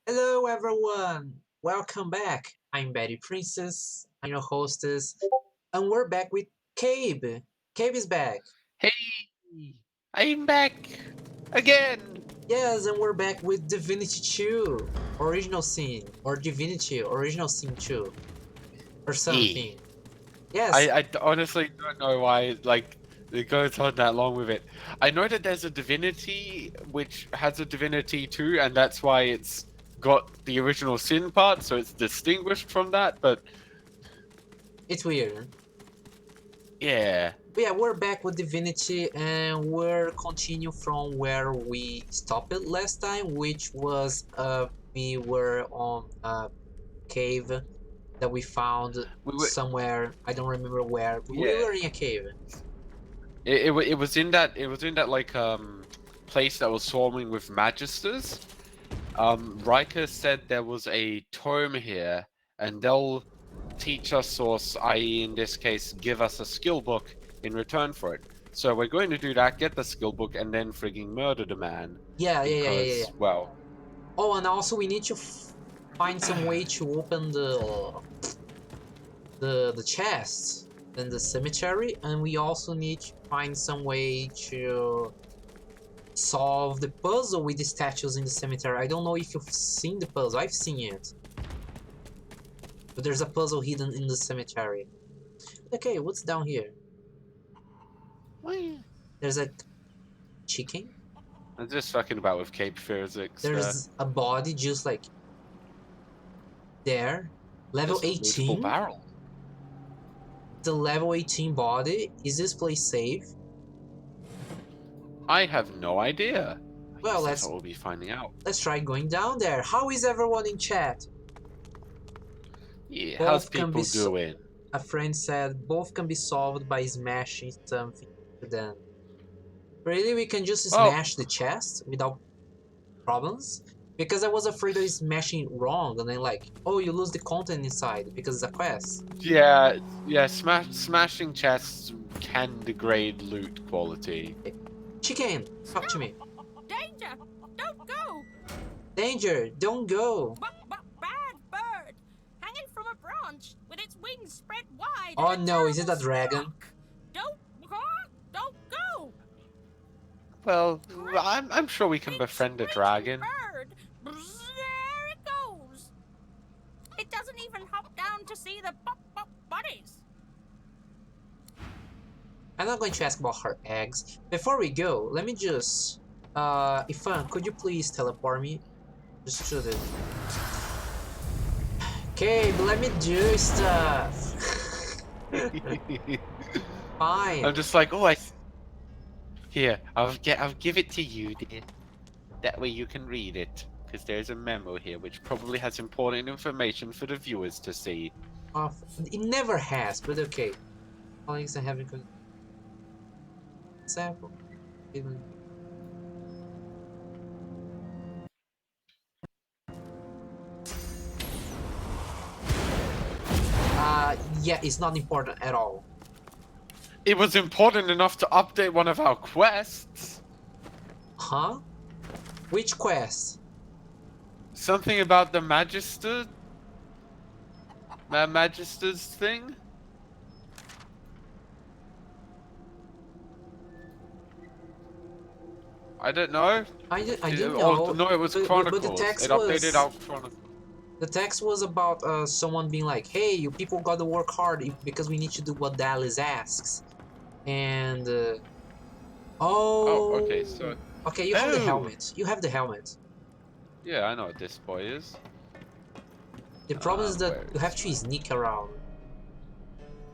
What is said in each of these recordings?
Hello, everyone. Welcome back. I'm BattyPrincess. I'm your hostess, and we're back with Cabe. Cabe is back. Hey, I'm back again. Yes, and we're back with Divinity 2, original scene, or Divinity, original scene 2, or Yeah. something. Yes, I honestly don't know why it goes on that long with it. I know that there's a Divinity which has a Divinity too, and that's why it's got the original sin part, so it's distinguished from that. But it's weird. yeah, But yeah, we're back with Divinity, and we're continue from where we stopped it last time, which was we were on a cave that we found we were somewhere. I don't remember where. But we yeah. were in a cave. It was in that place that was swarming with magisters. Riker said there was a tome here, and they'll teach us, or i.e., in this case, give us a skill book in return for it. So we're going to do that, get the skill book, and then frigging murder the man. Yeah. Because, well, Oh, and also we need to find some way to open the chest in the cemetery, and we also need to find some way to solve the puzzle with the statues in the cemetery. I don't know if you've seen the puzzle. I've seen it, but there's a puzzle hidden in the cemetery. Okay, what's down here? There's a chicken. I'm just fucking about with Cape Physics there. There's a body just like there. Level There's a lootable 18? barrel. The level 18 body? Is this place safe? I have no idea. I Well, guess that's what we'll be finding out. let's try going down there. How is everyone in chat? Yeah, how's Both can be people doing? A friend said both can be solved by smashing something to them. Really, we can just Well, smash the chest without problems? Because I was afraid of smashing it wrong and then like, oh, you lose the content inside because it's a quest. yeah, smashing chests can degrade loot quality. Chicken, talk to me. Danger! Don't go! Danger, don't go. Bad bird! Hanging from a branch with its wings spread wide. Oh and no, is it a terrible dragon? squawk. Don't go! Well, I'm sure we can befriend a dragon. Bird. There it goes. It doesn't even hop down to see the buddies. I'm not going to ask about her eggs. Before we go, let me just... Ifan, could you please teleport me? Just to the... Okay, but let me do stuff. Fine. I'm just like, here, I'll give it to you, dear. That way you can read it, because there's a memo here which probably has important information for the viewers to see. It never has, but okay. Colleagues are having good sample. Yeah, it's not important at all. It was important enough to update one of our quests. Huh? Which quest? Something about the Magister's thing? I don't know. I didn't know. No, it was but Chronicles. the text It updated was... our Chronicles. The text was about someone being like, hey, you people gotta work hard because we need to do what Dallas asks. And... Oh, okay, so... Okay, you have the helmet. You have the helmet. Yeah, I know what this boy is. The problem is that you have to sneak around.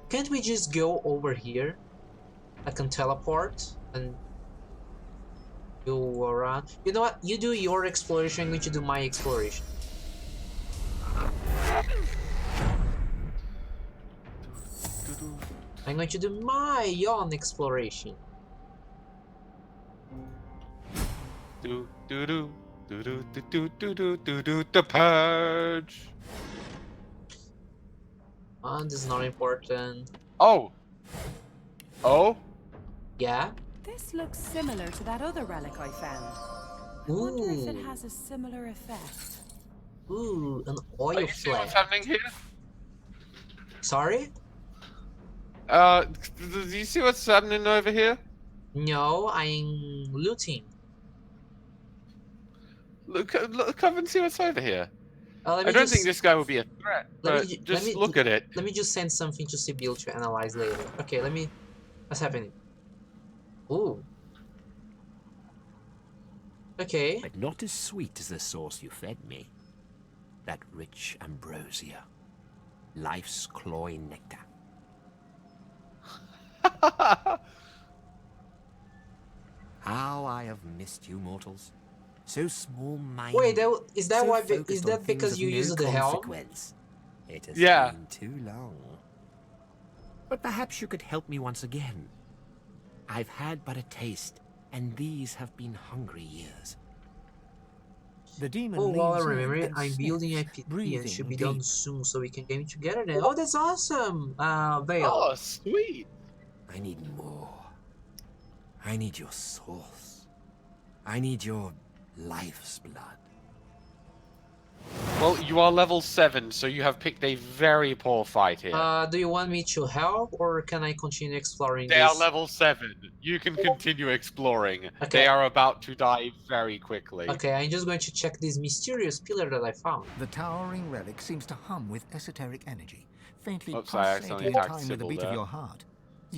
Can't we just go over here? I can teleport and go around. You know what? You do your exploration, I'm going to do my exploration. I'm going to do my own exploration. The purge. This is not important. Oh. Oh. Yeah. This looks similar to that other relic I found. I wonder if it has a similar effect. Ooh, an Are oil you seeing what's flag. happening here? Sorry? Do you see what's happening over here? No, I'm looting. Look, come and see what's over here. Let I me don't think just this guy will be a threat, let but me just look at it. let me just send something to Sibyl to analyze later. Okay, let me. What's happening? Ooh. Okay. But not as sweet as the sauce you fed me. That rich ambrosia. Life's cloying nectar. How I have missed you, mortals. So small-minded. Wait, is that so why? focused Is on that things because of you no use the helm? consequence. It has Yeah. been too long. But perhaps you could help me once again. I've had but a taste, and these have been hungry years. The demon Oh, while I leans in remember it, and I'm building sniffs, IPT and breathing should be deep. done soon so we can game together then. Oh, that's awesome! Vale. Oh, sweet. I need more. I need your source. I need your life's blood. Well, you are level 7, so you have picked a very poor fight here. Do you want me to help or can I continue exploring They are this? level 7. You can continue exploring. Okay. They are about to die very quickly. Okay, I'm just going to check this mysterious pillar that I found. The towering relic seems to hum with esoteric energy, faintly Oops, I accidentally pulsating in attacked time with the Sybil beat there. of your heart.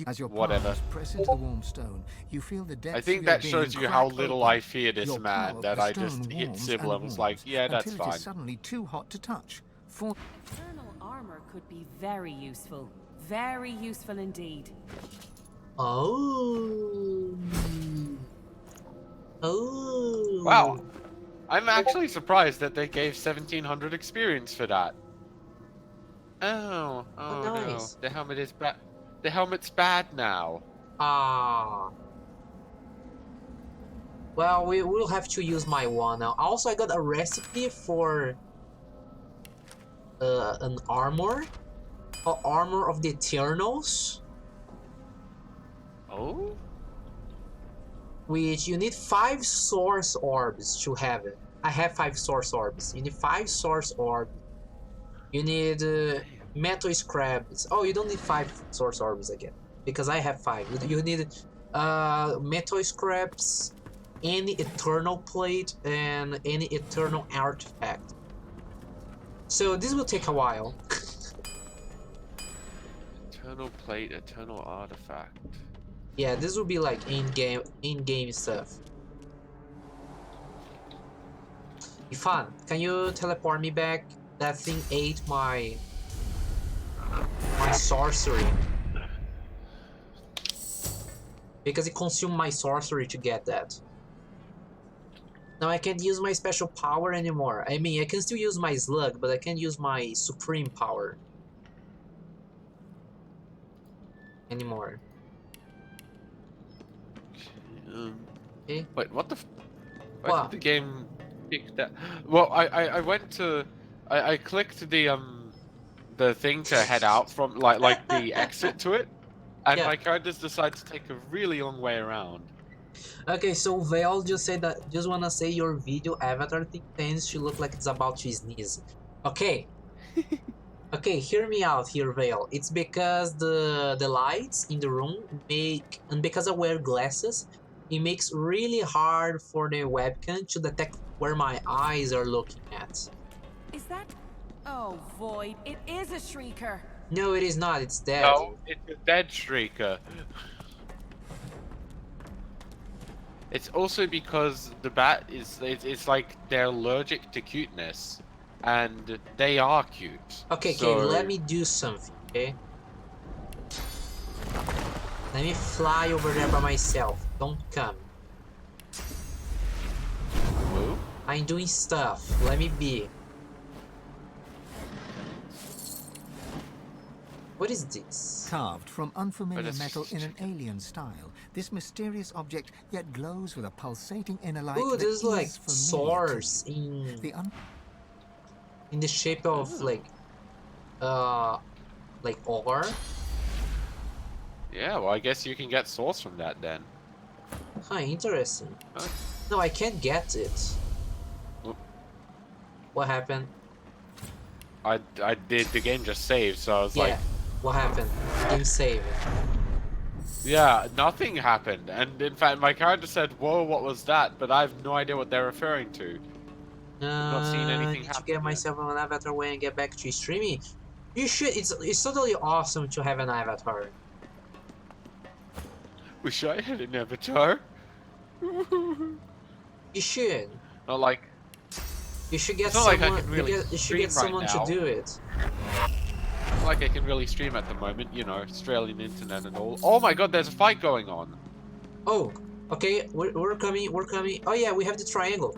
As your Whatever. palms press into the warm stone, you feel the depths I think of your that being shows you how crack little open. I fear this Your man palm, that the I just stone hit warms Sybil and was like, yeah, that's until it fine. is suddenly too hot to touch. Eternal armor could be very useful. Very useful indeed. Oh. Oh. Wow. I'm actually surprised that they gave 1700 experience for that. Oh, nice. no. The helmet is bad. The helmet's bad now. Ah. Well, we will have to use my one now. Also, I got a recipe for an armor. Armor of the Eternals. Oh? Which you need 5 source orbs to have it. I have 5 source orbs. You need 5 source orbs. You need metal scraps. Oh, you don't need 5 source orbs again. Because I have 5. You need metal scraps, any eternal plate, and any eternal artifact. So this will take a while. Eternal plate, eternal artifact. Yeah, this will be like in-game stuff. Ifan, can you teleport me back? That thing ate my sorcery. Because it consumed my sorcery to get that. Now I can't use my special power anymore. I mean, I can still use my slug, but I can't use my supreme power anymore. Okay. Wait, what the? Why What? did the game pick that? Well, I went to, I clicked the thing to head out from like the exit to it, and Yeah. my characters decided to take a really long way around. Okay, so Vale just said that. Just wanna say your video avatar thing tends to look like it's about to sneeze. Okay. Okay, hear me out here, Vale. It's because the lights in the room make, and because I wear glasses, it makes really hard for the webcam to detect where my eyes are looking at. Is that... Oh, Void, it is a shrieker. No, it is not. It's dead. No, it's a dead shrieker. It's also because the bat is it's like they're allergic to cuteness, and they are cute. Okay, so... let me do something, okay? Let me fly over there by myself. Don't come. Who? I'm doing stuff. Let me be. What is this? Carved from unfamiliar But it's- metal in an alien style, this mysterious object yet glows with a pulsating inner light Ooh, that this is like is familiar to swords you. The in the shape of like ore. Yeah, well, I guess you can get source from that then. Huh, interesting. Huh? No, I can't get it. What happened? I did. The game just saved, so I was Yeah. like, What happened? Game save. yeah, nothing happened. And in fact, my character said, "Whoa, what was that?" But I have no idea what they're referring to. I've not seen anything Need to happen get yet. myself an avatar way and get back to streaming. You should. It's totally awesome to have an avatar. Wish I had an avatar. You should. Not like You should get It's not like I someone. can really you should get stream someone right to now. do it. like I can really stream at the moment. You know, Australian internet and all. Oh my God, there's a fight going on. Oh, okay. We're coming. We're coming. Oh yeah, we have the triangle.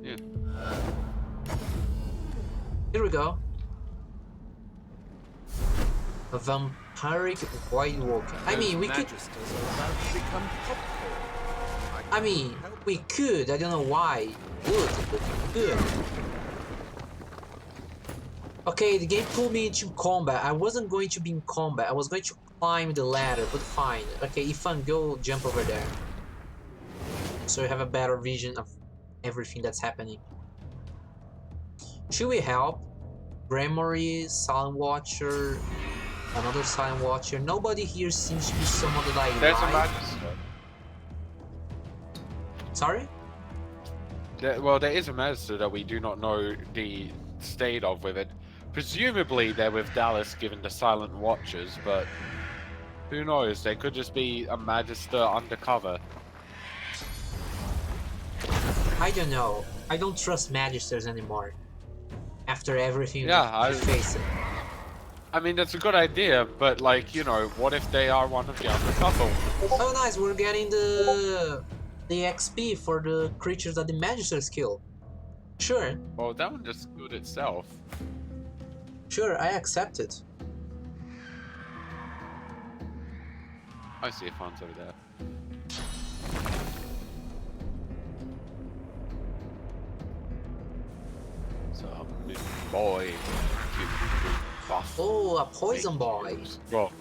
Yeah. Here we go. A vampiric white walker. I mean, we could. I mean, we could. I don't know why. Would, but we could. Okay, the game pulled me into combat. I wasn't going to be in combat. I was going to climb the ladder, but fine. Okay, Ifan, go jump over there. So you have a better vision of everything that's happening. Should we help? Gramory, Silent Watcher, another Silent Watcher. Nobody here seems to be someone that I There's a like. magister. Sorry? Well, there is a magister that we do not know the state of with it. Presumably they're with Dallas given the Silent Watchers, but who knows? They could just be a magister undercover. I don't know. I don't trust Magisters anymore. After everything Yeah, we face it. I mean, that's a good idea, but like, you know, what if they are one of the undercover? Oh nice, we're getting the XP for the creatures that the Magisters kill. Sure, Well, that one just killed itself. sure, I accept it. I see a font over there. Some boy, buff. Oh, a poison boy. Well,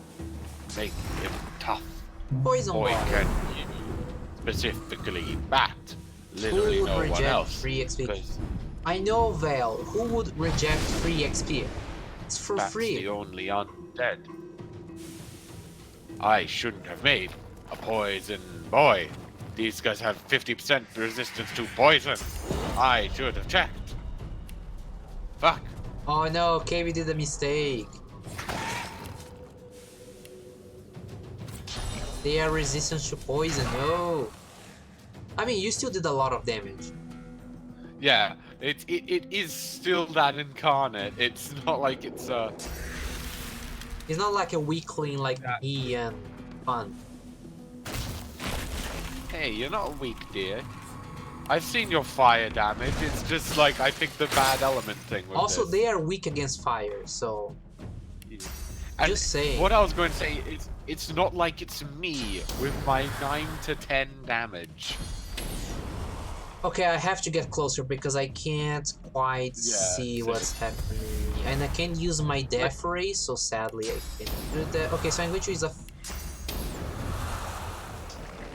make him tough. Poison Boy boy. can use specifically bat. Literally Who would no one reject else. free XP? 'Cause I know, Val. Who would reject free XP? It's for that's free. the only undead. I shouldn't have made a poison boy. These guys have 50% resistance to poison. I should have checked. Fuck. Oh no, KB did a mistake. They are resistant to poison. No. I mean, you still did a lot of damage. Yeah, it is still that incarnate. It's not like it's It's not like a weakling like me and Fun. Hey, you're not weak, dear. I've seen your fire damage. It's just like I picked the bad element thing with Also, this. they are weak against fire, so And just saying. What I was going to say is, it's not like it's me with my 9 to 10 damage. Okay, I have to get closer because I can't quite Yeah, see same. what's happening. And I can't use my death ray, so sadly I can't do that. Okay, so I'm going to use a...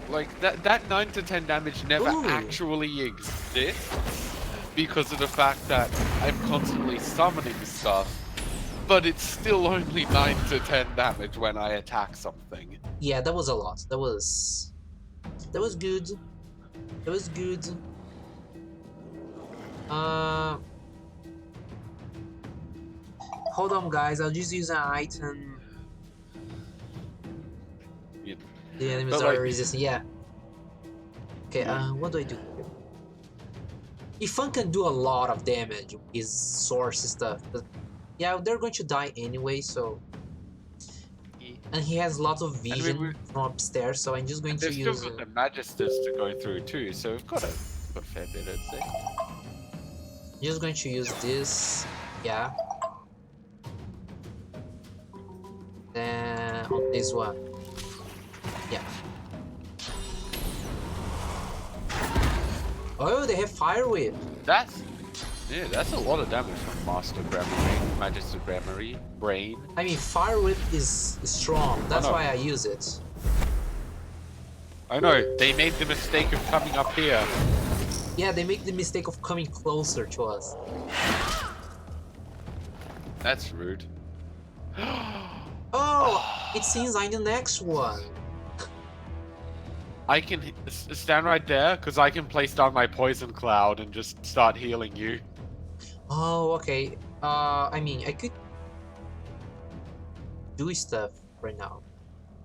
Like, that 9 to 10 damage never Ooh. actually exists because of the fact that I'm constantly summoning stuff, but it's still only 9 to 10 damage when I attack something. Yeah, that was a lot. That was good. That was good. Hold on, guys. I'll just use an item. Yeah. The enemies But, are like- resistant. Yeah. Okay. What do I do? Ifan can do a lot of damage with his source stuff. But yeah, they're going to die anyway. So. And he has lots of vision we- from upstairs, so I'm just going to There's still use. got the Magisters to go through too, so we've got a fair bit, I'd say. Just going to use this, yeah. Then on this one, yeah. Oh, they have fire whip. That's a lot of damage from Master Grammary, Magister Grammary, Brain. I mean, fire whip is strong. That's know. why I use it. I know, they made the mistake of coming up here. Yeah, they make the mistake of coming closer to us. That's rude. Oh, it seems I'm the next one. I can stand right there because I can place down my poison cloud and just start healing you. Oh, okay. I mean, I could do stuff right now.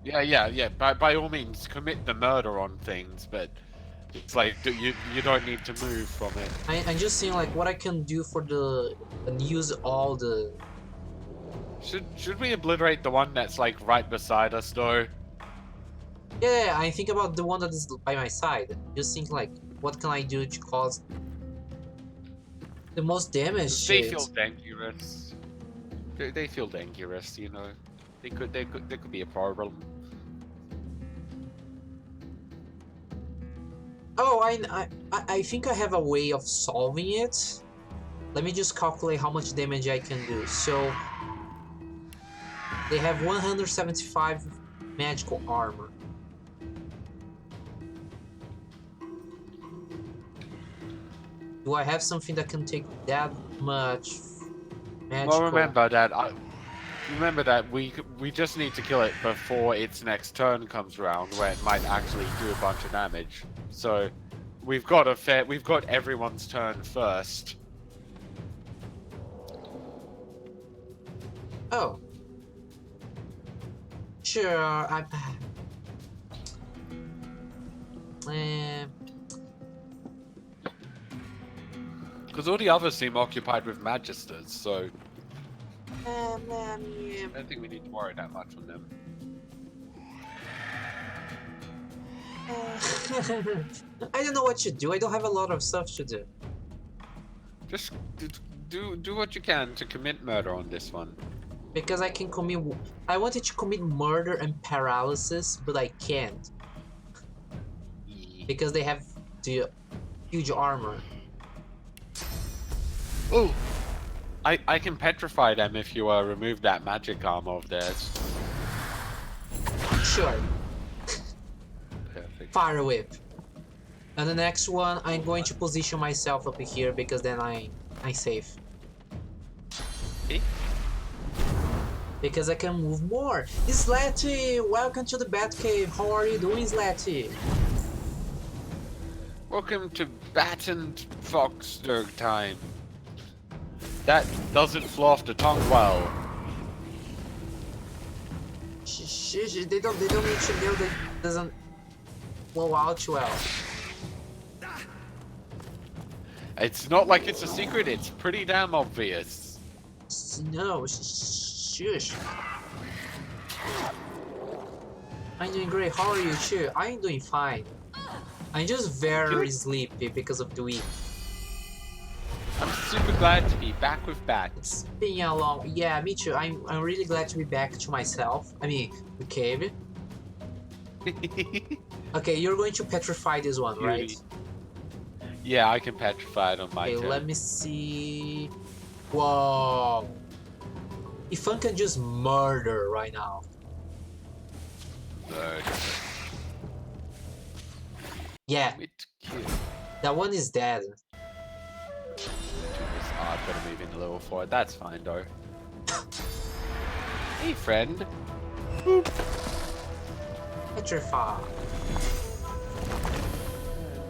Yeah. By all means, commit the murder on things, but it's like you don't need to move from it. I'm just seeing like what I can do for the and use all the. Should we obliterate the one that's like right beside us though? Yeah, I think about the one that is by my side. Just think like, what can I do to cause the most damage? They Shit. feel dangerous. They feel dangerous, you know. They could be a problem. Oh, I think I have a way of solving it. Let me just calculate how much damage I can do. So they have 175 magical armor. Do I have something that can take that much magical? Well, remember that we just need to kill it before its next turn comes around, where it might actually do a bunch of damage. So we've got everyone's turn first. Oh. Sure, Because all the others seem occupied with magisters, so I don't think we need to worry that much on them. I don't know what to do. I don't have a lot of stuff to do. Just do what you can to commit murder on this one. Because I can commit. I wanted to commit murder and paralysis, but I can't. Because they have the huge armor. Oh! I can petrify them if you remove that magic armor of theirs. Sure. Perfect. Fire whip. And the next one, I'm going to position myself up here because then I'm safe. Okay. Because I can move more. Slatty, welcome to the Batcave. How are you doing, Slatty? Welcome to Bat and Foxdog time. That doesn't flow off the tongue well. They don't need to know that doesn't blow out well. It's not like it's a secret, it's pretty damn obvious. No, shush. I'm doing great. How are you, too? I'm doing fine. I'm just very sleepy because of the week. I'm super glad to be back with Bat. It's been a long... Yeah, me too. I'm really glad to be back to myself. I mean, the cave. Okay, you're going to petrify this one, right? Yeah, I can petrify it on my turn. Let me see... Whoa! Ifan can just murder right now. Murder. Yeah, that one is dead. I've got to move in a little for it. That's fine, though. Hey, friend. Boop. Petrify.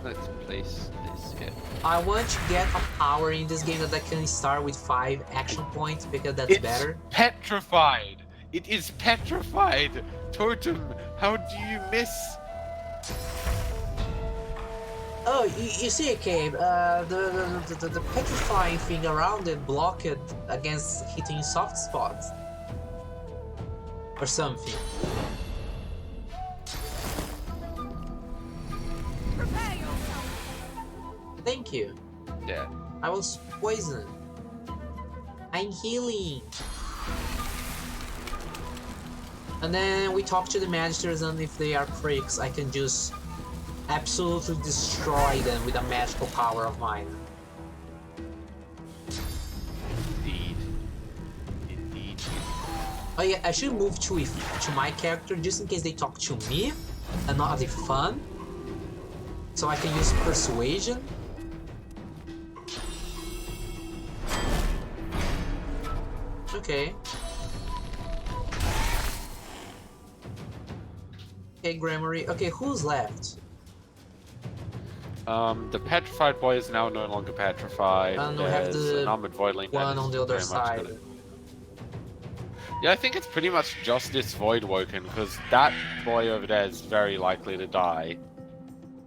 Let's place this here. I want to get a power in this game that I can start with 5 action points because that's better. Petrified. It is petrified. Totem, how do you miss? Oh, you see, Cabe, the petrifying thing around it blocked it against hitting soft spots. Or something. Prepare yourself. Thank you. Yeah. I was poisoned. I'm healing. And then we talk to the magisters, and if they are pricks, I can just absolutely destroy them with a magical power of mine. Indeed. Oh yeah, I should move to my character just in case they talk to me and not the fun. So I can use persuasion. Okay. Okay, Grammary. Okay, who's left? The petrified boy is now no longer petrified. And we have There's the an armored voidling that one is on the other very much side. gonna... Yeah, I think it's pretty much just this void woken, because that boy over there is very likely to die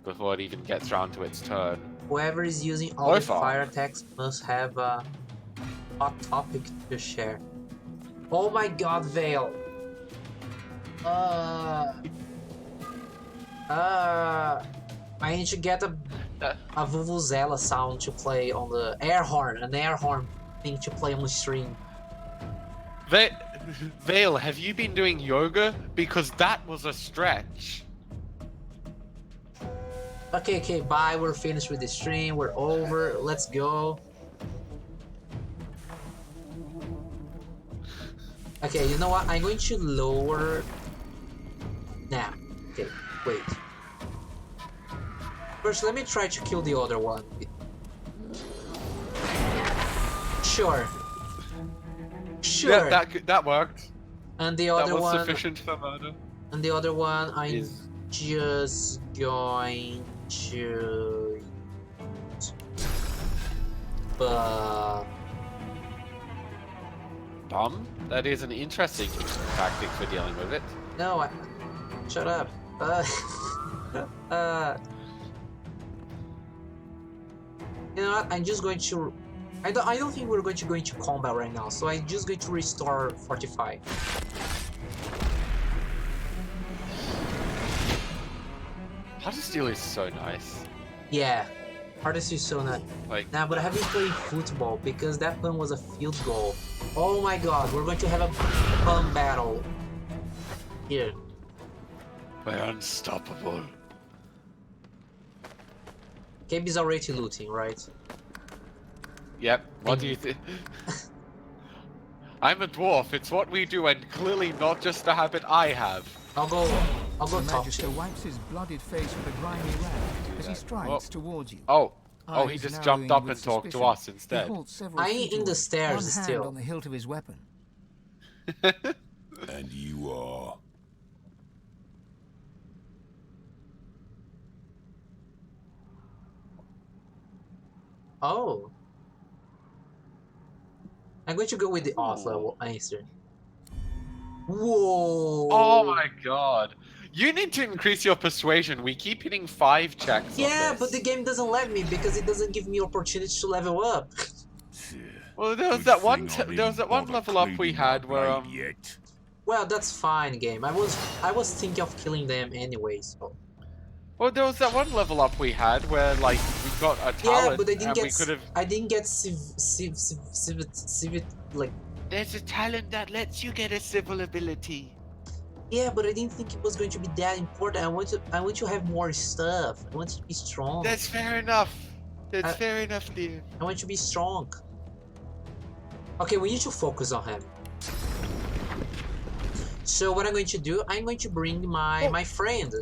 before it even gets around to its turn. Whoever is using all By the far. fire attacks must have a hot topic to share. Oh my god, Vale! I need to get a vuvuzela sound to play on the air horn, an air horn thing to play on the stream. Vale, have you been doing yoga? Because that was a stretch. Okay, bye. We're finished with the stream. We're over. Let's go. Okay, you know what? I'm going to lower. Nah. Okay, wait. First, let me try to kill the other one. Sure. Sure. Yeah, that worked. And the That other was one. sufficient for murder. And the other one, I'm Is- just going to. Bomb? That is an interesting tactic for dealing with it. No, shut up. You know what? I'm just going to. I don't think we're going to go into combat right now, so I'm just going to restore Fortify. Harder Steel is so nice. Yeah, hardest is so not. Like, Nah, but I haven't played football because that one was a field goal. Oh my god, we're going to have a fun battle. Here. we're unstoppable. Cabe's already looting, right? Yep. What do you think? I'm a dwarf. It's what we do, and clearly not just a habit I have. I'll go The talk to Magister wipes his blooded face with a grimy rag as he that. strides towards you. Oh, he Eyes just narrowing jumped up with and talked to suspicion, us he instead. halts several I feet ain't in the away, stairs one hand still. on the hilt of his weapon. And you are. Oh. I'm going to go with the off level answer. Whoa. Oh my god. You need to increase your persuasion. We keep hitting 5 checks. Yeah, on but the this. game doesn't let me because it doesn't give me opportunity to level up. Well, there was Good that one. thing I There was that one didn't level up bother we cleaning had my where blade yet. Well, that's fine, game. I was thinking of killing them anyway, so. Well, there was that one level up we had where like we got a talent Yeah, but I didn't and get. we could have. I didn't get like. There's a talent that lets you get a civil ability. Yeah, but I didn't think it was going to be that important. I want to have more stuff. I want to be strong. That's fair enough. That's I- fair enough, dear. I want to be strong. Okay, we need to focus on him. So what I'm going to do, I'm going to bring my friend.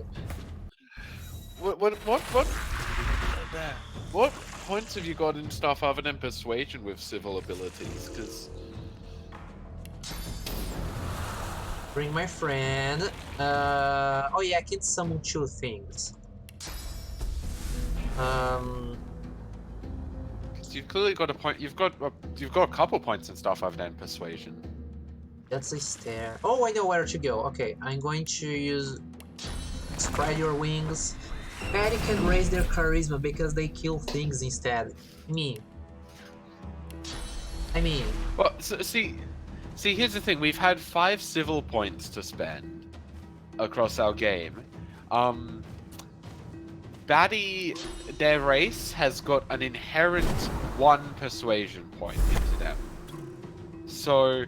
What points have you got in stuff other than persuasion with civil abilities? Because Bring my friend. Oh yeah, I can summon 2 things. you've clearly got a point. You've got a couple points in stuff other than persuasion. That's a stair. Oh, I know where to go. Okay, I'm going to use spread your wings. Patty can raise their charisma because they kill things instead. I mean. Well, so, see, here's the thing. We've had 5 civil points to spend across our game. Batty, their race has got an inherent 1 persuasion point into them. So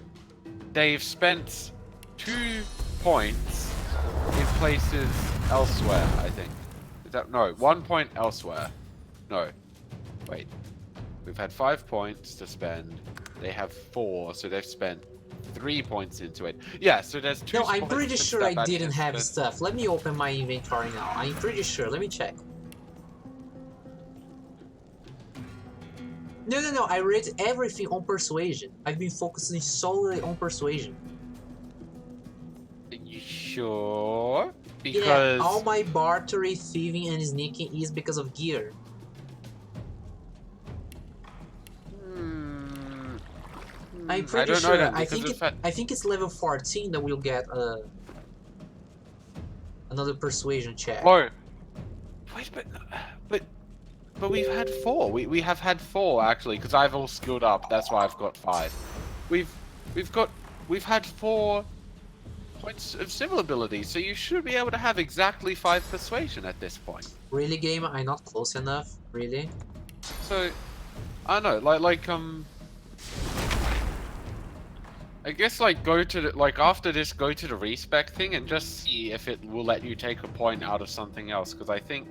they've spent 2 points in places elsewhere, I think. Is that no? 1 point elsewhere. No. Wait. We've had 5 points to spend. They have 4, so they've spent 3 points into it. Yeah, so there's 2 No, I'm points pretty since sure that I Batty didn't has have spent. stuff. Let me open my inventory now. I'm pretty sure. Let me check. No. I read everything on persuasion. I've been focusing solely on persuasion. Are you sure? Yeah, Because all my bartering, thieving, and sneaking is because of gear. I'm I pretty don't know sure. then, I because think in I think it's level 14 that we'll get another persuasion check. Oh, wait, but we've had 4. We have had 4 actually, because I've all skilled up. That's why I've got 5. We've had 4 points of civil ability, so you should be able to have exactly 5 persuasion at this point. Really, game? I'm not close enough. Really? So, I don't know, I guess go to the, after this, go to the respec thing and just see if it will let you take a point out of something else, because I think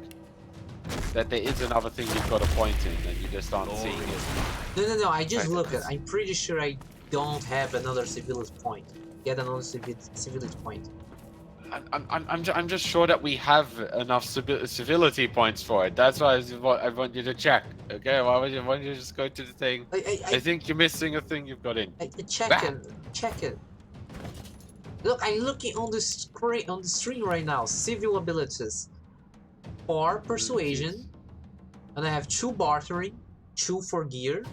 that there is another thing you've got a point in and you just aren't seeing it. No. I just Right. look at. I'm pretty sure I don't have another civility point. Get another civility point. I'm just sure that we have enough civility points for it. That's why I want you to check. Okay, why don't you just go to the thing? I think you're missing a thing you've got in. Check it. Look, I'm looking on the screen right now. Civil abilities. 4 persuasion, and I have 2 bartering, 2 for gear,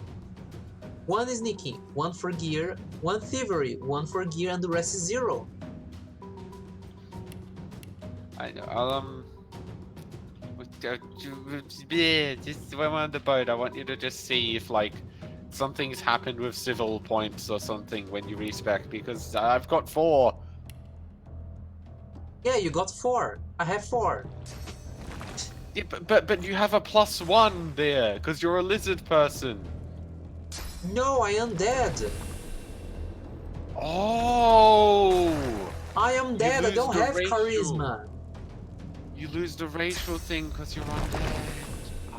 1 sneaking, 1 for gear, 1 thievery, 1 for gear, and the rest is 0. I know. Just when we're on the boat, I want you to just see if something's happened with civil points or something when you respec, because I've got 4. Yeah, you got 4. I have 4. Yeah, but you have a +1 there because you're a lizard person. No, I am dead. Oh! I am dead. I lose don't the have racial. charisma. You lose the racial thing because you're undead.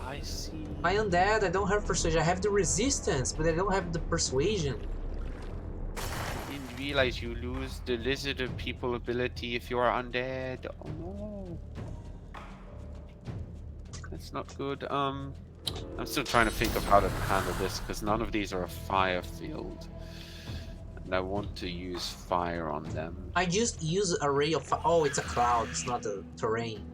I see. I am dead. I don't have persuasion. I have the resistance, but I don't have the persuasion. I didn't realize you lose the lizard people ability if you are undead. Oh no. That's not good. I'm still trying to think of how to handle this because none of these are a fire field. And I want to use fire on them. I just use a ray of fire. Oh, it's a cloud. It's not a terrain.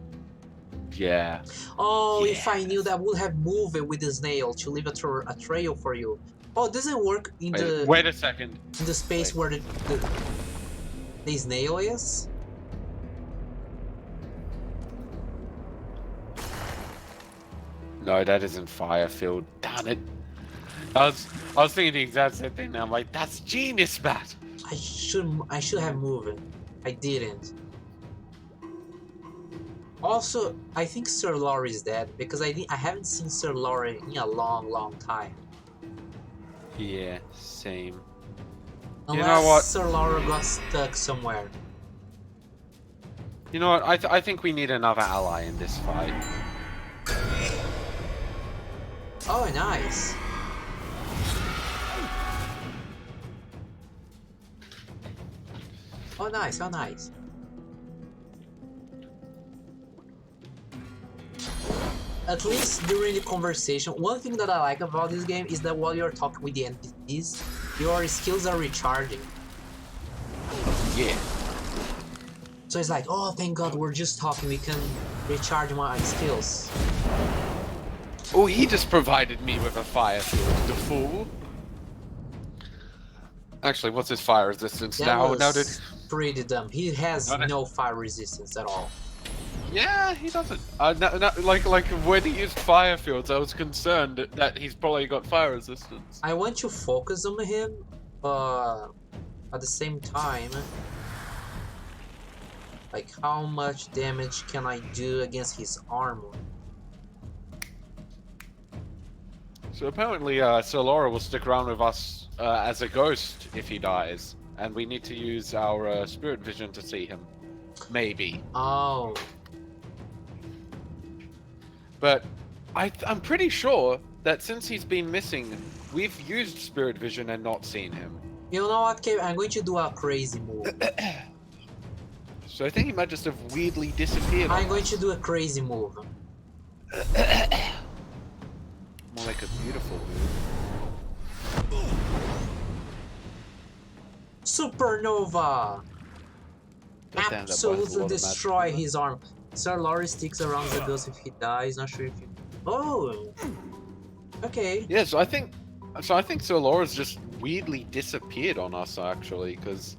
Yeah. Oh, Yeah. if I knew that, I would have moved it with the snail to leave a trail for you. Oh, it doesn't work in Wait a second. in the space where the snail is? No, that isn't fire field. Damn it. I was thinking the exact same thing now. I'm like, that's genius, Bat. I should have moved it. I didn't. Also, I think Sir Laurie is dead because I haven't seen Sir Laurie in a long time. Yeah, same. Unless know what? Sir Laurie got stuck somewhere. You know what? I think we need another ally in this fight. Oh, nice. Oh, nice. Oh, nice. At least during the conversation, one thing that I like about this game is that while you're talking with the NPCs, your skills are recharging. Yeah. So it's like, oh, thank God, we're just talking. We can recharge my skills. Oh, he just provided me with a fire field, the fool. Actually, what's his fire resistance That now? was pretty dumb. He has Not a- no fire resistance at all. Yeah, he doesn't. Like when he used fire fields, I was concerned that he's probably got fire resistance. I want to focus on him, but at the same time, like, how much damage can I do against his armor? So apparently, Sir Laura will stick around with us as a ghost if he dies, and we need to use our spirit vision to see him. Maybe. Oh, But I'm pretty sure that since he's been missing, we've used spirit vision and not seen him. you know what, Kevin? I'm going to do a crazy move. So I think he might just have weirdly disappeared. I'm going to do a crazy move. Well, like a beautiful move. Supernova! God damn, that boy has a Absolutely lot of magic destroy in it. his arm. Sir Laurie sticks around the ghost if he dies. Not sure if you. Oh! Okay. Yeah, so I think Sir Laura's just weirdly disappeared on us actually, because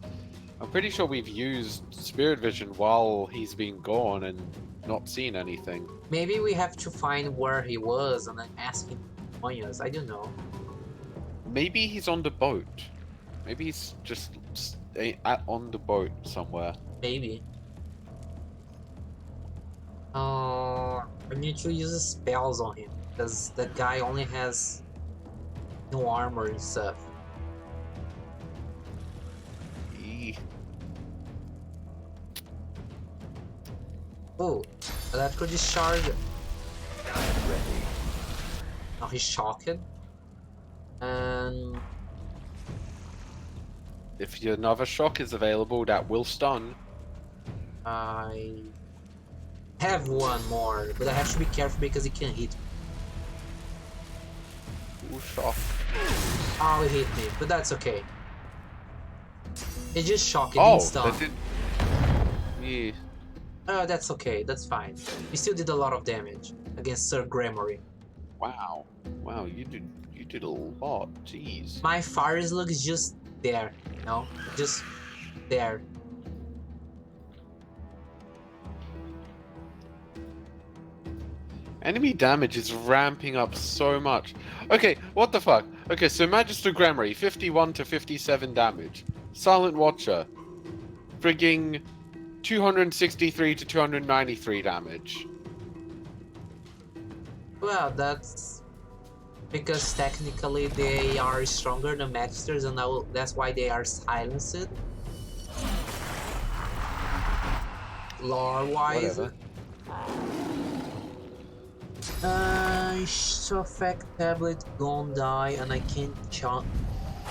I'm pretty sure we've used Spirit Vision while he's been gone and not seen anything. Maybe we have to find where he was and then ask him to join us. I don't know. Maybe he's on the boat. Maybe he's just on the boat somewhere. Maybe. I need to use spells on him because that guy only has no armor and stuff. Eee. Oh, electro discharge. Now he's shocked. And If another shock is available, that will stun. I have one more, but I have to be careful because he can hit me. Ooh, shock. Oh, he hit me, but that's okay. It just shocked, it Oh, didn't stun. that did. Yeah. Oh, that's okay, that's fine. We still did a lot of damage against Sir Gremory. Wow. Wow, you did a lot. Jeez. My fire slug is just there, you know? Just there. Enemy damage is ramping up so much. Okay, what the fuck? Okay, so Magister Gremory, 51 to 57 damage. Silent Watcher, frigging 263 to 293 damage. Well, that's because technically they are stronger than Magisters, and that's why they are silenced. Lore-wise. Whatever. Shofek tablet gone die, and I can't charge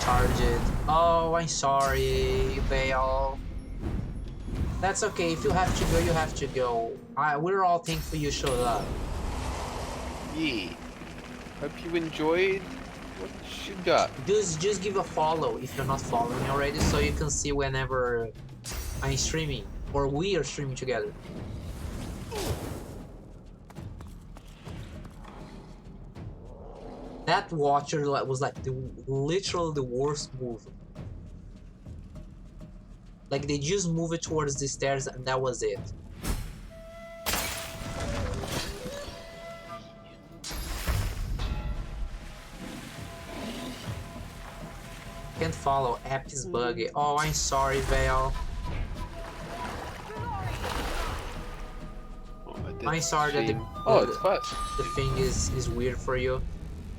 it. Oh, I'm sorry, Vale. That's okay. If you have to go, you have to go. We're all thankful you showed up. Yeah. Hope you enjoyed what you got. Just give a follow if you're not following already, so you can see whenever I'm streaming or we are streaming together. That watcher was like literally the worst move. Like they just moved it towards the stairs and that was it. Can't follow. App is buggy. Oh, I'm sorry, Vale. Oh, I did I'm sorry that stream. Oh, it's fast. the thing is weird for you.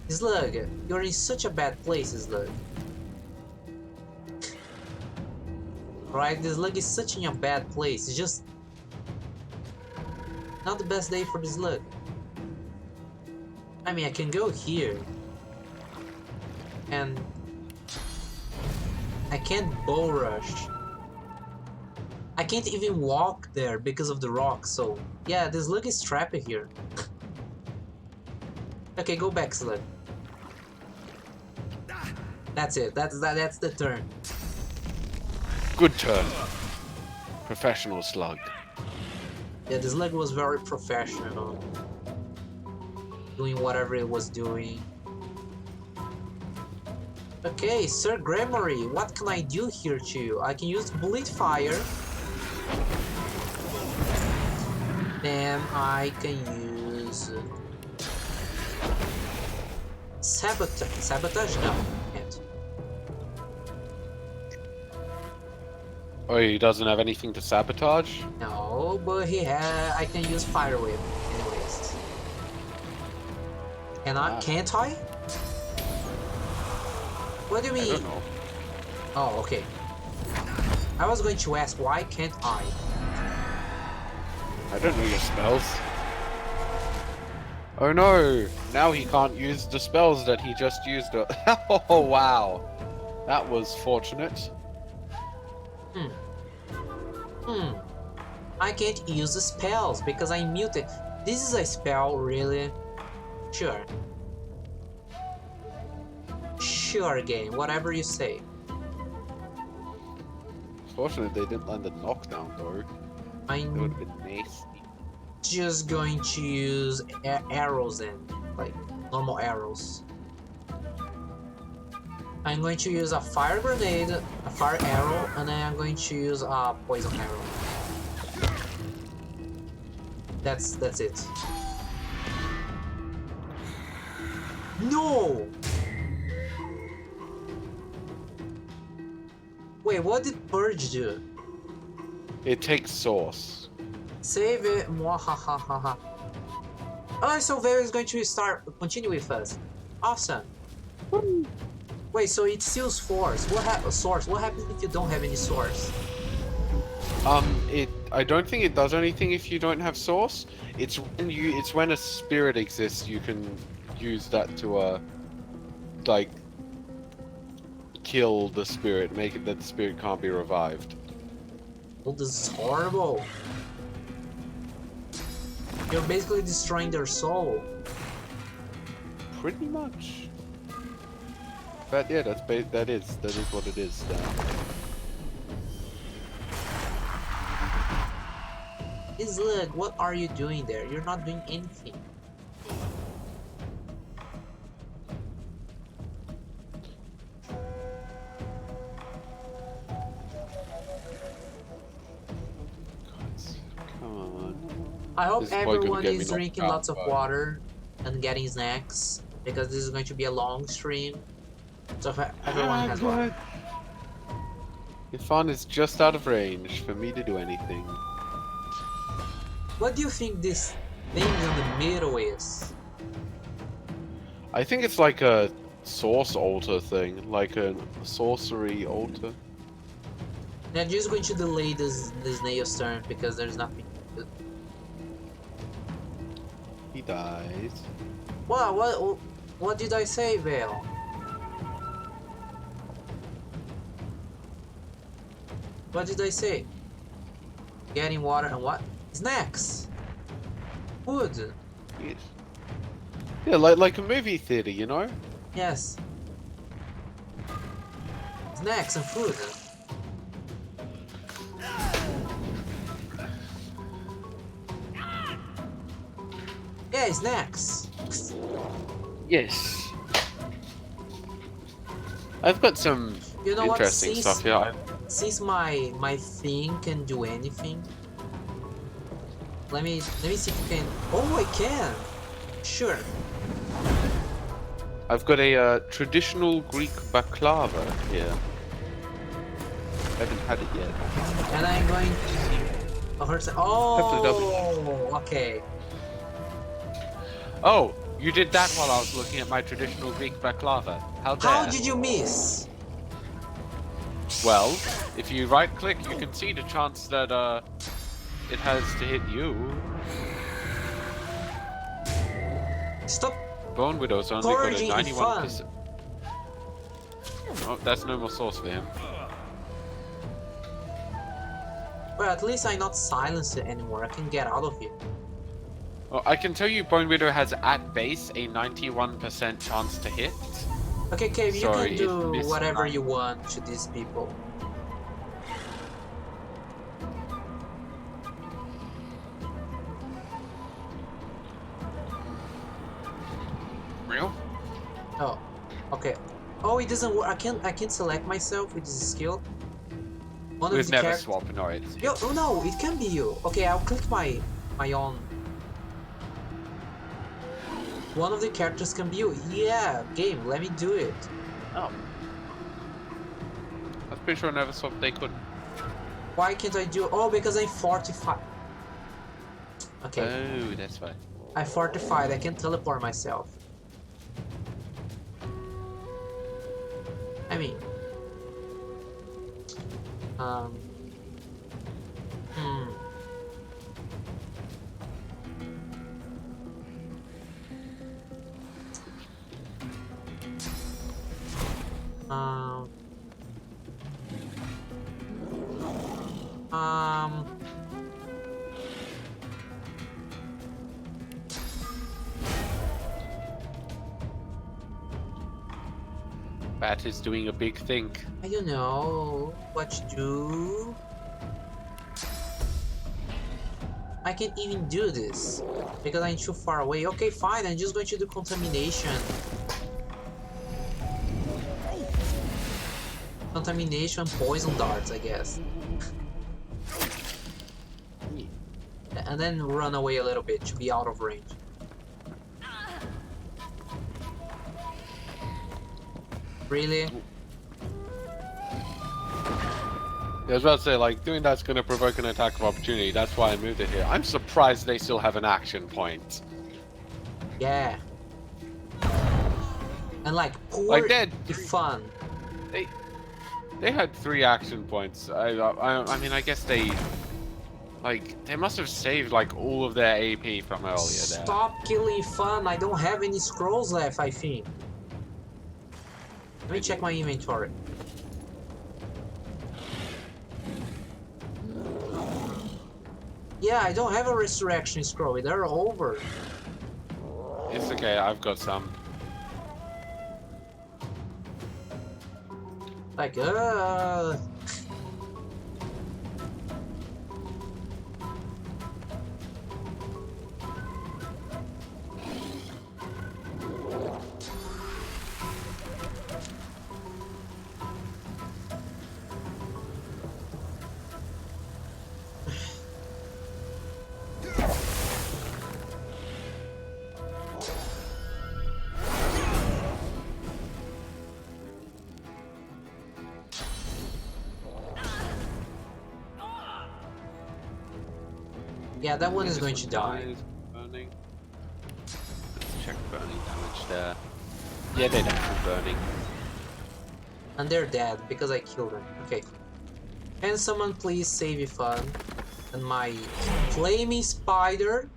Slug, you're in such a bad place, Slug. Right, this Slug is such in a bad place. It's just not the best day for this Slug. I mean, I can go here, and I can't bow rush. I can't even walk there because of the rock. So yeah, this Slug is trapped here. Okay, go back, Slug. That's it. That's the turn. Good turn. Professional slug. Yeah, the Slug was very professional, doing whatever it was doing. Okay, Sir Gremory, what can I do here to you? I can use Bleed Fire. Then I can use Sabotage. Sabotage? No, can't. Oh, he doesn't have anything to sabotage? No, but I can use Fire Whip anyways. Can't I? What do you I mean? don't know. Oh, okay. I was going to ask, why can't I? I don't know your spells. Oh no! Now he can't use the spells that he just used. Oh wow! That was fortunate. I can't use the spells because I'm muted. This is a spell, really? Sure. Sure, game. Whatever you say. Fortunately, they didn't land a knockdown though. It I'm would have been nasty. just going to use arrows and like normal arrows. I'm going to use a fire grenade, a fire arrow, and then I'm going to use a poison arrow. That's it. No! Wait, what did Purge do? It takes sauce. Save it. Mwahahaha. Oh, so Vale is going to continue with us. Awesome. Wait, so it steals force. Source. What happens if you don't have any source? I don't think it does anything if you don't have source. It's when a spirit exists, you can use that to like kill the spirit, make it that the spirit can't be revived. Oh, this is horrible. You're basically destroying their soul. Pretty much. But yeah, that is what it is. Look, what are you doing there? You're not doing anything. Come on. I hope This is probably gonna everyone get me is knocked drinking out, lots of but- water and getting snacks because this is going to be a long stream. So if everyone has water. Ifan is just out of range for me to do anything. What do you think this thing in the middle is? I think it's like a source altar thing, like a sorcery altar. I'm just going to delay this snail's turn because there's nothing. He dies. What did I say, Vale? What did I say? Getting water and what? Snacks! Food! Yes. Yeah, like a movie theater, you know? Yes. Snacks and food. Yeah, snacks. Yes. I've got some You know what? interesting stuff here. Since my thing can do anything, let me see if you can. Oh, I can. Sure. I've got a traditional Greek baklava here. Haven't had it yet. And I'm going to... Oh, okay. Oh, you did that while I was looking at my traditional Greek baklava. How dare? How did you miss? Well, if you right-click, you can see the chance that it has to hit you. Stop Bone Widow's only got a Gorging 91%. Oh, that's no more sauce for him. Well, at least I'm not silenced anymore. I can get out of here. Well, I can tell you Bone Widow has at base a 91% chance to hit. Okay, Cave, you Sorry, can it do missed whatever mine. you want to these people. Real? Oh, okay. Oh, it doesn't work. I can't select myself with this skill. One of We've the never characters. swapped, no, it's... Yo, oh no, it can be you. Okay, I'll click my own. One of the characters can be you. Yeah, game, let me do it. Oh. I'm pretty sure never swapped they couldn't. Why can't I do? Oh, because I'm fortified. Okay, Oh, that's fine. I'm fortified. I can teleport myself. I mean, hmm. Um. Um. Bat is doing a big think. I don't know what to do. I can't even do this because I'm too far away. Okay, fine. I'm just going to do contamination. Contamination, poison darts, I guess. And then run away a little bit to be out of range. Really? I was about to say, like, doing that's going to provoke an attack of opportunity. That's why I moved it here. I'm surprised they still have an action point. Yeah. And like, poor Like, they're fun. They had 3 action points. I mean, I guess they... Like, they must have saved, like, all of their AP from earlier there. Stop killing fun. I don't have any scrolls left, I think. Let me check my inventory. Yeah, I don't have a resurrection scroll. They're over. It's okay, I've got some. Like, yeah, that one is going to die. Burning. Let's check burning damage there. Yeah, they died from burning. And they're dead because I killed them. Okay. Can someone please save fun? And my flaming spider.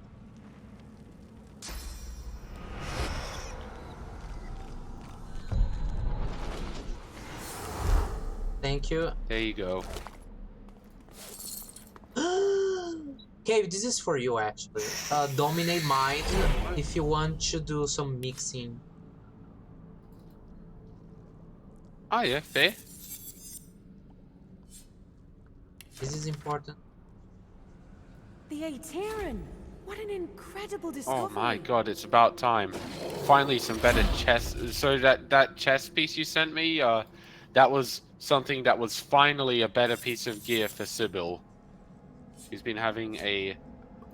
Thank you. There you go. Okay, this is for you actually. Dominate mind if you want to do some mixing. Ah, yeah, fair. This is important. The Aetherin! What an incredible discovery! Oh my god, it's about time. Finally, some better chess. So that chess piece you sent me, that was something that was finally a better piece of gear for Sybil. She's been having a...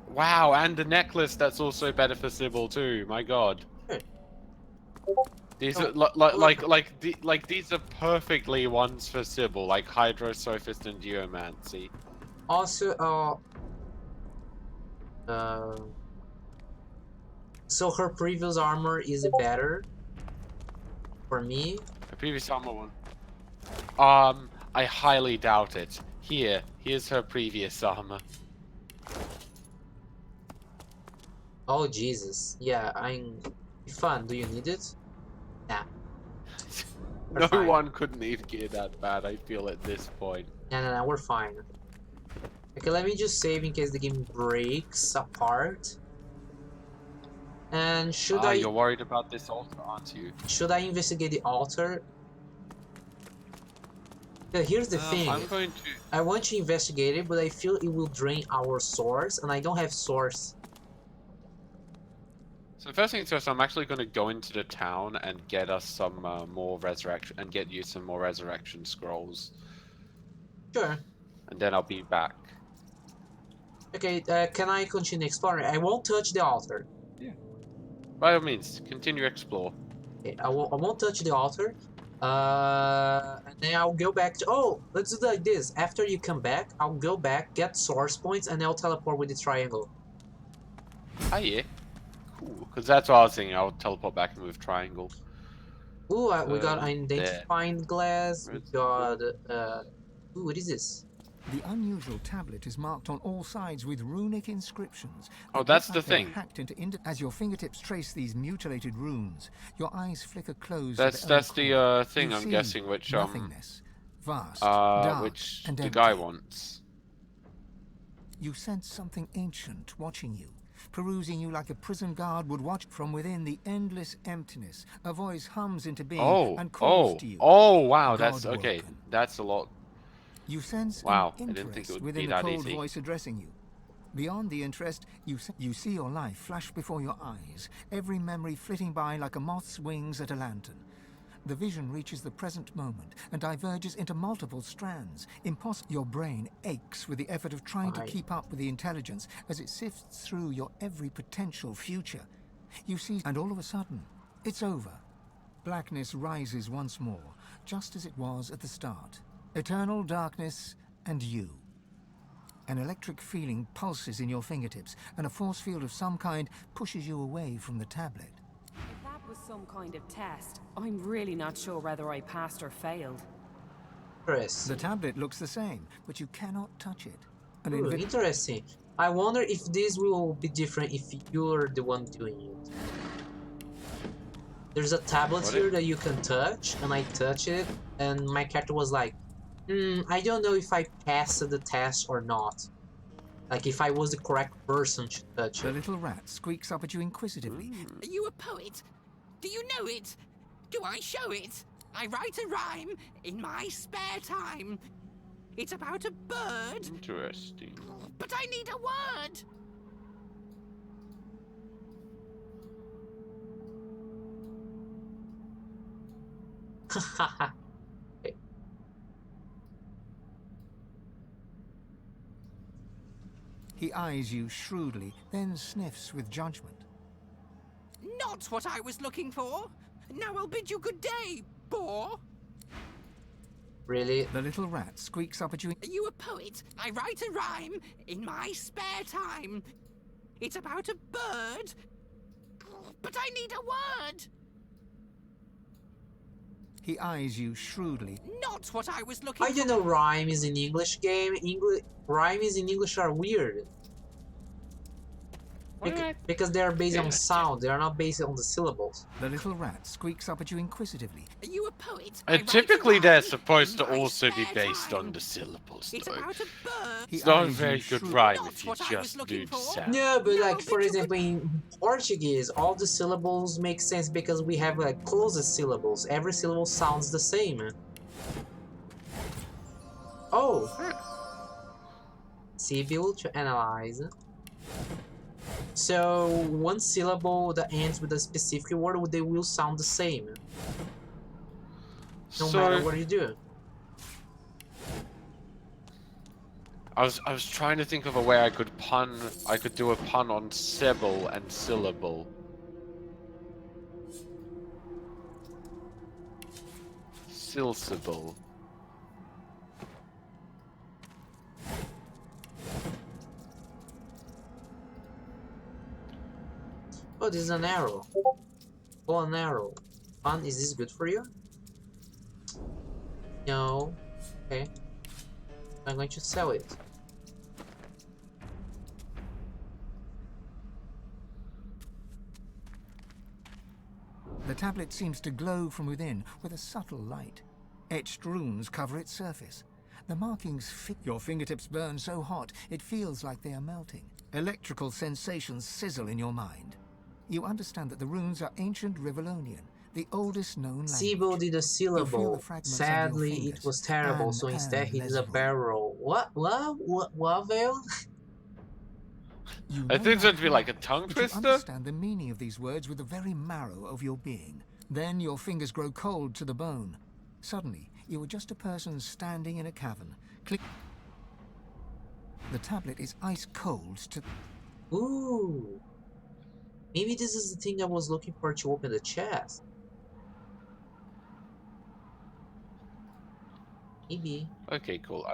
Wow, and the necklace that's also better for Sybil too. My god. These are like these are perfectly ones for Sybil, like Hydrosophist and Geomancy. Also, so her previous armor is better for me. The previous armor one. I highly doubt it. Here's her previous armor. Oh Jesus, yeah, I'm fun. Do you need it? Nah. We're No fine. one could need gear that bad, I feel, at this point. No, we're fine. Okay, let me just save in case the game breaks apart. And should I? You're worried about this altar, aren't you? Should I investigate the altar? Yeah, here's the thing. I'm going to... I want to investigate it, but I feel it will drain our source, and I don't have source. So first things first, I'm actually going to go into the town and get us some more resurrection, and get you some more resurrection scrolls. Sure. And then I'll be back. Okay, can I continue exploring? I won't touch the altar. Yeah. By all means, continue explore. Okay, I won't touch the altar. And then I'll go back to... Oh, let's do like this. After you come back, I'll go back, get source points, and I'll teleport with the triangle. Ah, yeah. Cool. Because that's what I was thinking. I'll teleport back and move triangle. Ooh, we got identifying glass. We got... Ooh, what is this? The unusual tablet is marked on all sides with runic inscriptions. Oh, that's the thing. Hacked into as your fingertips trace these mutilated runes, your eyes flicker closed. That's the thing I'm guessing, which nothingness, vast, dark, which and the empty. guy wants. You sense something ancient watching you. perusing you like a prison guard would watch. From within the endless emptiness, a voice hums into being and calls to you. Wow, that's okay. God-woken. That's a lot. You sense Wow, an I didn't think it interest would be within the that cold easy. voice addressing you. Beyond the interest, you see your life flash before your eyes, every memory flitting by like a moth's wings at a lantern. The vision reaches the present moment and diverges into multiple strands. Your brain aches with the effort of trying to keep up with the intelligence as it sifts through your every potential future. You see, and all of a sudden, it's over. Blackness rises once more, just as it was at the start. Eternal darkness and you. An electric feeling pulses in your fingertips, and a force field of some kind pushes you away from the tablet. If that was some kind of test, I'm really not sure whether I passed or failed. The tablet looks the same, but you cannot touch it. Ooh, interesting. I wonder if this will be different if you're the one doing it. There's a tablet here that you can touch, and I touched it, and my character was like, I don't know if I passed the test or not. Like, if I was the correct person to touch it. The little rat squeaks up at you inquisitively. Are you a poet? Do you know it? Do I show it? I write a rhyme in my spare time. It's about a bird. Interesting. But I need a word. He eyes you shrewdly, then sniffs with judgment. Not what I was looking for. Now I'll bid you good day, bore. Really? The little rat squeaks up at you. Are you a poet? I write a rhyme in my spare time. It's about a bird. But I need a word. He eyes you shrewdly. Not what I was looking for. I don't know rhymes in English game. Rhymes in English are weird. Because they are based on sound, they are not based on the syllables. The little rat squeaks up at you inquisitively. Are you a poet? And typically they're supposed to also be based on the syllables, It's though. about a bird. It's not a very good rhyme if you just do the sound. No, but like, for example, in Portuguese, all the syllables make sense because we have like closest syllables. Every syllable sounds the same. Oh! Syllable to analyze. So, one syllable that ends with a specific word, they will sound the same. No matter what you do. I was trying to think of a way I could do a pun on syllable and syllable. Syllable. Oh, this is an arrow. Oh, an arrow. Fun, is this good for you? No. Okay. I'm going to sell it. The tablet seems to glow from within with a subtle light. Etched runes cover its surface. The markings fit. Your fingertips burn so hot it feels like they are melting. Electrical sensations sizzle in your mind. You understand that the runes are ancient Rivellonian, the oldest known language. Sibo did a syllable. Sadly, it was terrible, so instead he did a barrel. What, Vale? I think it's going to be like a tongue twister. You understand the meaning of these words with the very marrow of your being. Then your fingers grow cold to the bone. Suddenly, you are just a person standing in a cavern. Click. The tablet is ice cold to... Ooh. Maybe this is the thing I was looking for to open the chest. Maybe. Okay, cool.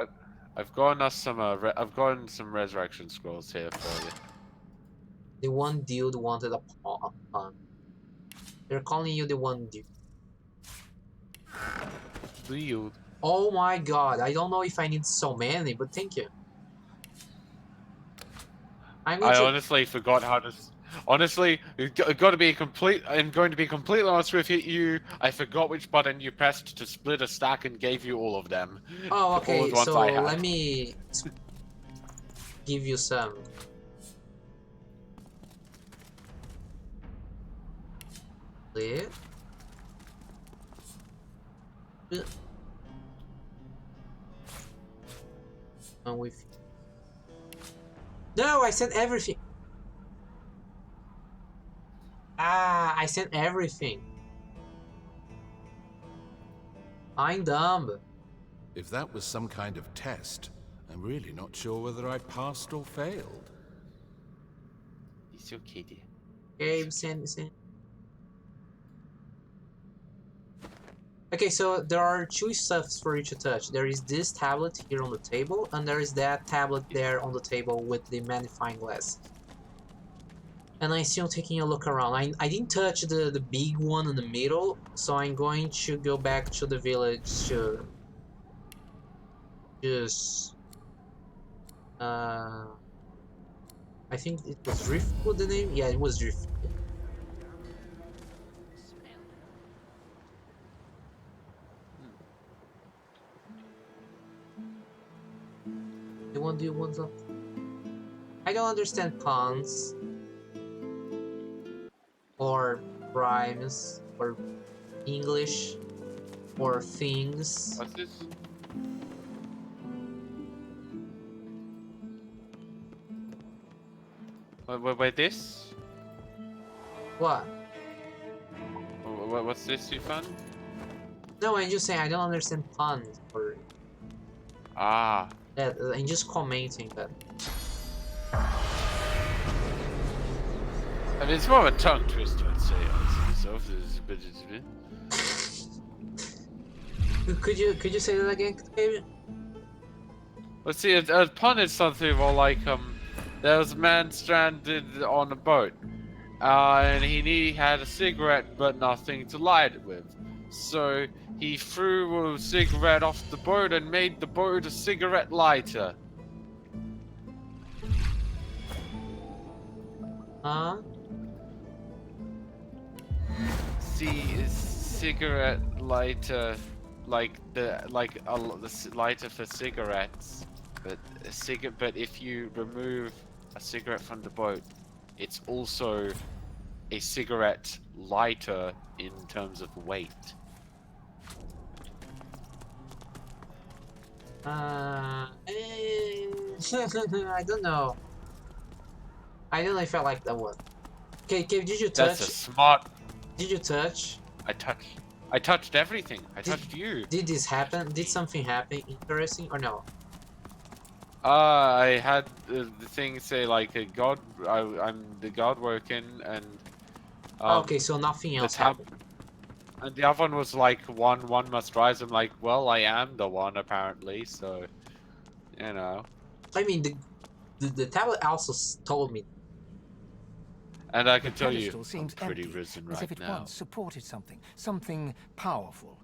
I've gotten us some I've gotten some resurrection scrolls here for you. The one dude wanted a pun. They're calling you the one dude. Dude. Oh my god, I don't know if I need so many, but thank you. I honestly forgot how to... Honestly, I'm going to be completely honest with you. I forgot which button you pressed to split a stack and gave you all of them. Oh, okay, All the ones so I had. let me give you some. Clear. And with. No, I sent everything. Ah, I sent everything. I'm dumb. If that was some kind of test, I'm really not sure whether I passed or failed. It's okay, dear. Okay, send. Okay, so there are two stuffs for you to touch. There is this tablet here on the table, and there is that tablet there on the table with the magnifying glass. And I'm still taking a look around. I didn't touch the big one in the middle, so I'm going to go back to the village to just I think it was Driftwood the name? Yeah, it was Driftwood. Do you want something? I don't understand puns or rhymes or English or things. What's this? Wait, this? What? What's this you found? No, I'm just saying I don't understand puns or Ah. that. I'm just commenting that. I mean, it's more of a tongue twister, I'd say. Could you say that again, David? Let's see, a pun is something more like, there was a man stranded on a boat. And he had a cigarette, but nothing to light it with. So he threw a cigarette off the boat and made the boat a cigarette lighter. Huh? See, is cigarette lighter like the lighter for cigarettes, but but if you remove a cigarette from the boat, it's also a cigarette lighter in terms of weight. I don't know. I don't know if I like that one. Okay, did you touch? That's a smart. Did you touch? I touched everything. I touched you. Did this happen? Did something happen interesting or no? I had the thing say like a god. I'm the god working, and Okay, so nothing else happened. And the other one was like one must rise. I'm like, well, I am the one apparently, so you know. I mean, the tablet also told me. And I can The tell you, pedestal I'm seems pretty empty, risen as right if it now. once supported something powerful.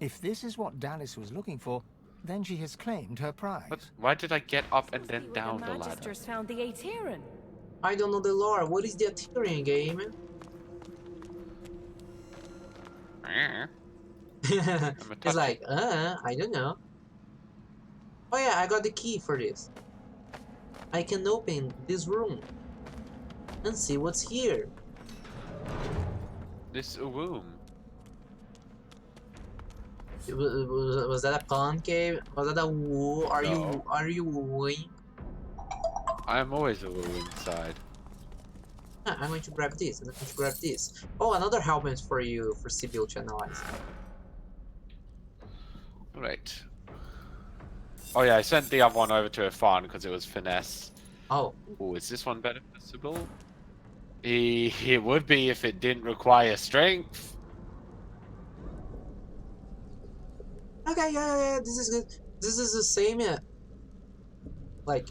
If this is what Dallas was looking for, then she has claimed her prize. But why did I get up and then See where down the the ladder? Magisters found the Aetherin. I don't know the lore. What is the Aetherin game? It's like, I don't know. Oh yeah, I got the key for this. I can open this room and see what's here. This womb. Was that a pun, Cave? Was that a woo? Are No. you wooing? I'm always a woo inside. I'm going to grab this, and I'm going to grab this. Oh, another helmet for you, for Sibyl to analyze. Right. Oh yeah, I sent the other one over to Irfan because it was finesse. Oh. Oh, is this one better for Sibyl? It would be if it didn't require strength. Okay, yeah, this is good. This is the same, like,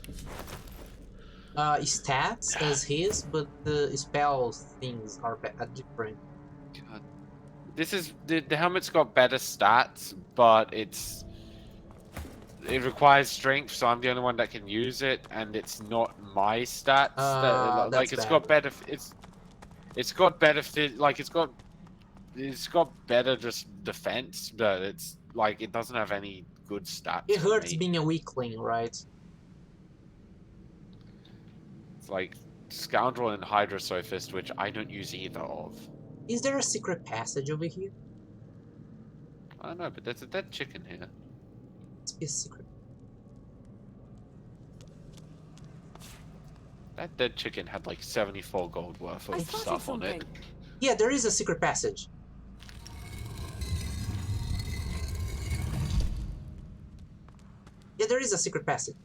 stats as his, but the spell things are different. God. This is the helmet's got better stats, but it requires strength, so I'm the only one that can use it, and it's not my stats. That's It's bad. got better. It's got better fit. Like it's got better just defense, but it's like it doesn't have any good stats. It for hurts me. being a weakling, right? It's like Scoundrel and Hydra Sophist, which I don't use either of. Is there a secret passage over here? I don't know, but there's a dead chicken here. Must be a secret. That dead chicken had like 74 gold worth I of spotted stuff on it. something. Yeah, there is a secret passage. Yeah, there is a secret passage.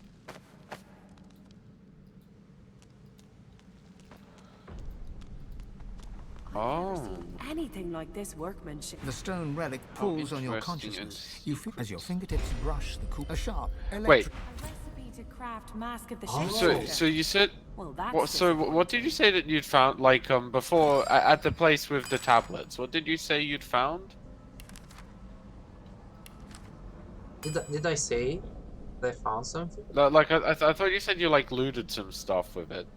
Oh. Anything like this workmanship. The stone relic pulls on your interesting consciousness. and You feel as your fingertips brush the cool. A sharp Wait. electric. A recipe to craft Mask of the Oh. Shapeshifter. So you said Well, that's what? So what did you say that you'd found? Like before at the place with the tablets. What did you say you'd found? Did I say that I found something? Like I thought you said you like looted some stuff with it,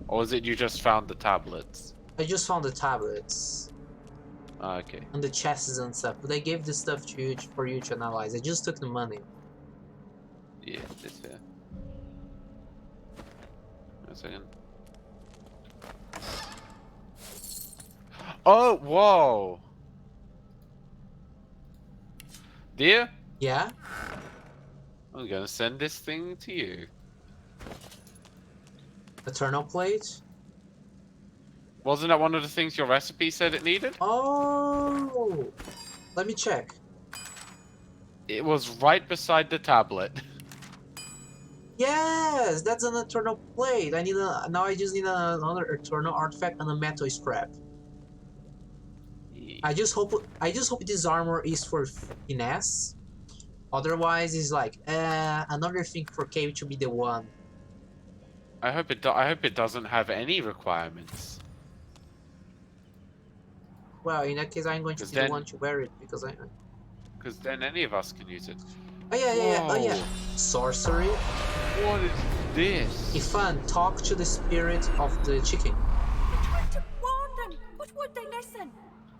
or was it you just found the tablets? I just found the tablets Ah, okay. and the chests and stuff, but I gave this stuff to you for you to analyze. I just took the money. Yeah, this here. A second. Oh, whoa! Dear, Yeah? I'm gonna send this thing to you. Eternal plate? Wasn't that one of the things your recipe said it needed? Oh! Let me check. It was right beside the tablet. Yes! That's an eternal plate! I need a now I just need another eternal artifact and a metal scrap. I just hope this armor is for finesse. Otherwise it's like another thing for Cave to be the one. I hope it doesn't have any requirements. Well, in that case I'm going to 'Cause be the then- one to wear it because I Because then any of us can use it. Oh yeah. Oh yeah. Whoa. Sorcery. What is this? Ifan, talk to the spirit of the chicken. I tried to warn them, but would they listen?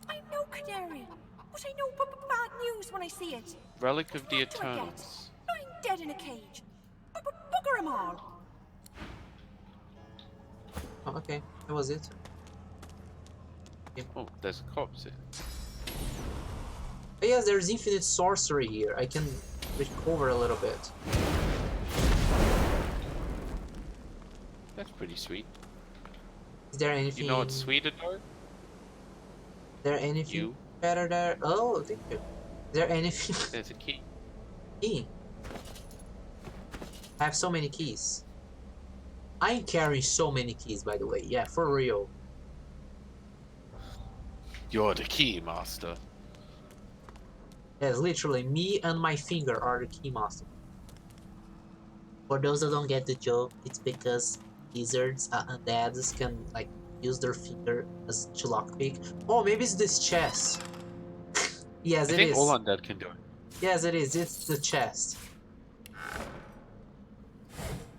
I'm no canary, but I know bad news when I see it. Relic of the What do I get? Eternals. I'm dead in a cage. Bugger 'em all. Oh, okay, that was it. Oh, there's a corpse here. Oh, yes, there's infinite sorcery here. I can recover a little bit. That's pretty sweet. Is there anything? You know what's sweeter though? Is there anything You. better there? Oh, thank you. Is there anything? There's a key. Key. I have so many keys. I'm carrying so many keys, by the way. Yeah, for real. You're the key master. Yes, literally, me and my finger are the key master. For those that don't get the joke, it's because lizards and dads can like use their finger as to lockpick. Oh, maybe it's this chest. Yes, I it think is. all undead can do it. Yes, it is. It's the chest.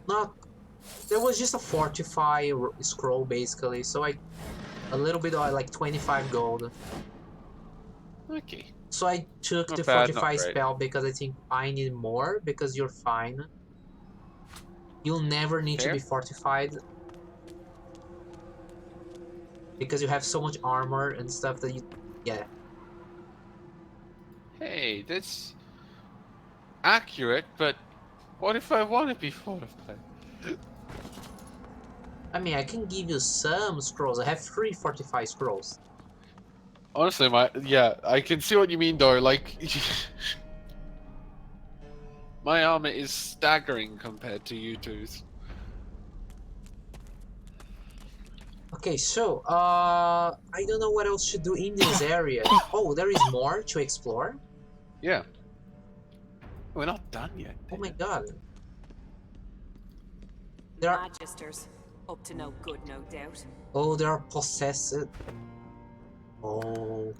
Not. There was just a fortify scroll basically, so I a little bit of like 25 gold. Okay. So I took Not the bad, not fortify great. spell because I think I need more because you're fine. You'll never need to Fair. be fortified. Because you have so much armor and stuff that you... Yeah. Hey, that's accurate, but what if I want to be fortified? I mean, I can give you some scrolls. I have 3 fortify scrolls. Honestly, yeah, I can see what you mean though, like my armor is staggering compared to you two's. Okay, so, I don't know what else to do in this area. Oh, there is more to explore? Yeah. We're not done yet. Oh my god. There are... Magisters. Up to no good, no doubt. Oh, there are possessed... Oh...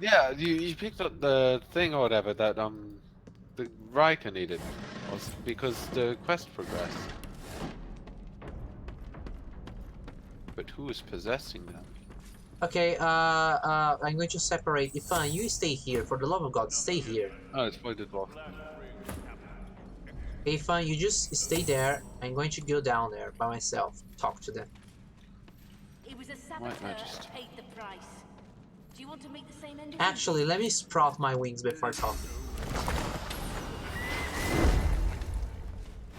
Yeah, you picked up the thing or whatever that the Riker needed, because the quest progressed. But who is possessing them? Okay, I'm going to separate. Ifan, you stay here. For the love of God, stay here. Oh, it's pointed off. Okay, Ifan, you just stay there. I'm going to go down there by myself. Talk to them. It was a Might saboteur noticed. that paid the price. Do you want to make the same ending? Actually, let me sprout my wings before talking.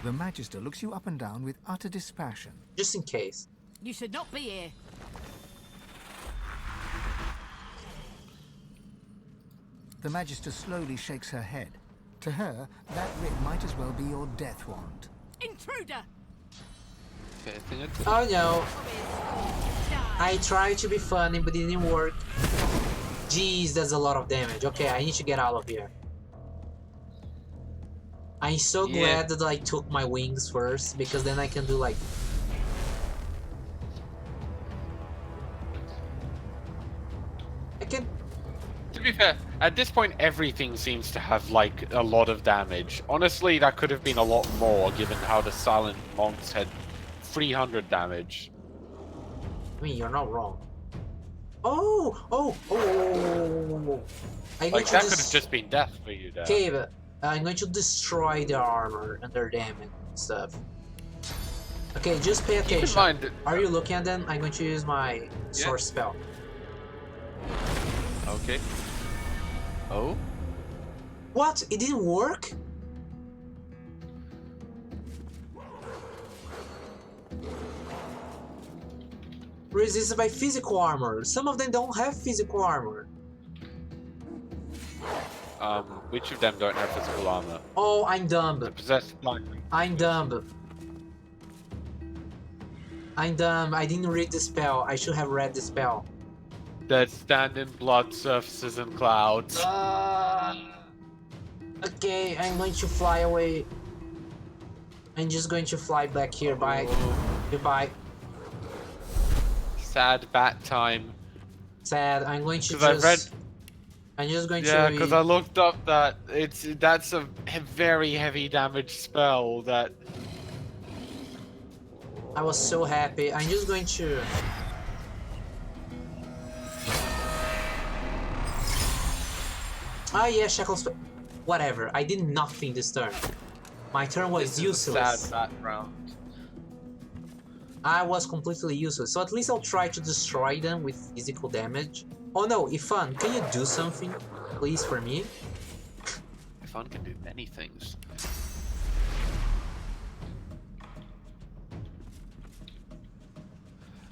The Magister looks you up and down with utter dispassion. Just in case. You should not be here. The Magister slowly shakes her head. To her, that writ might as well be your death warrant. Intruder! Okay, I think it's... Oh no. I tried to be funny, but it didn't work. Jeez, that's a lot of damage. Okay, I need to get out of here. I'm so glad that I took my wings first, because then I can do like... I can... To be fair, at this point everything seems to have like a lot of damage. Honestly, that could have been a lot more given how the Silent Monks had 300 damage. I mean, you're not wrong. Oh! I'm Like, that could have just been death for you there. Okay, but I'm going to destroy their armor and their damage and stuff. Okay, just pay attention. Mind Are you looking at them? I'm going to use my source spell. Okay. Oh? What? It didn't work? Resisted by physical armor. Some of them don't have physical armor. Which of them don't have physical armor? Oh, I'm dumb. The possessed blind. I'm dumb. I'm dumb. I didn't read the spell. I should have read the spell. That stand in blood, surfaces, and clouds. Okay, I'm going to fly away. I'm just going to fly back here. Bye. Goodbye. Sad bat time. Sad. I'm going to I've read... I'm just going Yeah, to... because I looked up that that's a very heavy damage spell that... I was so happy. I'm just going to... Ah, yeah, Shackles... Whatever. I did nothing this turn. My turn was useless. Sad background. I was completely useless. So at least I'll try to destroy them with physical damage. Oh no, Ifan, can you do something, please, for me? Ifan can do many things.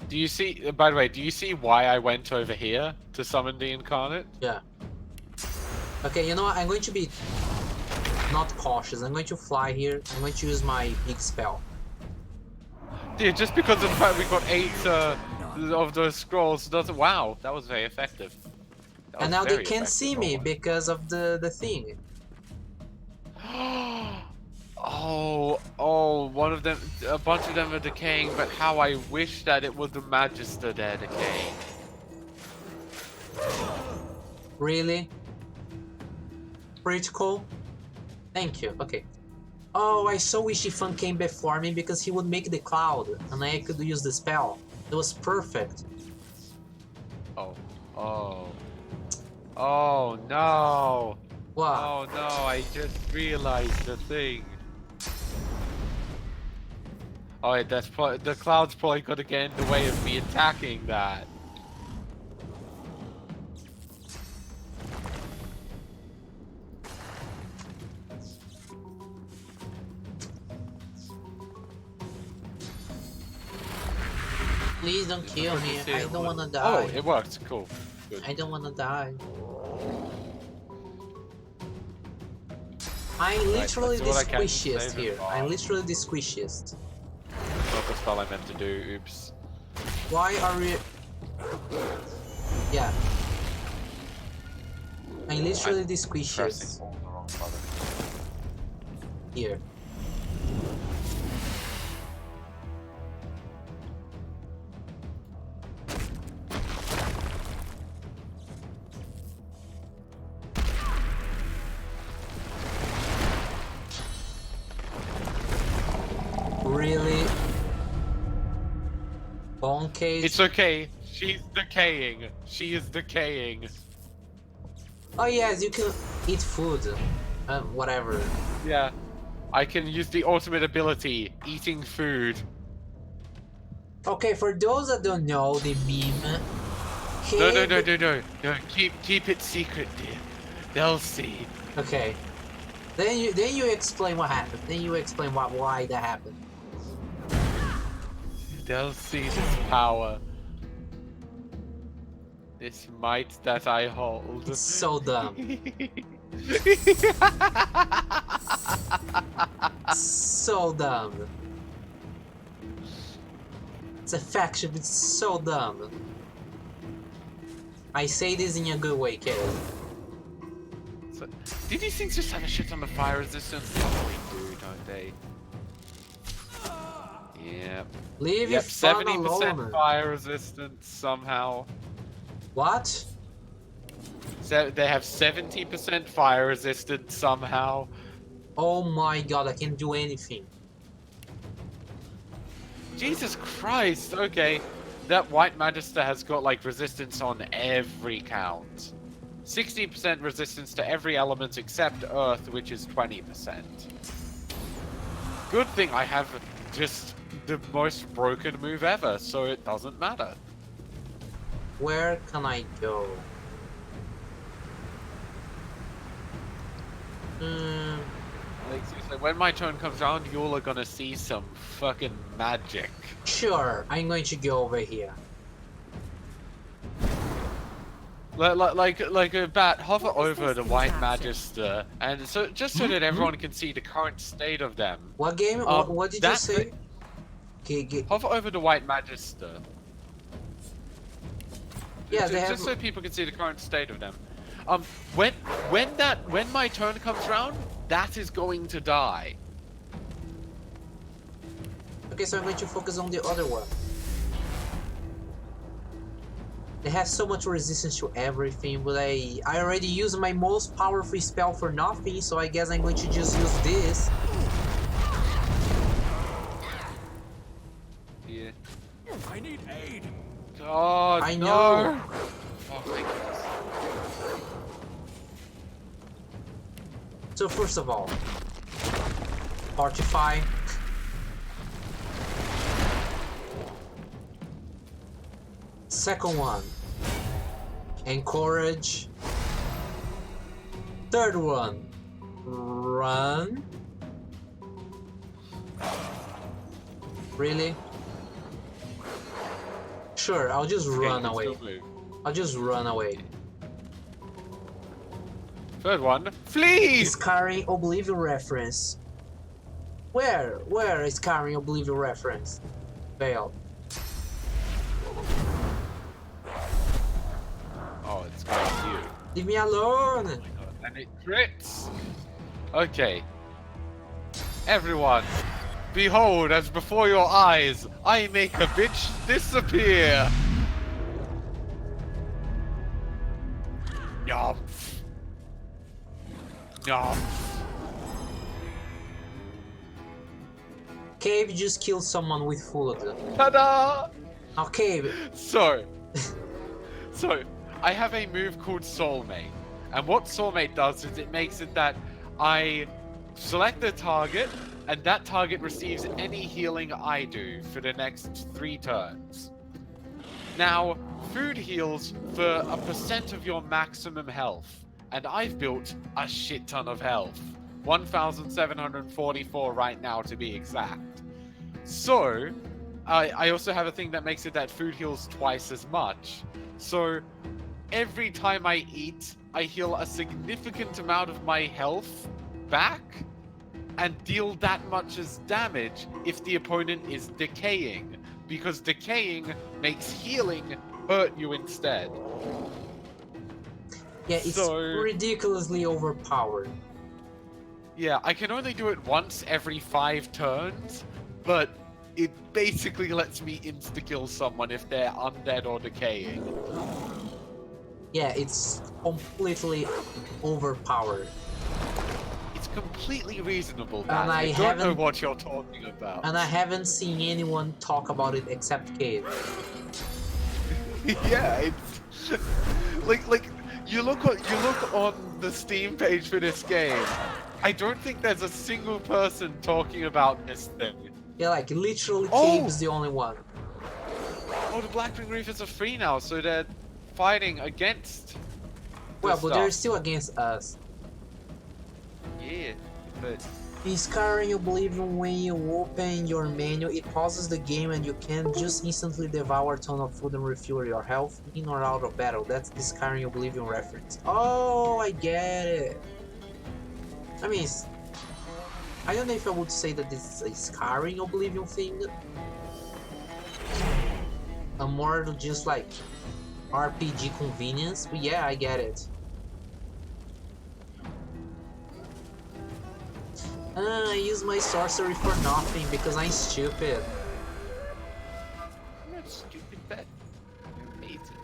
Do you see, by the way, do you see why I went over here to summon the Incarnate? Yeah. Okay, you know what? I'm going to be not cautious. I'm going to fly here. I'm going to use my big spell. Dude, just because of the fact we got 8 of those scrolls doesn't... Wow, that was very effective. And now they can't see me because of the thing. Oh, one of them, a bunch of them are decaying, but how I wish that it was the Magister there decaying. Really? Critical? Thank you, okay. Oh, I so wish Ifan came before me because he would make the cloud and I could use the spell. It was perfect. Oh no! What? Oh no, I just realized the thing. Oh, yeah, that's the cloud's probably gonna get in the way of me attacking that. Please don't kill me. I don't wanna Oh, die. it worked. Cool. Good. I don't wanna die. I'm literally the squishiest here. I'm literally the squishiest. That's not the spell I meant to do. Oops. Why are we... Yeah. I'm literally the squishiest. Pressing the wrong button. Here. Really? Bone cage? It's okay. She's decaying. She is decaying. Oh yes, you can eat food. Whatever. Yeah. I can use the ultimate ability, eating food. Okay, for those that don't know the meme, No. Keep it secret, dear. They'll see. Okay. Then you explain what happened. Then you explain why that happened. They'll see this power. This might that I hold. It's so dumb. So dumb. It's affection, it's so dumb. I say this in a good way, kid. So, do these things just have a shit on the fire resistance? Probably do, don't they? Yep. Leave your fun 70% alone. fire resistance somehow. What? So they have 70% fire resistance somehow. Oh my god, I can't do anything. Jesus Christ, okay. That White Magister has got like resistance on every count. 60% resistance to every element except Earth, which is 20%. Good thing I have just the most broken move ever, so it doesn't matter. Where can I go? Like, seriously, when my turn comes around, you all are gonna see some fucking magic. Sure, I'm going to go over here. Like a bat, hover over the White Magister, and so just so that everyone can see the current state of them. What game? What did you say? Hover over the White Magister. Yeah, they have... just so people can see the current state of them. When my turn comes around, that is going to die. Okay, so I'm going to focus on the other one. They have so much resistance to everything, but I already used my most powerful spell for nothing, so I guess I'm going to just use this. Yeah. I need aid. God, I no. know. Oh, thank goodness. So first of all, Fortify. Second one, Encourage. Third one, Run. Really? Sure, I'll just run away. I'll just run away. Third one, flee! Scarring Oblivion reference. Where is Scarring Oblivion reference? Failed. Oh, it's got you. Leave me alone! Oh my god, and it crits! Okay. Everyone, behold, as before your eyes, I make a bitch disappear! Yum. Yum. Cave just killed someone with food. Ta-da! Now Cave. So, I have a move called Soulmate, and what Soulmate does is it makes it that I select the target, and that target receives any healing I do for the next 3 turns. Now, food heals for a % of your maximum health, and I've built a shit ton of health. 1,744 right now to be exact. So, I also have a thing that makes it that food heals twice as much. So, every time I eat, I heal a significant amount of my health back and deal that much as damage if the opponent is decaying, because decaying makes healing hurt you instead. Yeah, it's ridiculously overpowered. Yeah, I can only do it once every 5 turns, but it basically lets me insta-kill someone if they're undead or decaying. Yeah, it's completely overpowered. It's completely reasable, And man. I don't know haven't- what you're talking about. And I haven't seen anyone talk about it except Cave. Yeah, it's like you look on the Steam page for this game. I don't think there's a single person talking about this thing. Yeah, like literally Oh! Cave's the only one. Oh, the Blackwing Reavers are free now, so they're fighting against. Well, the but they're stuff. still against us. Yeah, but In Skyrim Oblivion, when you open your menu, it pauses the game and you can just instantly devour a ton of food and refuel your health in or out of battle. That's the Skyrim Oblivion reference. Oh, I get it. I mean, I don't know if I would say that this is a Skyrim Oblivion thing. More just like RPG convenience, but yeah, I get it. I use my sorcery for nothing because I'm stupid. I'm not stupid, but you're amazing.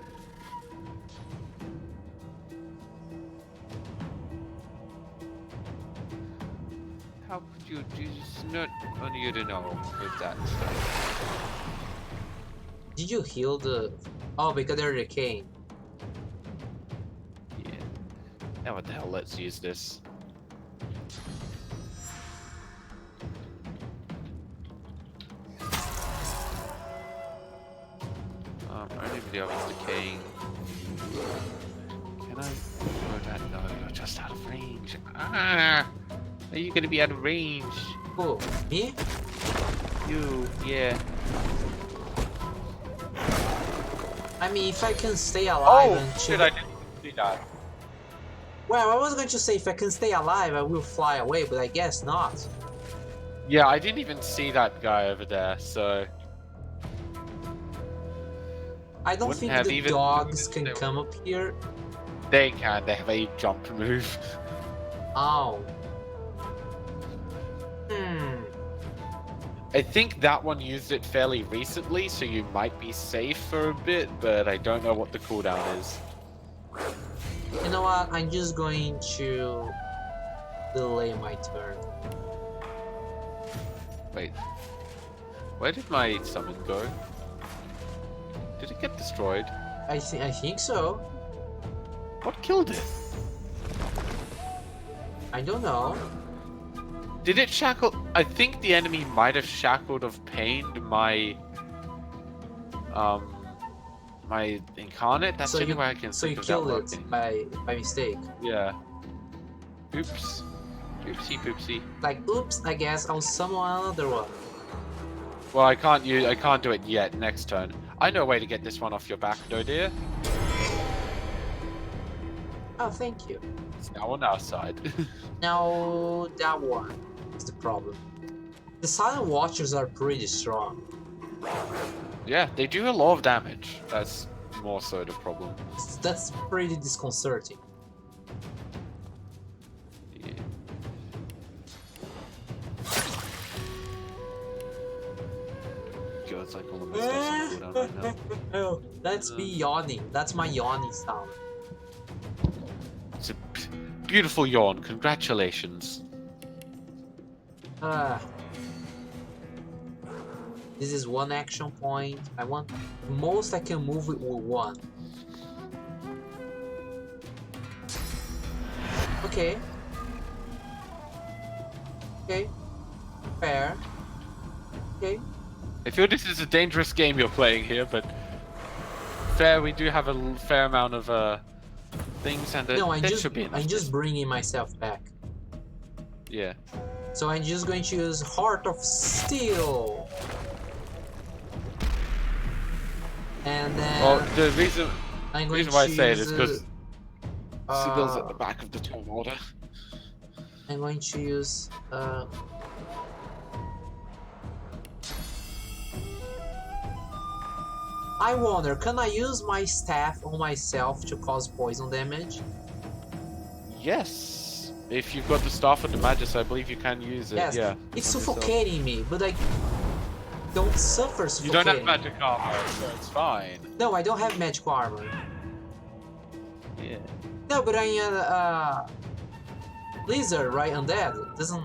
How could you do this? Not on you to know with that stuff. Did you heal the... Oh, because they're decaying. Yeah. Now what the hell? Let's use this. Only video is decaying. Can I? Oh, that no, you're just out of range. Ah! Are you gonna be out of range? Who? Me? You, yeah. I mean, if I can stay alive Oh, and shit! I didn't see that. Well, I was going to say if I can stay alive, I will fly away, but I guess not. Yeah, I didn't even see that guy over there. So I don't Wouldn't think have the even dogs noticed can they come up here. they can. They have a jump move. Oh. Hmm. I think that one used it fairly recently, so you might be safe for a bit, but I don't know what the cooldown is. You know what? I'm just going to delay my turn. Wait. Where did my summon go? Did it get destroyed? I think so. What killed it? I don't know. Did it shackle? I think the enemy might have shackled of pained my my incarnate. That's the only way I can So you think of that killed working. it by mistake. Yeah. Oops. Oopsie poopsie. Like, oops, I guess I'll summon another one. Well, I can't do it yet. Next turn. I know a way to get this one off your back, though, dear. Oh, thank you. It's now on our side. Now, that one is the problem. The Silent Watchers are pretty strong. Yeah, they do a lot of damage. That's more so the problem. That's pretty disconcerting. Yeah. God, it's like all of my stuff's on cooldown right now. Oh, that's me yawning. That's my yawning sound. It's a beautiful yawn. Congratulations. This is one action point. I want most I can move it with one. Okay. Okay. Fair. Okay. I feel this is a dangerous game you're playing here, but fair. We do have a fair amount of things, and No, I'm should be enough. just bringing myself back. Yeah. So I'm just going to use Heart of Steel. And then Well, the reason I'm going why I to say it is use, because Seagull's at the back of the turn order. I'm going to use I wonder, can I use my staff on myself to cause poison damage? Yes. If you've got the staff of the Magus, I believe you can use it. Yes. Yeah. It's on yourself. suffocating me, but I don't suffer You suffocating. don't have magic armor, so it's fine. No, I don't have magical armor. Yeah. No, but I lizard, right? Undead doesn't.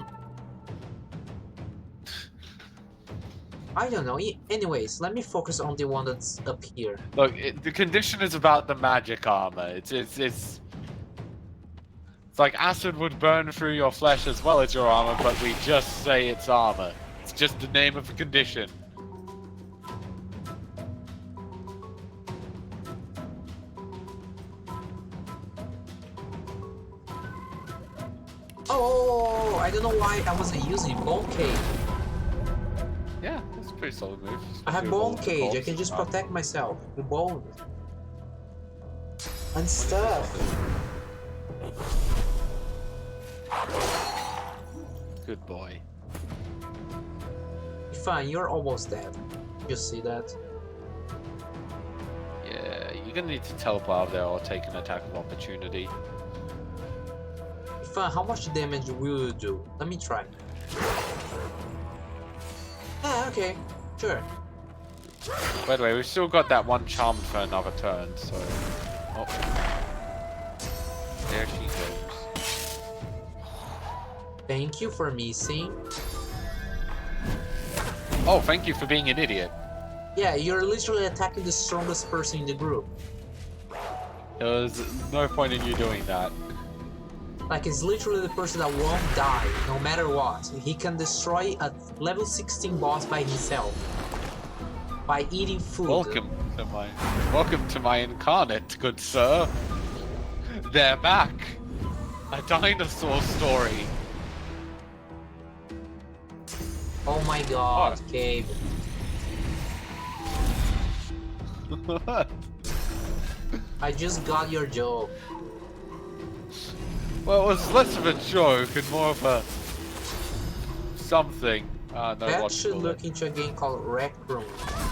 I don't know. Anyways, let me focus on the one that's up here. Look, the condition is about the magic armor. It's like acid would burn through your flesh as well as your armor, but we just say it's armor. It's just the name of the condition. Oh, I don't know why I wasn't using Bone Cage. Yeah, that's a pretty solid move. I have especially with Bone all the Cage. I corpses can just and that. protect myself with bones. And stuff. Good boy. Fine, you're almost dead. You see that? Yeah, you're gonna need to teleport out there or take an attack of opportunity. Fine, how much damage will you do? Let me try. Ah, okay. Sure. By the way, we've still got that one charm for another turn, so... Oh. There she goes. Thank you for missing. Oh, thank you for being an idiot. Yeah, you're literally attacking the strongest person in the group. There was no point in you doing that. Like, it's literally the person that won't die, no matter what. He can destroy a level 16 boss by himself. By eating food. Welcome to my incarnate, good sir. They're back. A dinosaur story. Oh my god, Cabe. I just got your joke. Well, it was less of a joke and more of a something. No, That should look into a game called Rec Room.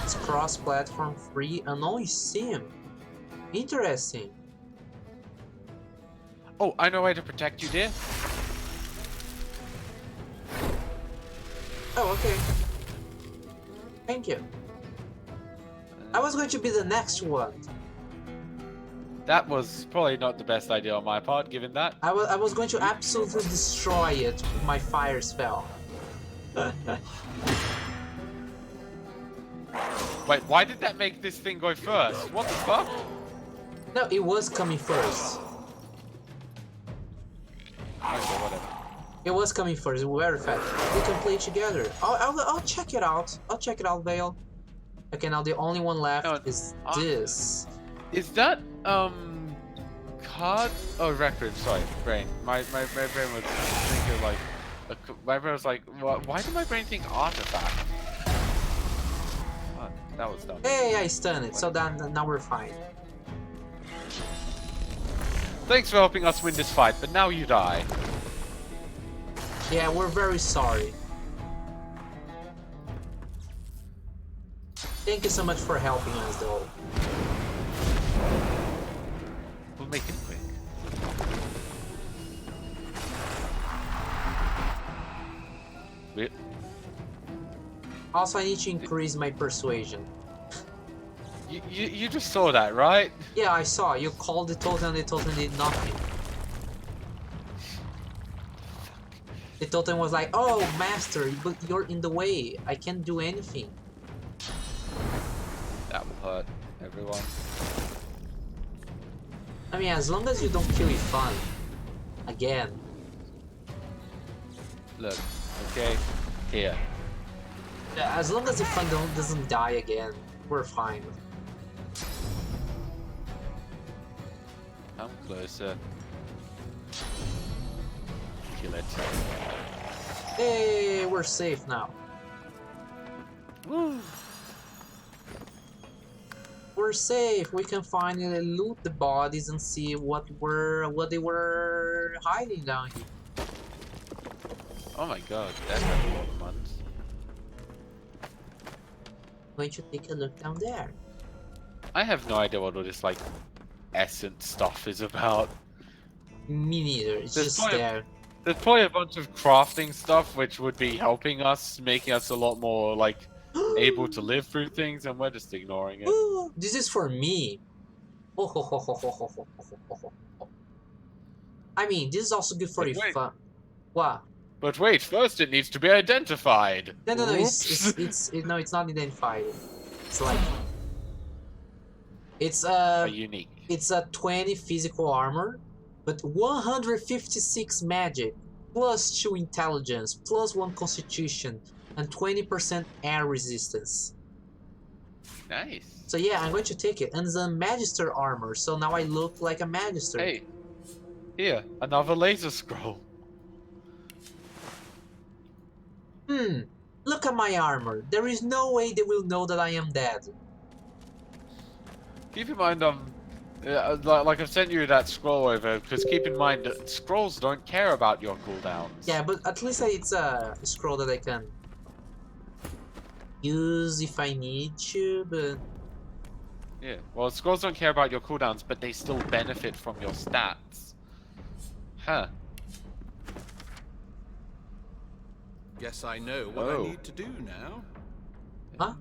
It's cross-platform, free, and only Sim. Interesting. Oh, I know a way to protect you, dear. Oh, okay. Thank you. I was going to be the next one. That was probably not the best idea on my part, given that. I was going to absolutely destroy it with my fire spell. Wait, why did that make this thing go first? What the fuck? No, it was coming first. Okay, whatever. It was coming first, very fast. We can play together. I'll check it out. I'll check it out, Vale. Okay, now the only one left is this. Is that, card? Oh, record, sorry, brain. My brain was thinking like, my brain was like, why did my brain think artifact? Oh, that was dumb. Hey, I stunned it, so now we're fine. Thanks for helping us win this fight, but now you die. Yeah, we're very sorry. Thank you so much for helping us, though. We'll make it quick. Also, I need to increase my persuasion. You just saw that, right? Yeah, I saw. You called the totem and the totem did nothing. The totem was like, oh, master, but you're in the way. I can't do anything. That will hurt everyone. I mean, as long as you don't kill Ifan. Again. Look, okay? Here. Yeah, as long as Ifan doesn't die again, we're fine. Come closer. Kill it. Hey, we're safe now. Woo. We're safe. We can finally loot the bodies and see what they were hiding down here. Oh my god, that has a lot of months. Going to take a look down there. I have no idea what all this like essence stuff is about. Me neither. It's just there. There's probably a bunch of crafting stuff which would be helping us, making us a lot more like able to live through things, and we're just ignoring it. This is for me. I mean, this is also good for you. What? But wait, first it needs to be identified. No, no, it's not identified. It's like it's a unique. It's a 20 physical armor, but 156 magic, plus 2 intelligence, plus 1 constitution, and 20% air resistance. Nice. So yeah, I'm going to take it. And it's a magister armor, so now I look like a magister. Hey, here, another laser scroll. Look at my armor. There is no way they will know that I am dead. Keep in mind, like I've sent you that scroll over, because keep in mind that scrolls don't care about your cooldowns. Yeah, but at least it's a scroll that I can use if I need to, but... Yeah, well, scrolls don't care about your cooldowns, but they still benefit from your stats. Huh. Guess I know what I need to do now. Huh?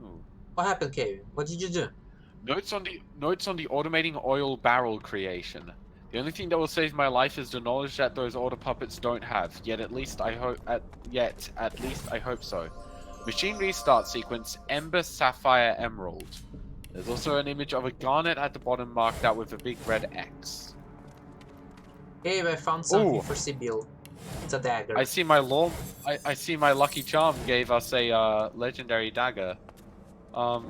What happened, Kevin? What did you do? Notes on the automating oil barrel creation. The only thing that will save my life is the knowledge that those order puppets don't have. Yet at least I hope so. Machine restart sequence: Ember, Sapphire, Emerald. There's also an image of a garnet at the bottom marked out with a big red X. Hey, I found something Ooh. for Sibyl. It's a dagger. I see I see my lucky charm gave us a legendary dagger. I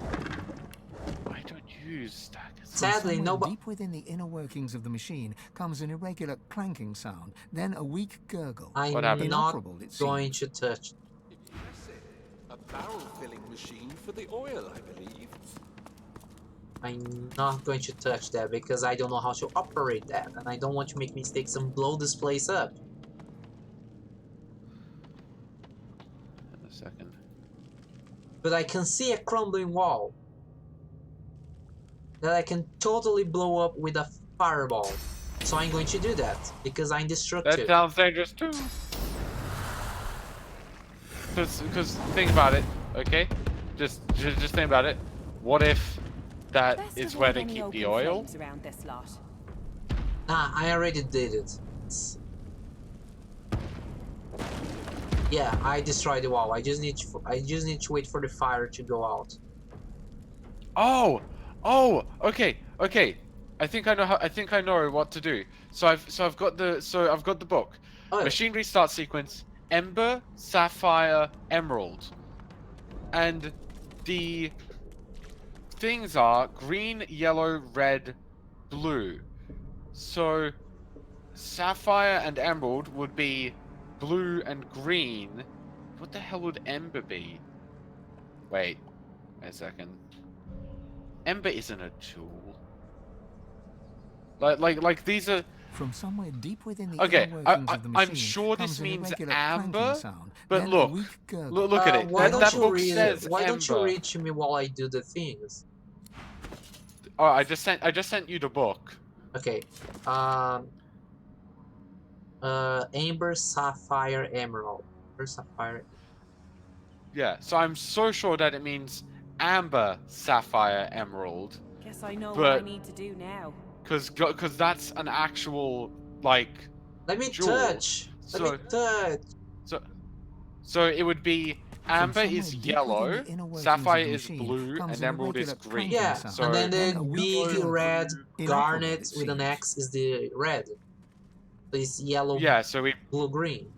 don't use daggers. Sadly, nobody. Deep within the inner workings of the machine comes an irregular clanking sound, then a weak gurgle. I'm What happened? not Inoperable, it going seems. to touch. A barrel filling machine for the oil, I believe. I'm not going to touch that because I don't know how to operate that, and I don't want to make mistakes and blow this place up. A second. But I can see a crumbling wall that I can totally blow up with a fireball. So I'm going to do that because I'm destructive. That sounds dangerous too. Because think about it, okay? Just think about it. What if that Best is avoid where they any keep open the oil? flames around this lot. Ah, I already did it. Yeah, I destroyed the wall. I just need to wait for the fire to go out. Oh, okay. I think I know what to do. So I've got the book. Oh. Machine restart sequence: Ember, Sapphire, Emerald. And the things are green, yellow, red, blue. So Sapphire and Emerald would be blue and green. What the hell would Ember be? Wait a second. Ember isn't a jewel. Like these are. From somewhere deep within the Okay, inner workings of the machine I'm sure comes this an means irregular amber, clanking sound, but then a look, weak gurgle. look at it. Why That don't you book read says it? Why don't you Ember. read to me while I do the things? Oh, I just sent you the book. Okay. Amber, Sapphire, Emerald. Amber, Sapphire. Yeah, so I'm so sure that it means Amber, Sapphire, Emerald. Guess I know what I But need to do now. because that's an actual like Let me jewel. touch. Let me touch. So it would be Amber somewhere is deep yellow, within the inner workings Sapphire of the is machine blue, comes and an Emerald is irregular green. clanking Yeah, sound, and then then the a weak big gurgle. red Inoperable, garnet it with an seems. X is the red. So it's yellow, Yeah, so we blue, green.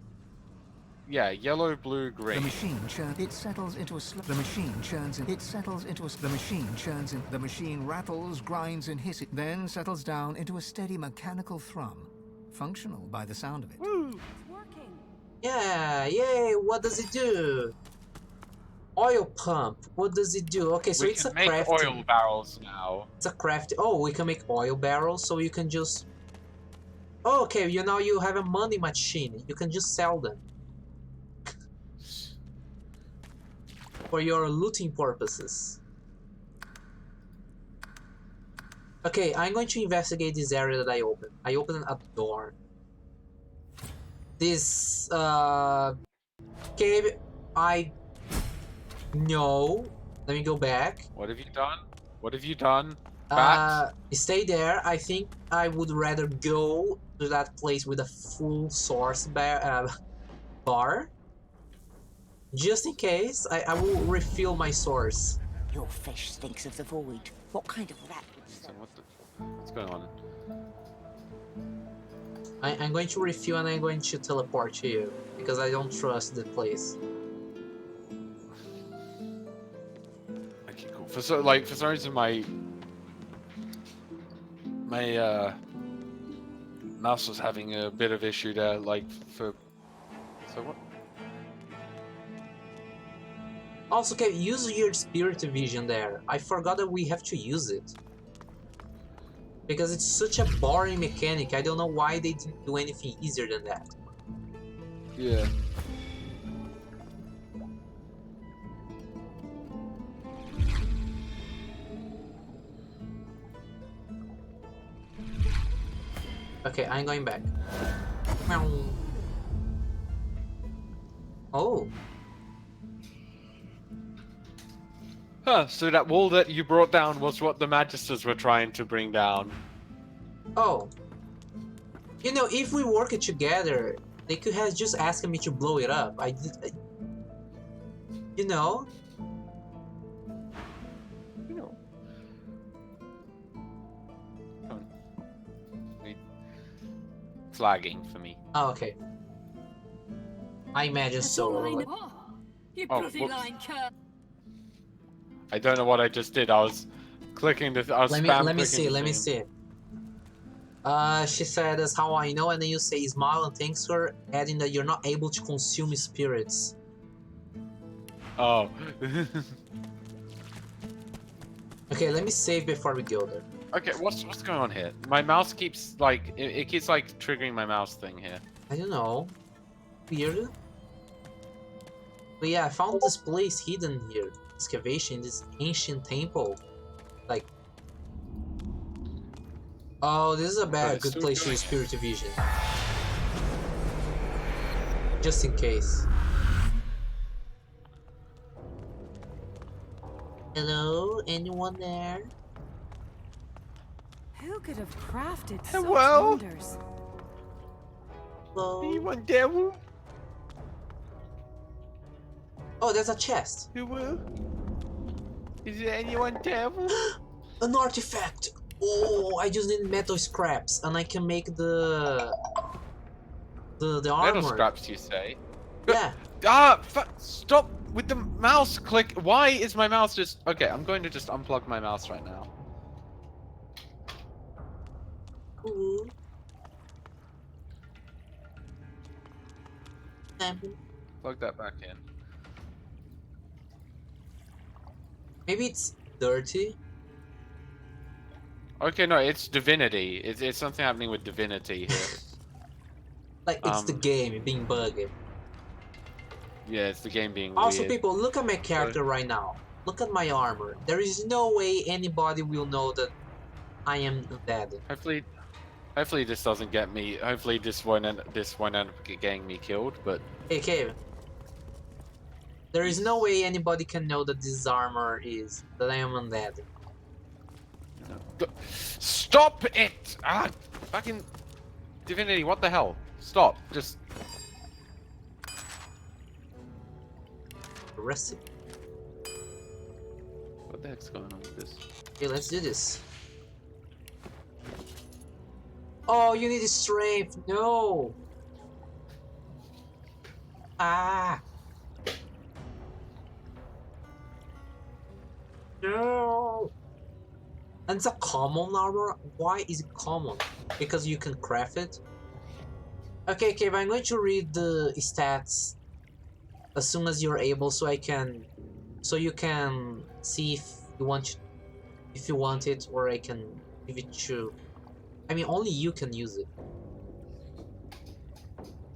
yellow, blue, The green. machine churns. It settles into a. The machine churns and it settles into a. The machine churns and the machine rattles, grinds, and hisses. Then settles down into a steady mechanical thrum, functional by the sound of it. It's working. Yeah, yay! What does it do? Oil pump. What does it do? Okay, so We it's can a make crafting. oil barrels now. It's a craft. Oh, we can make oil barrels, so you can just. Oh, okay, now you have a money machine. You can just sell them for your looting purposes. Okay, I'm going to investigate this area that I opened. I opened a door. This cave. No. Let me go back. What have you done? What have you done? Bat? Stay there. I think I would rather go to that place with a full source bar. Just in case, I will refill my source. Your fish stinks of the void. What kind of rat would So so? what's going on? I'm going to refill and I'm going to teleport to you because I don't trust the place. Okay, cool. For some reason my mouse was having a bit of issue there. So what? Also, can use your spirit vision there. I forgot that we have to use it. Because it's such a boring mechanic. I don't know why they didn't do anything easier than that. Yeah. Okay, I'm going back. Oh. Huh, so that wall that you brought down was what the Magisters were trying to bring down. Oh. You know, if we work it together, they could have just asked me to blow it up. You know? You know. Wait. It's lagging for me. Oh, okay. I imagine so. You Oh, bloody whoops. lying cur. I don't know what I just did. I was clicking the. I was Let spam me clicking see. the Let me thing. see. She said, "That's how I know," and then you say, "Smile and thanks for adding that you're not able to consume spirits." Oh. Okay, let me save before we go there. Okay, what's going on here? My mouse keeps like it keeps like triggering my mouse thing here. I don't know. Weird. But yeah, I found this place hidden here. Excavation, this ancient temple. Like, oh, this is a good place to use spirit vision. Just in case. Hello, anyone there? Who could have crafted Hello? such wonders? Hello? Anyone devil? Oh, there's a chest. Hello? Is there anyone devil? An artifact. Oh, I just need metal scraps, and I can make the armor. Metal scraps, you say? Yeah. Stop with the mouse click. Why is my mouse just... Okay, I'm going to just unplug my mouse right now. Ooh. Plug that back in. Maybe it's dirty. Okay, no, it's Divinity. It's something happening with Divinity here. Like, it's the game being bugged. Yeah, it's the game being Also, weird. people, look at my character right now. Look at my armor. There is no way anybody will know that I am dead. Hopefully this doesn't get me. Hopefully this won't end up getting me killed. But Hey, Cave. There is no way anybody can know that this armor is that I am undead. Stop it! Ah, fucking Divinity! What the hell? Stop! Just Recipe. what the heck's going on with this? Okay, let's do this. Oh, you need strength. No. Ah. No. And it's a common armor. Why is it common? Because you can craft it. Okay, Cave, I'm going to read the stats as soon as you're able, so you can see if you want it, or I can give it to. I mean, only you can use it.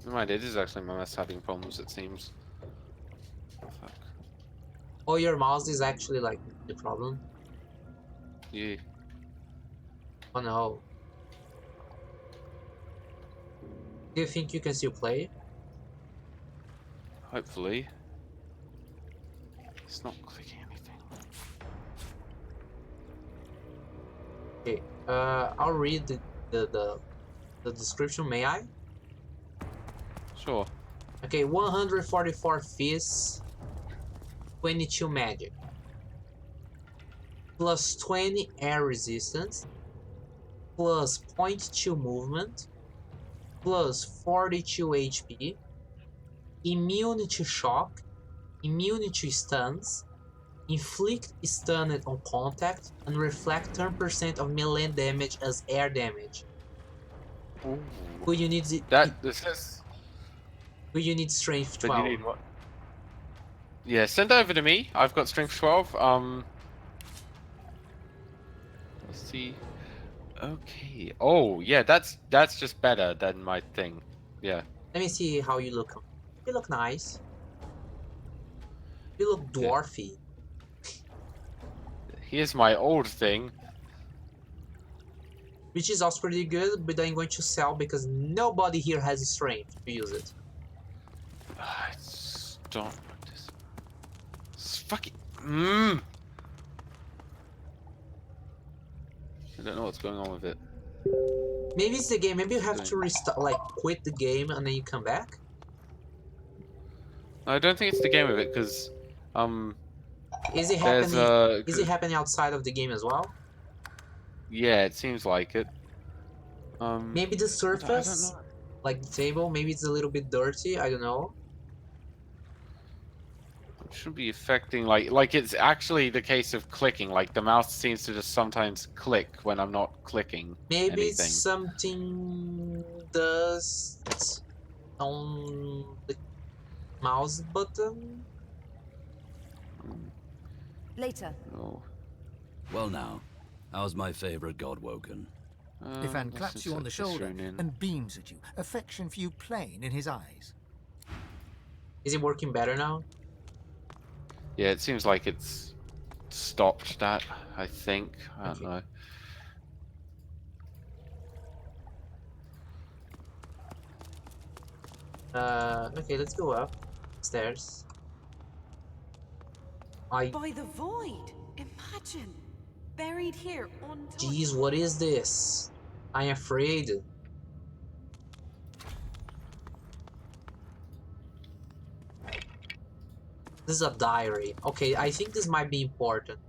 Never mind, it is actually my mouse having problems. It seems. Fuck. Oh, your mouse is actually like the problem. Yeah. Oh no. Do you think you can still play? Hopefully. It's not clicking anything. Okay. I'll read the description. May I? Sure. Okay. 144 fists. 22 magic. Plus 20 air resistance. Plus 0.2 movement. Plus 42 HP. Immune to shock. Immune to stuns. Inflict stun on contact. And reflect 10% of melee damage as air damage. Ooh. Who you need This is. Who you need strength 12. But you need what? Yeah, send over to me. I've got strength 12. Let's see. Okay. Oh, yeah, that's just better than my thing. Yeah. Let me see how you look. You look nice. You look Okay. dwarfy. Here's my old thing. Which is also pretty good, but I'm going to sell because nobody here has strength to use it. Stop this. It's fucking. I don't know what's going on with it. Maybe it's the game. Maybe you have to restart, like quit the game and then you come back. I don't think it's the game of it because Is it there's happening? Is it happening outside of the game as well? yeah, it seems like it. Maybe the I surface, don't know. like the table, maybe it's a little bit dirty. I don't know. It should be affecting like it's actually the case of clicking. Like the mouse seems to just sometimes click when I'm not clicking Maybe anything. something does on the mouse button. Later. Oh. Well now, how's my favorite god woken? Ifan claps you on the shoulder and beams at you, affection for you plain in his eyes. Is it working better now? Yeah, it seems like it's stopped that, I think. I don't know. Okay, let's go up stairs. By the void. Imagine. Buried here on top. Jeez, what is this? I'm afraid. This is a diary. Okay, I think this might be important.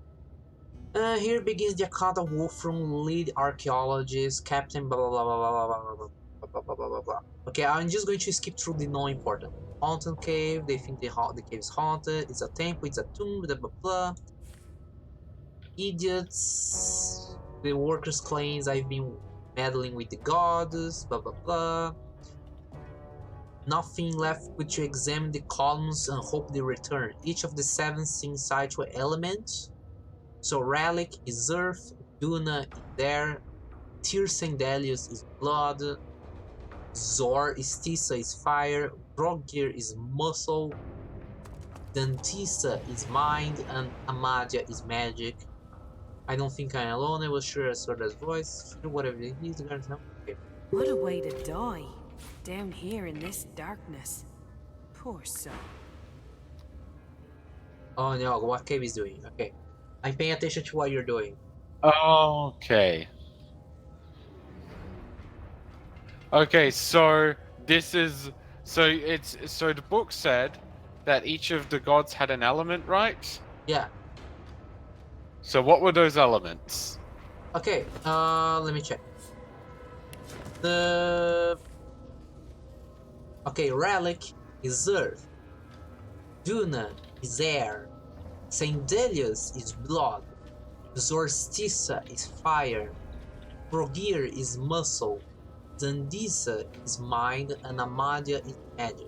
Here begins the account of Wolf from lead archaeologist, Captain blah blah blah blah blah blah blah blah blah blah blah blah. Okay, I'm just going to skip through the non-important. Haunted cave, they think the cave is haunted, it's a temple, it's a tomb, blah blah blah. Idiots. The workers claims I've been meddling with the gods, blah blah blah. Nothing left but to examine the columns and hope they return. Each of the 7 seems side to an element. So Relic is earth, Duna is air, Tyrsendelius is blood, Zor is Tisa is fire, Brogir is muscle, Dantisa is mind, and Amadia is magic. I don't think I'm alone. I was sure I saw that voice. Sure, whatever it is, okay. What a way to die. Down here in this darkness. Poor soul. Oh no, what Cave is doing. Okay. I'm paying attention to what you're doing. Okay. Okay, so this is so the book said that each of the gods had an element, right? Yeah. So what were those elements? Okay, let me check. Okay, Relic is earth. Duna is air. Sendelius is blood. Zorstissa is fire. Progir is muscle. Zandisa is mind, and Amadia is magic.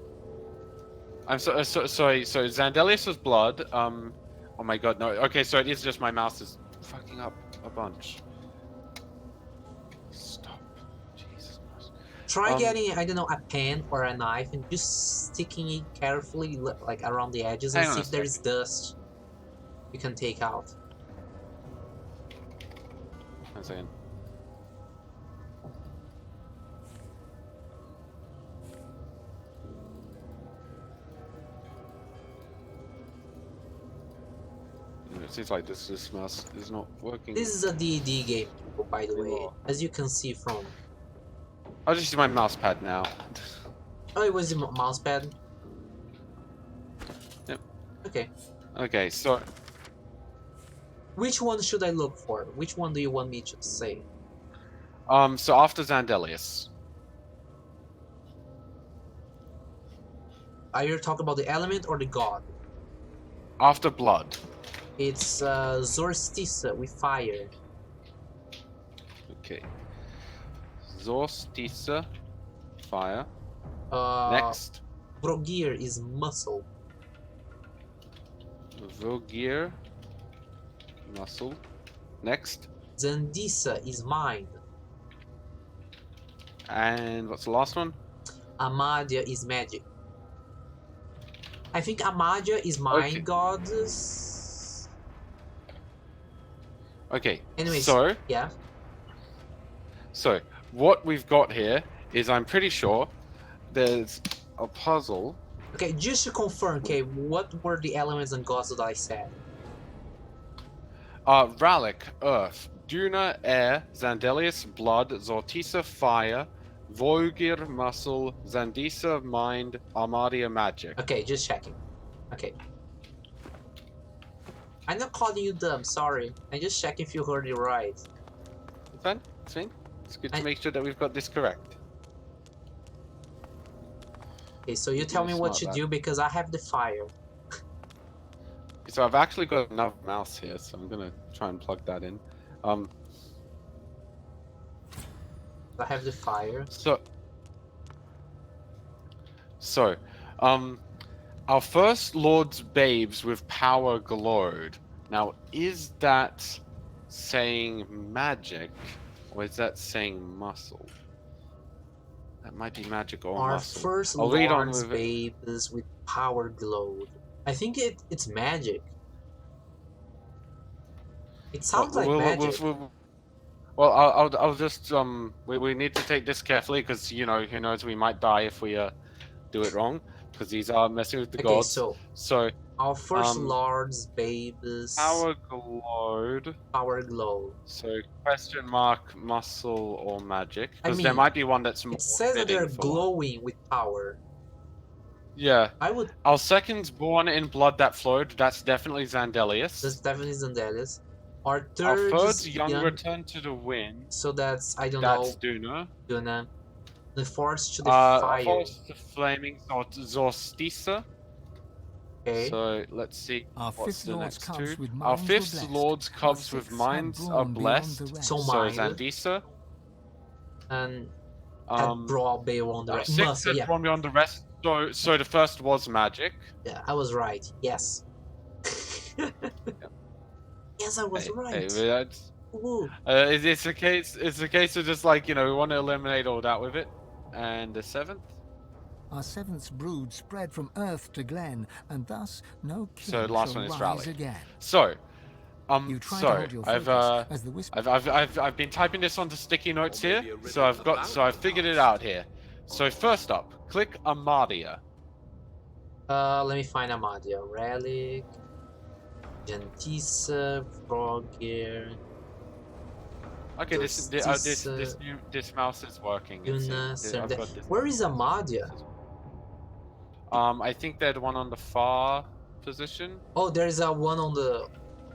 I'm sorry. So Zandelius was blood. Oh my god, no. Okay, so it is just my mouse is fucking up a bunch. Stop. Jesus Christ. Try getting, I don't know, a pen or a knife and just sticking it carefully, like around the edges, and see if there is dust you can take out. 1 second. It seems like this mouse is not working. This is a D&D game, by the way, as you can see from... I'll just use my mouse pad now. Oh, it was a mouse pad? Yep. Okay. Okay, so... Which one should I look for? Which one do you want me to say? So after Zandelius. Are you talking about the element or the god? After blood. It's Zorstissa with fire. Okay. Zorstissa, fire. Uh, Next. Brogir is muscle. Vogir. Muscle. Next. Zandisa is mind. And what's the last one? Amadia is magic. I think Amadia is mind goddess. Okay. Anyways, so yeah. So what we've got here is, I'm pretty sure there's a puzzle. Okay, just to confirm, okay, what were the elements and gods that I said? Ralik, Earth, Duna, Air, Zandelius, Blood, Zortisa, Fire, Vogir, Muscle, Zandisa, Mind, Armadia, Magic. Okay, just checking. Okay. I'm not calling you dumb, sorry. I'm just checking if you heard it right. It's fine, it's fine. It's good to make sure that we've got this correct. Okay, so you tell me what to do because I have the fire. So I've actually got another mouse here, so I'm gonna try and plug that in. I have the fire. So, our first Lord's babes with power glowed. Now, is that saying magic, or is that saying muscle? That might be magic or Our muscle. first I'll read on Lord's with it. babes with power glowed. I think it's magic. It sounds like magic. Well, I'll just we need to take this carefully, because who knows, we might die if we do it wrong, because these are messing with the gods. So our first Lord's babes power glowed. Power glow. So question mark muscle or magic, because there might be one that's more. It says that they're glowing with power. Yeah. I would. Our second born in blood that flowed. That's definitely Zandelius. That's definitely Zandelius. Our third young return to the wind. So that's I don't That's know. Duna. Duna. The force to the fire. Force to flaming Zortisa. Okay. So let's see. Our what's fifth the Lord's next cubs two? with Our minds fifth were blessed. Lord's cubs Our with sixths minds had are grown beyond blessed. the rest. So Zandisa. And had brought beyond the rest. Six had drawn beyond the rest. So the first was magic. Yeah, I was right. Yes. Yes, I was right. It's a case. It's a case of just like we want to eliminate all that with it. And the seventh. Our seventh brood spread from earth to glen, and thus no king So the last shall one is rise Rally. again. So, You try to hold your focus as the whisper. I've been typing this onto sticky notes here, so I've figured it out here. So first up, click Amadia. Let me find Amadia. Relic, Gentisa, Froggear. Okay, this mouse is working. Where is Amadia? I think they're the one on the far position. Oh, there's a one on the.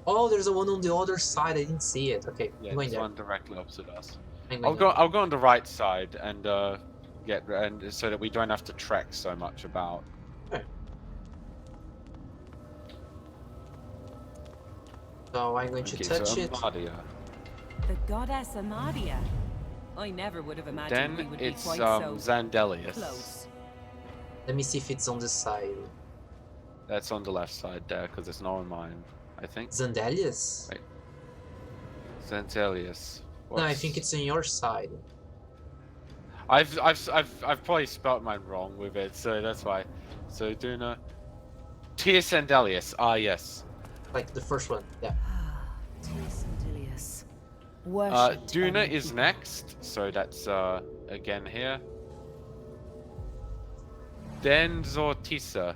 Oh, there's a one on the other side. I didn't see it. Okay, yeah, I'm going there's there. one directly opposite us. I'll go on the right side and so that we don't have to trek so much about. Okay. So I'm going to touch it. Amadia. The goddess Amadia. I never would have imagined we Then would be it's quite so Zandelius. close. Let me see if it's on this side. That's on the left side there, because it's not on mine, I think. Zandelius? Wait. Zandelius. No, I think it's on your side. I've probably spelt mine wrong with it, so that's why. So Duna. Tia Zandelius. Ah, yes. Like the first one, yeah. Zandelius. Duna is next, so that's again here. Then Zortisa.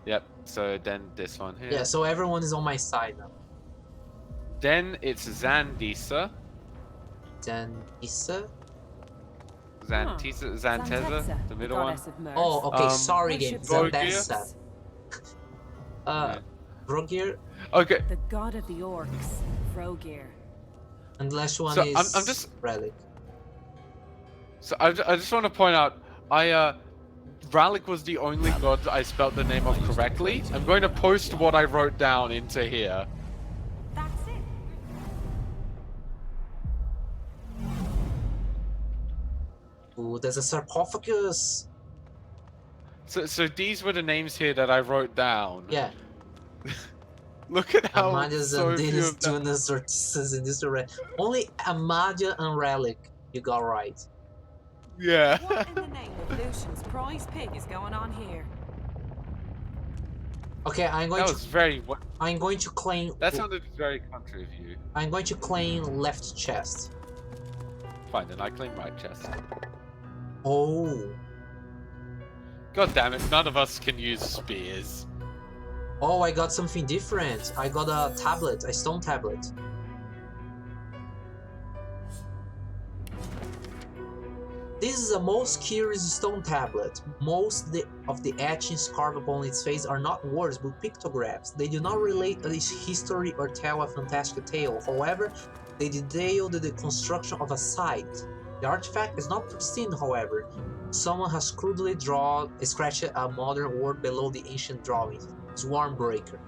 Yep, so then this one here. Yeah, so everyone is on my side now. Then it's Zandisa. Zandisa? Zanteza, the middle one. Oh, okay, sorry game. Zandesa. Vrogir. Okay. The god of the orcs, Vrogir. And the last one So is I'm just Relic. So I just want to point out, Ralik was the only god I spelled the name of correctly. I'm going to post what I wrote down into here. That's it. Ooh, there's a sarcophagus. So these were the names here that I wrote down. Yeah. Look at how Amadias so and few Dennis of them. Dunas Ortizas in this array. Only Amadia and Relic you got right. Yeah. What in the name of Lucian's prize pig is going on here? Okay, I'm going That to was very. I'm going to claim That sounded very country of you. I'm going to claim left chest. Fine, then I claim right chest. Oh. God damn it! None of us can use spears. Oh, I got something different. I got a tablet, a stone tablet. This is a most curious stone tablet. Most of the etchings carved upon its face are not words but pictographs. They do not relate a history or tell a fantastic tale. However, they detail the construction of a site. The artifact is not pristine, however. Someone has crudely scratched a modern word below the ancient drawings. Swarmbreaker.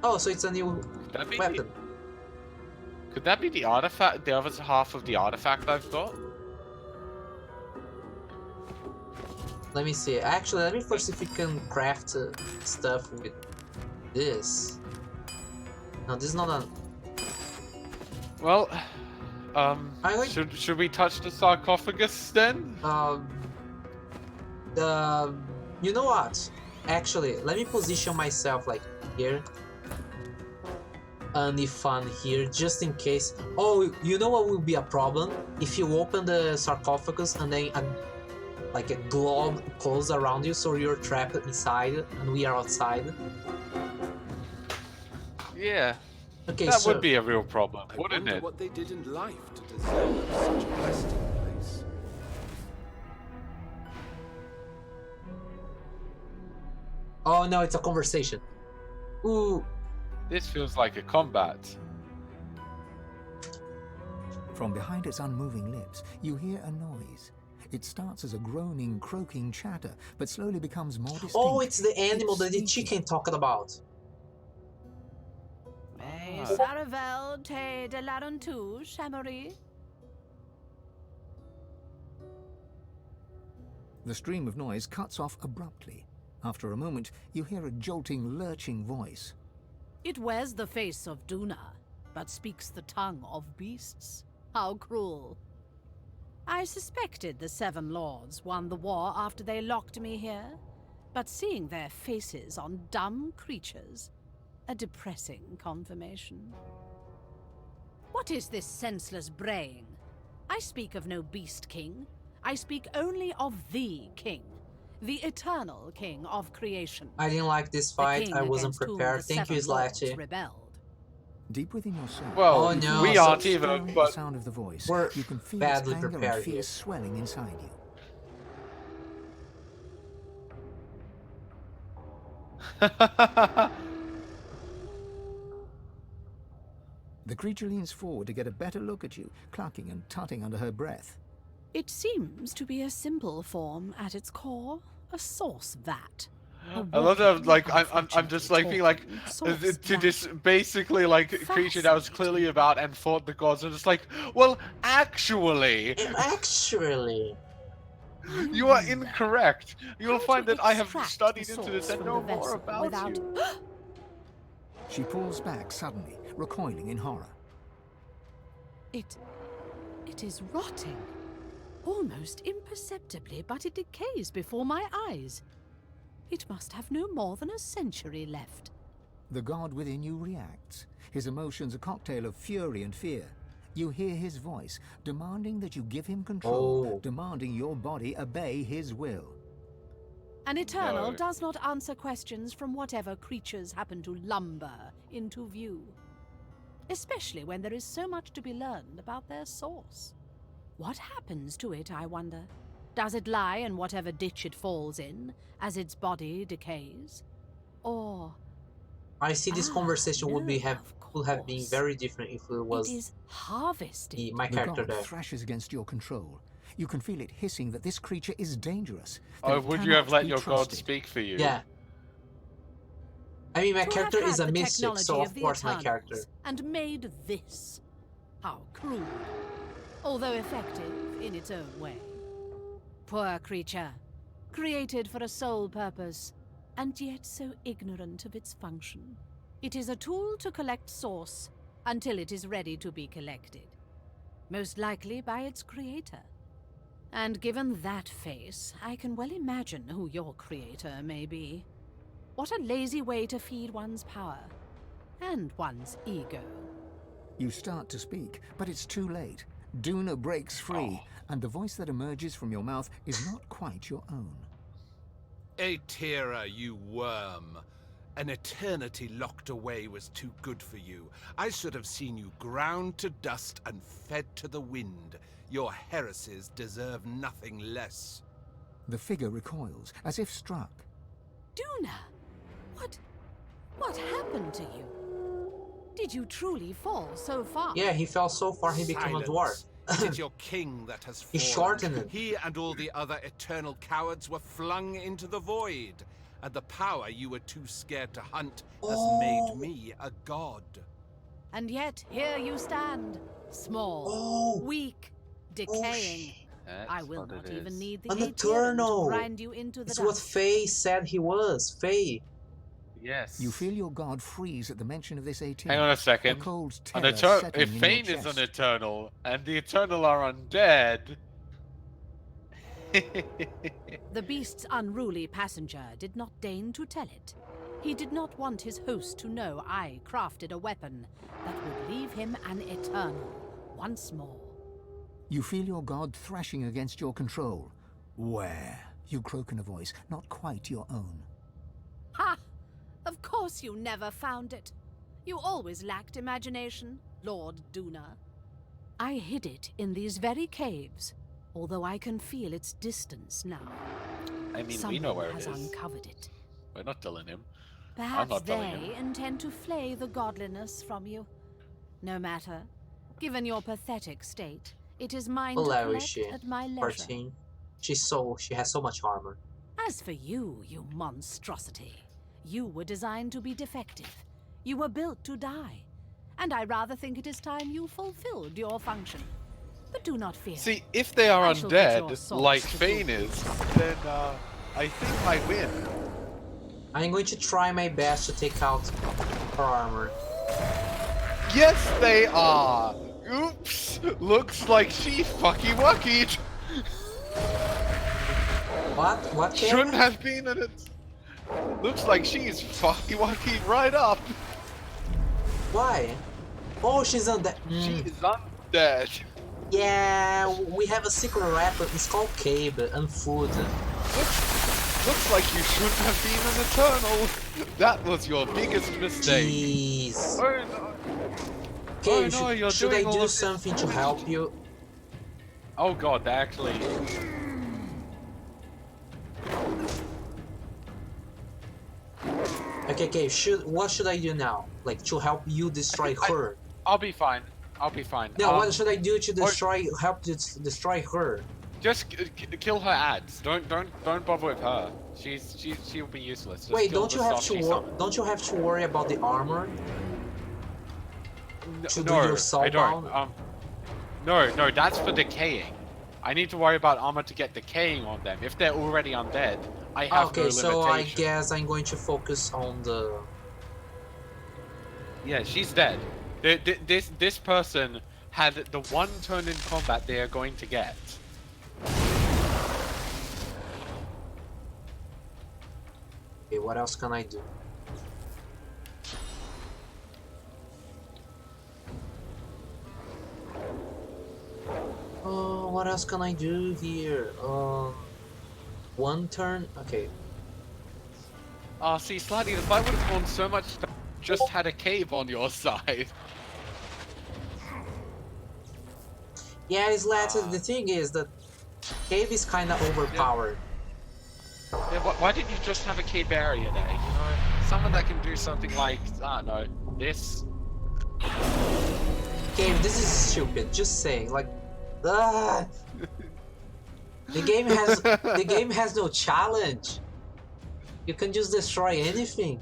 Oh, so it's a new weapon. Could that be the artifact? The other half of the artifact I've got? Let me see. Actually, let me first see if we can craft stuff with this. No, this is not a... Well, should we touch the sarcophagus then? You know what? Actually, let me position myself like here. And fun here, just in case. Oh, you know what will be a problem? If you open the sarcophagus and then like a globe closes around you, so you're trapped inside and we are outside. Yeah. Okay, that so would be a real problem, wouldn't I wonder it? what they did in life to deserve such a resting place. Oh no, it's a conversation. Ooh. This feels like a combat. From behind its unmoving lips, you hear a noise. It starts as a groaning, croaking chatter, but slowly becomes more distinct. Oh, it's the animal that the chicken talked about. Saravel te de larontu, Chamoris. The stream of noise cuts off abruptly. After a moment, you hear a jolting, lurching voice. It wears the face of Duna, but speaks the tongue of beasts. How cruel. I suspected the Seven Lords won the war after they locked me here, but seeing their faces on dumb creatures, a depressing confirmation. What is this senseless braying? I speak of no beast king. I speak only of the king. The eternal king of creation. I didn't like this fight. I wasn't prepared. Thank you, Slachi. Deep within your soul, well, oh, no. we aren't either, but the sound of the voice, we're you can feel badly its anger prepared and fear here. swelling inside you. The creature leans forward to get a better look at you, clucking and tutting under her breath. It seems to be a simple form at its core, a sauce vat. I love that. Like I'm just like being like to this basically like creature that was clearly about and fought the gods, and it's like, well, actually, you are incorrect. You will find that I have studied into this and know more about you. She pulls back suddenly, recoiling in horror. It is rotting. Almost imperceptibly, but it decays before my eyes. It must have no more than a century left. The god within you reacts, his emotions a cocktail of fury and fear. You hear his voice, demanding that you give him control, demanding your body obey his will. An Eternal does not answer questions from whatever creatures happen to lumber into view. Especially when there is so much to be learned about their source. What happens to it, I wonder? Does it lie in whatever ditch it falls in, as its body decays? Or... I see this conversation would have been very different if it was it is harvested. my character the god there. thrashes against your control. You can feel it hissing that this creature is dangerous. Oh, would you have let your god speak for you? Yeah. I mean, my To character have is had a the mystic, technology so of of the course my Eternals character. And made this. How cruel. Although effective in its own way. Poor creature. created for a sole purpose, and yet so ignorant of its function. It is a tool to collect source until it is ready to be collected, most likely by its creator. And given that face, I can well imagine who your creator may be. What a lazy way to feed one's power, and one's ego. You start to speak, but it's too late. Duna breaks free, and the voice that emerges from your mouth is not quite your own. Aetera, you worm. An eternity locked away was too good for you. I should have seen you ground to dust and fed to the wind. Your heresies deserve nothing less. The figure recoils, as if struck. Duna! What happened to you? Did you truly fall so far? Yeah, he fell so far he became a dwarf. It is your king that has fallen. He shortened it. He and all the other eternal cowards were flung into the void. And the power you were too scared to hunt has made me a god. And yet, here you stand. Small, weak, decaying. I will not even need the An Aeternal eternal! to grind you into the It's what dust. Faye said he was. Faye. Yes. You feel your god freeze at the mention of this Aeternal. Hang on a second. A cold An terror settling if in your Fane is chest. an Eternal, and the Eternal are undead... The beast's unruly passenger did not deign to tell it. He did not want his host to know I crafted a weapon that would leave him an Eternal once more. You feel your god thrashing against your control. Where? You croak in a voice not quite your own. Ha! Of course you never found it. You always lacked imagination, Lord Duna. I hid it in these very caves, although I can feel its distance now. I mean, Someone we know where it has is. uncovered it. We're not telling him. I'm Perhaps not telling they him. intend to flay the godliness from you. No matter. Given your pathetic state, it is mine What to level collect is she? at my leisure. 14. She has so much armor. As for you, you monstrosity, you were designed to be defective. You were built to die. And I rather think it is time you fulfilled your function. But do not fear. See, if they are I shall get your undead, souls like to Fane is, then I think I win. I'm going to try my best to take out her armor. Yes, they are! Oops! Looks like she fucky-wuckied! What? What? Shouldn't have been in it. Looks like she's fucky-wuckied right up. Why? Oh, she's undead. She's undead. Yeah, we have a secret weapon. It's called Cabe and food. Looks like you shouldn't have been an Eternal. That was your biggest mistake. Jeez. Oh no. Okay, Oh, no, should I doing all do of this something to help you? Oh god, they actually... Okay, what should I do now? Like, to help you destroy her? I'll be fine. I'll be fine. No, what should I do to help you destroy her? Just kill her ads. Don't bother with her. She'll be useless. Just Wait, kill don't the you have stuff she to summoned. don't you have to worry about the armor? To do No, your I soulbound? don't. No, that's for decaying. I need to worry about armor to get decaying on them. If they're already undead, I have no Okay, so I limitation. guess I'm going to focus on the... Yeah, she's dead. This person had the one turn in combat they are going to get. Okay, what else can I do? Oh, what else can I do here? One turn? Okay. See, Slutty, the fight would have gone so much better if you just had a cave on your side. Yeah, it's the thing is that Cave is kinda overpowered. Yeah, why didn't you just have a Cabereawoof there? You know, someone that can do something like, I don't know, this. Cave, this is stupid, just saying, like... The game has no challenge. You can just destroy anything.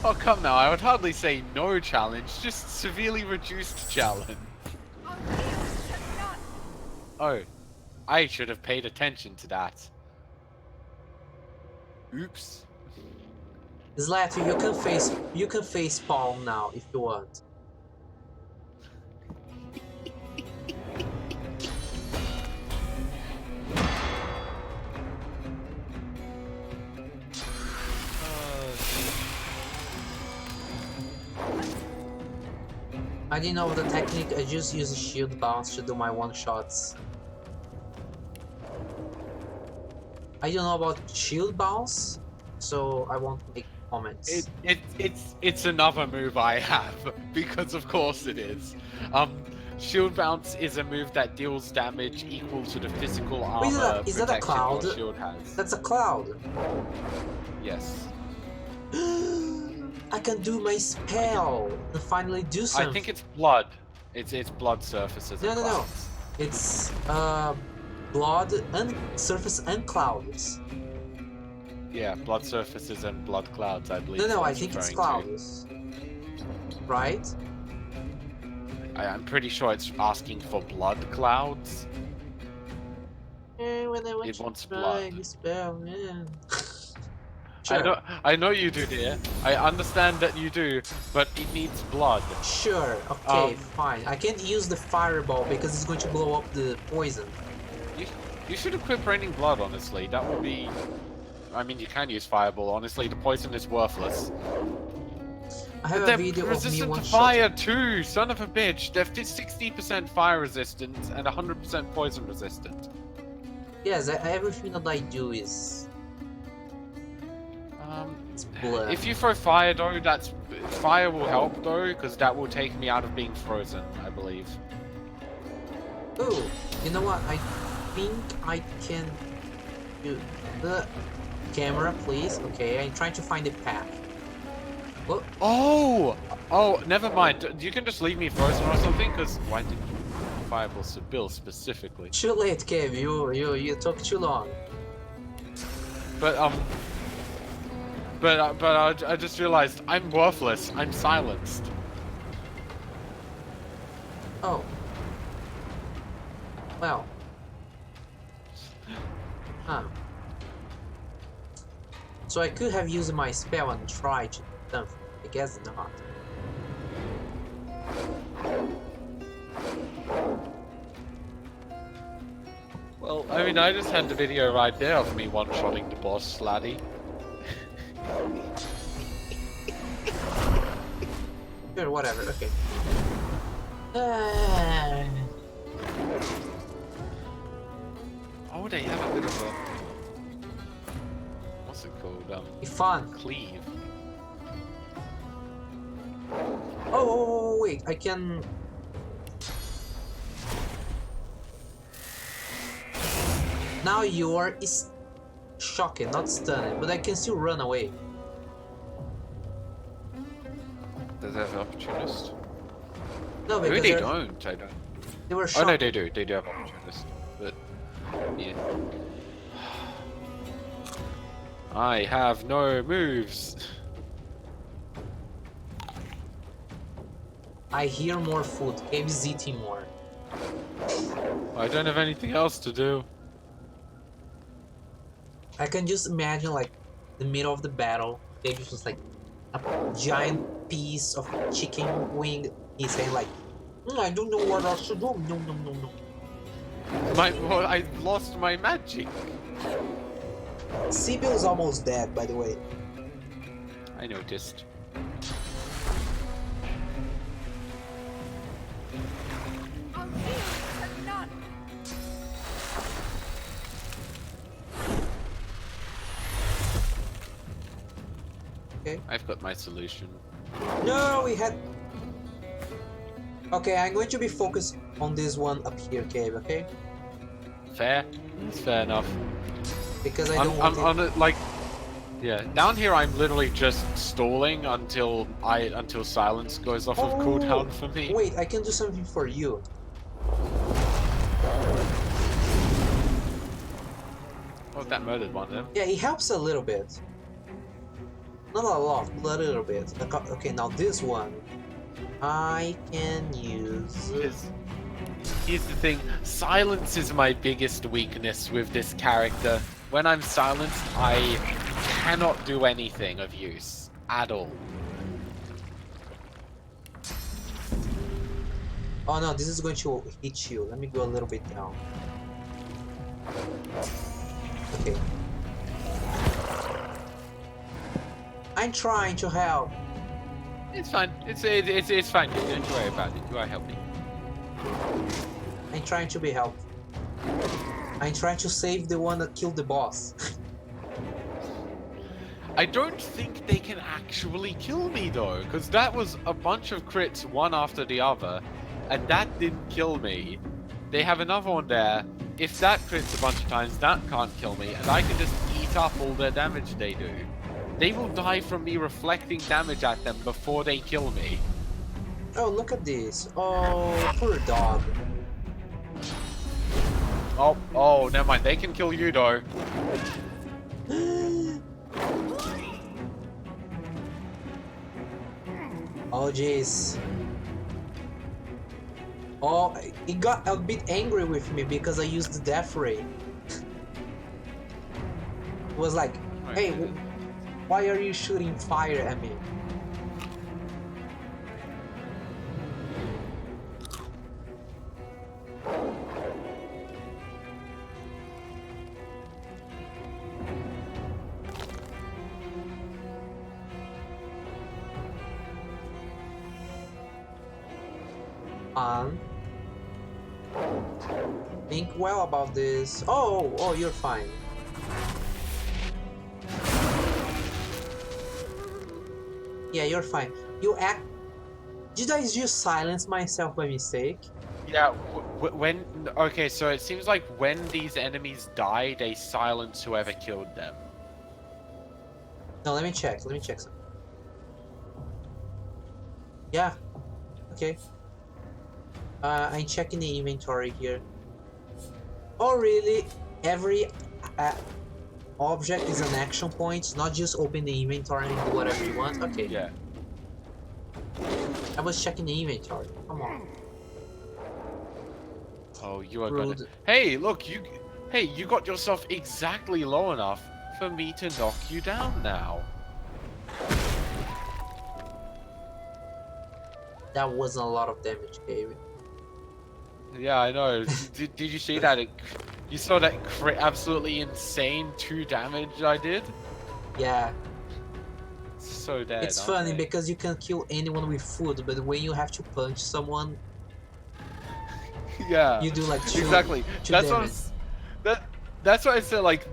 Oh, come now, I would hardly say no challenge, just severely reduced challenge. Oh. I should have paid attention to that. Oops. Zlatu, you can face palm now if you want. I didn't know the technique, I just use a shield bounce to do my one-shots. I don't know about shield bounce, so I won't make comments. It's another move I have, because of course it is. Shield bounce is a move that deals damage equal to the physical armor Is that a cloud? your shield has. That's a cloud. Yes. I can do my spell and finally do something. I think it's blood. It's blood surfaces. No. It's blood and surface and clouds. Yeah, blood surfaces and blood clouds, I believe. No, I think it's clouds. Right? I'm pretty sure it's asking for blood clouds. It wants blood. Spell, man. Sure. I know you do, dear. I understand that you do, but it needs blood. Sure, okay, fine. I can't use the fireball because it's going to blow up the poison. You should equip raining blood, honestly. That would be... I mean, you can use fireball, honestly. The poison is worthless. I have a video of me resistant to one fire too, son of a bitch. They're 60% fire resistant and 100% poison resistant. Yes, everything that I do is... it's blood. If you throw fire though, fire will help though, because that will take me out of being frozen, I believe. Ooh, you know what? I think I can do the camera, please. Okay, I'm trying to find a path. Look. Oh, never mind. You can just leave me frozen or something, because why did you fireball Bill specifically? Too late, Kev. You took too long. But I just realized I'm worthless. I'm silenced. Oh. Well. Huh. So I could have used my spell and tried to do something. I guess not. Well, I mean, I just had the video right there of me one-shotting the boss, laddie. Sure, whatever, okay. Oh, they have a bit of a... What's it called? Fun. Cleave. Oh, wait, I can... Now you're shocking, not stunning, but I can still run away. Does it have opportunist? No, because Maybe they don't. I don't. They were Oh no, they do. They do have opportunist. But yeah. I have no moves. I hear more food. Gabe's eating more. I don't have anything else to do. I can just imagine like the middle of the battle. Gabe's just like a giant piece of chicken wing. He's saying like, I don't know what else to do. No. Well, I lost my magic. Sibyl's almost dead, by the way. I noticed. Okay. I've got my solution. No, we had... Okay, I'm going to be focused on this one up here, Gabe, okay? Fair? It's fair enough. Because I don't want on it, like... Yeah, down here I'm literally just stalling until silence goes off of cooldown for me. Wait, I can do something for you. Oh, that murdered one then. Yeah, it helps a little bit. Not a lot, but a little bit. Okay, now this one, I can use... here's the thing. Silence is my biggest weakness with this character. When I'm silenced, I cannot do anything of use at all. Oh no, this is going to hit you. Let me go a little bit down. Okay. I'm trying to help. It's fine. It's fine. Don't worry about it. You are helping. I'm trying to be helpful. I'm trying to save the one that killed the boss. I don't think they can actually kill me though, because that was a bunch of crits one after the other, and that didn't kill me. They have another one there. If that crits a bunch of times, that can't kill me, and I can just eat up all the damage they do. They will die from me reflecting damage at them before they kill me. Oh, look at this. Oh, poor dog. Oh, never mind. They can kill you though. Oh, jeez. Oh, he got a bit angry with me because I used the death ray. It was like, hey, why are you shooting fire at me? Think well about this. Oh, you're fine. Yeah, you're fine. You act. Did I just silence myself by mistake? Yeah, when... Okay, so it seems like when these enemies die, they silence whoever killed them. No, let me check. Let me check something. Yeah. Okay. I'm checking the inventory here. Oh, really? Every object is an action point, not just open the inventory and do whatever you want? Okay. Yeah. I was checking the inventory. Come on. Oh, you are Rude. gonna... Hey, look, you... Hey, you got yourself exactly low enough for me to knock you down now. That wasn't a lot of damage, Gabe. Yeah, I know. did you see that? You saw that absolutely insane 2 damage I did? Yeah. So dead. It's funny because you can kill anyone with food, but when you have to punch someone, yeah, you do like 2 exactly. That's damage. that's what I said. Like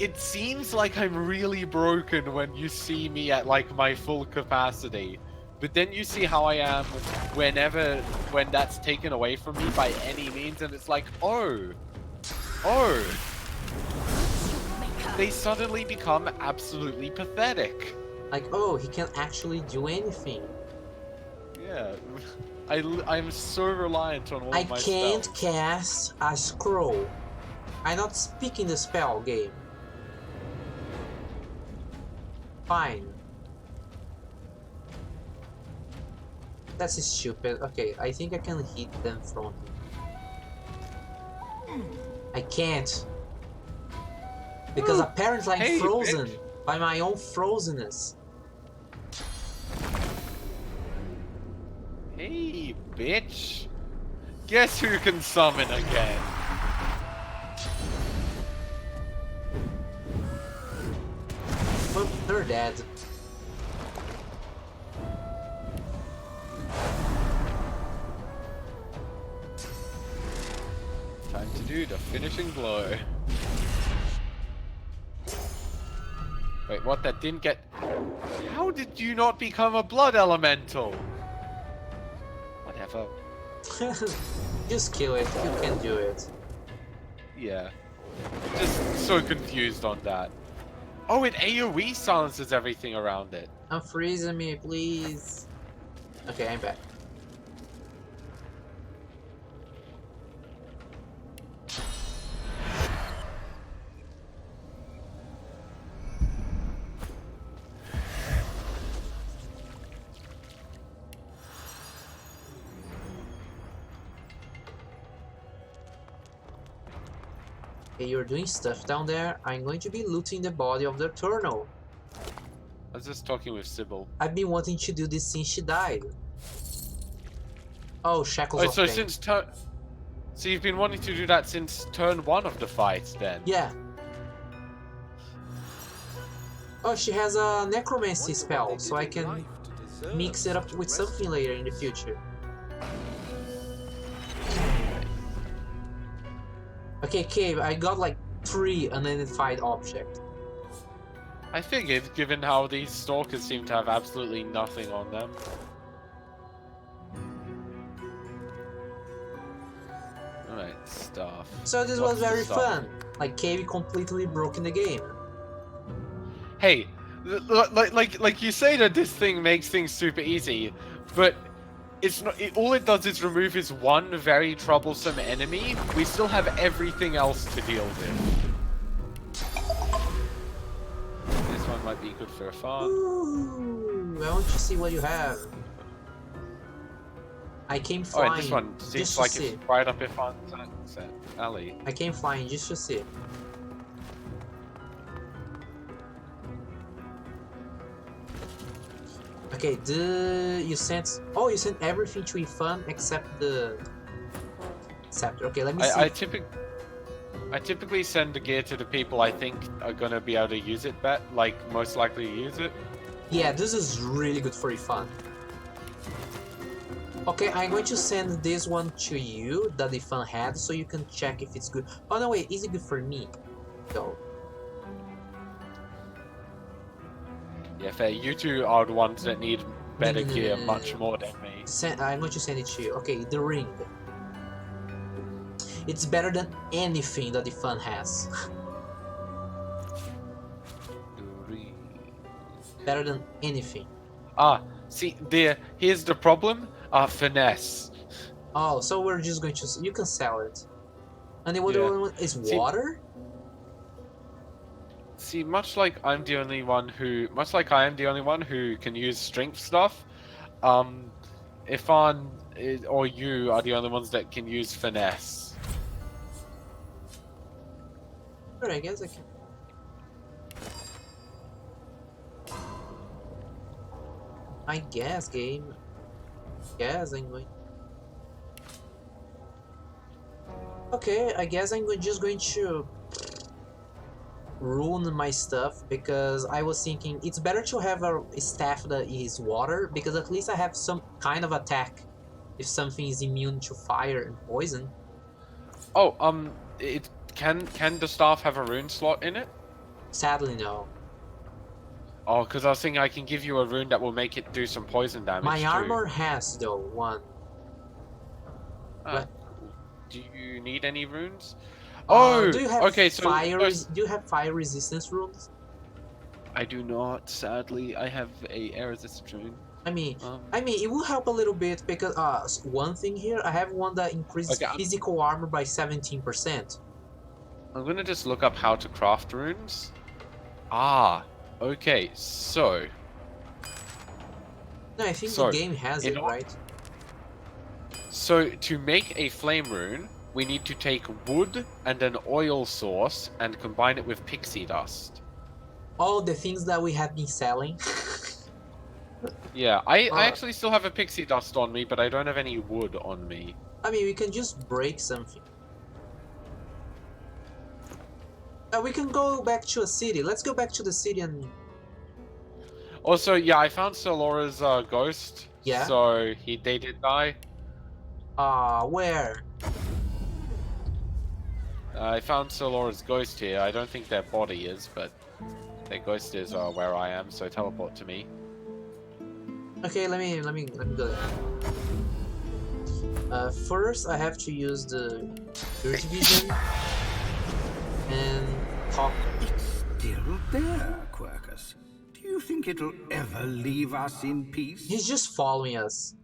it seems like I'm really broken when you see me at like my full capacity, but then you see how I am when that's taken away from me by any means, and it's like, oh, they suddenly become absolutely pathetic. Like, oh, he can actually do anything. Yeah, I'm so reliant on all of my can't spells. cast a scroll. I'm not speaking the spell, game. Fine. That's stupid. Okay, I think I can hit them from here. I can't. Because apparently I'm frozen by my own frozenness. Hey, bitch. Guess who can summon again? Well, they're dead. Time to do the finishing blow. Wait, what? That didn't get... How did you not become a blood elemental? Whatever. Just kill it. You can do it. Yeah. Just so confused on that. Oh, it AoE silences everything around it. I'm freezing me, please. Okay, I'm back. Okay, you're doing stuff down there. I'm going to be looting the body of the Eternal. I was just talking with Sybil. I've been wanting to do this since she died. Oh, Shackles Oh, of so Pain. so you've been wanting to do that since turn 1 of the fight, then? Yeah. Oh, she has a necromancy spell, so I can mix it up with something later in the future. Okay, Cave, I got like 3 unidentified objects. I figured, given how these stalkers seem to have absolutely nothing on them. Alright, stuff. So this What's was the very stuff? fun. Like, Cave completely broke in the game. Hey, like you say that this thing makes things super easy, but it's not. All it does is remove his one very troublesome enemy. We still have everything else to deal with. This one might be good for a farm. Ooh, I want to see what you have. I came flying. Oh, and this one seems like it's right up Ifan's alley. I came flying just to see. Okay, you sent everything to Ifan except the scepter. Okay, let me see. I typically send the gear to the people I think are gonna be able to use it most likely to use it. Yeah, this is really good for Ifan. Okay, I'm going to send this one to you that Ifan had so you can check if it's good. Oh no, wait, is it good for me? No. Yeah, fair. You two are the ones that need better No. gear much more than me. I'm going to send it to you. Okay, the ring. It's better than anything that Ifan has. Better than anything. Ah, see, here's the problem. Finesse. Oh, so we're just going to... You can sell it. And the other one is water? See, much like I am the only one who can use strength stuff, Ifan or you are the only ones that can use finesse. Sure, I guess I can. I guess, game. Yes, I'm going. Okay, I guess I'm just going to ruin my stuff because I was thinking it's better to have a staff that is water because at least I have some kind of attack if something is immune to fire and poison. Oh, it can the staff have a rune slot in it? Sadly, no. Oh, because I was thinking I can give you a rune that will make it do some poison damage. My too. armor has though one. Ah, do you need any runes? Oh, do you have okay. So do you have fire resistance runes? I do not. Sadly, I have a air resistance rune. I mean, it will help a little bit because one thing here, I have one that increases physical armor by 17%. I'm gonna just look up how to craft runes. Ah, okay. So. No, I think the game has it, right? So to make a flame rune, we need to take wood and an oil source and combine it with pixie dust. All the things that we have been selling. Yeah, I actually still have a pixie dust on me, but I don't have any wood on me. I mean, we can just break something. We can go back to a city. Let's go back to the city and... Also, yeah, I found Sir Laura's ghost. Yeah? So, they did die. Where? I found Sir Laura's ghost here. I don't think their body is, but their ghost is where I am, so teleport to me. Okay, let me go there. First, I have to use the security vision and talk. It's still there, Quercus. Do you think it'll ever leave us in peace? He's just following us.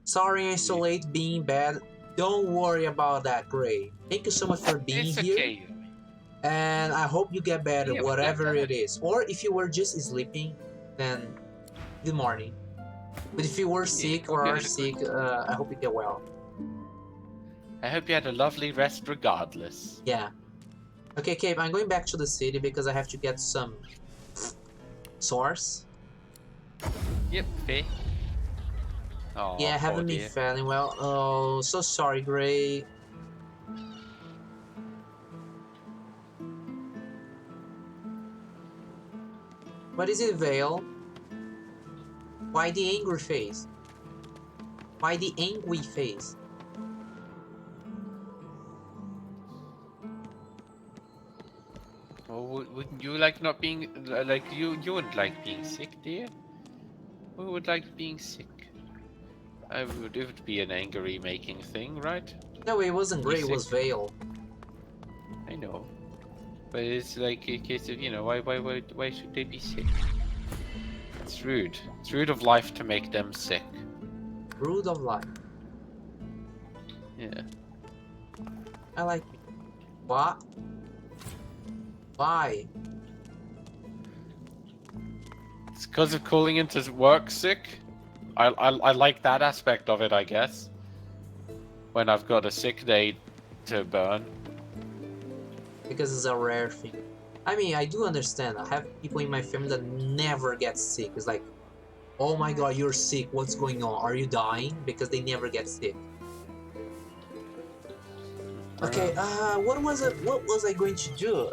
Sorry, Isolate, being bad. Don't worry about that, Gray. Thank you so much for being here. Okay. And I hope you get better, whatever it is. Or if you were just sleeping, then good morning. But if you were sick or are sick, I hope you get well. I hope you had a lovely rest regardless. Yeah. Okay, Cape, I'm going back to the city because I have to get some source. Yep, fair. Oh, Yeah, I haven't been feeling well. Oh, so sorry, Gray. What is it, Vale? Why the angry face? Why the angry face? Oh, wouldn't you like not being like you wouldn't like being sick, dear? Who would like being sick? It would be an angry making thing, right? No, it wasn't You Gray, it was sick? Vale. I know. But it's like a case of, you know, why should they be sick? It's rude. It's rude of life to make them sick. Rude of life. Yeah. I like it. What? Why? It's because of calling into work sick. I like that aspect of it, I guess. When I've got a sick day to burn. Because it's a rare thing. I mean, I do understand. I have people in my family that never get sick. It's like, oh my god, you're sick. What's going on? Are you dying? Because they never get sick. Okay, what was I going to do?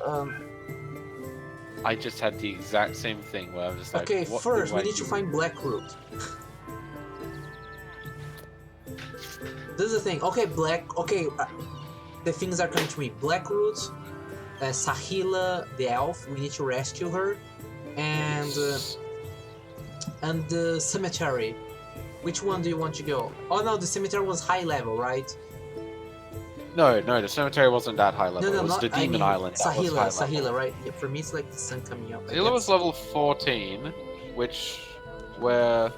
I just had the exact same thing where I'm just like, okay, what first do we I need to do? find Blackroot. This is the thing. Okay, the things are coming to me. Blackroot, Sahila, the elf. We need to rescue her, and the cemetery. Which one do you want to go? Oh no, the cemetery was high level, right? No, the cemetery wasn't that high level. No, It was not, the Demon Island. That was high Sahila, level. right? Yeah, for me it's like the sun coming up. Sahila was level 14, which we're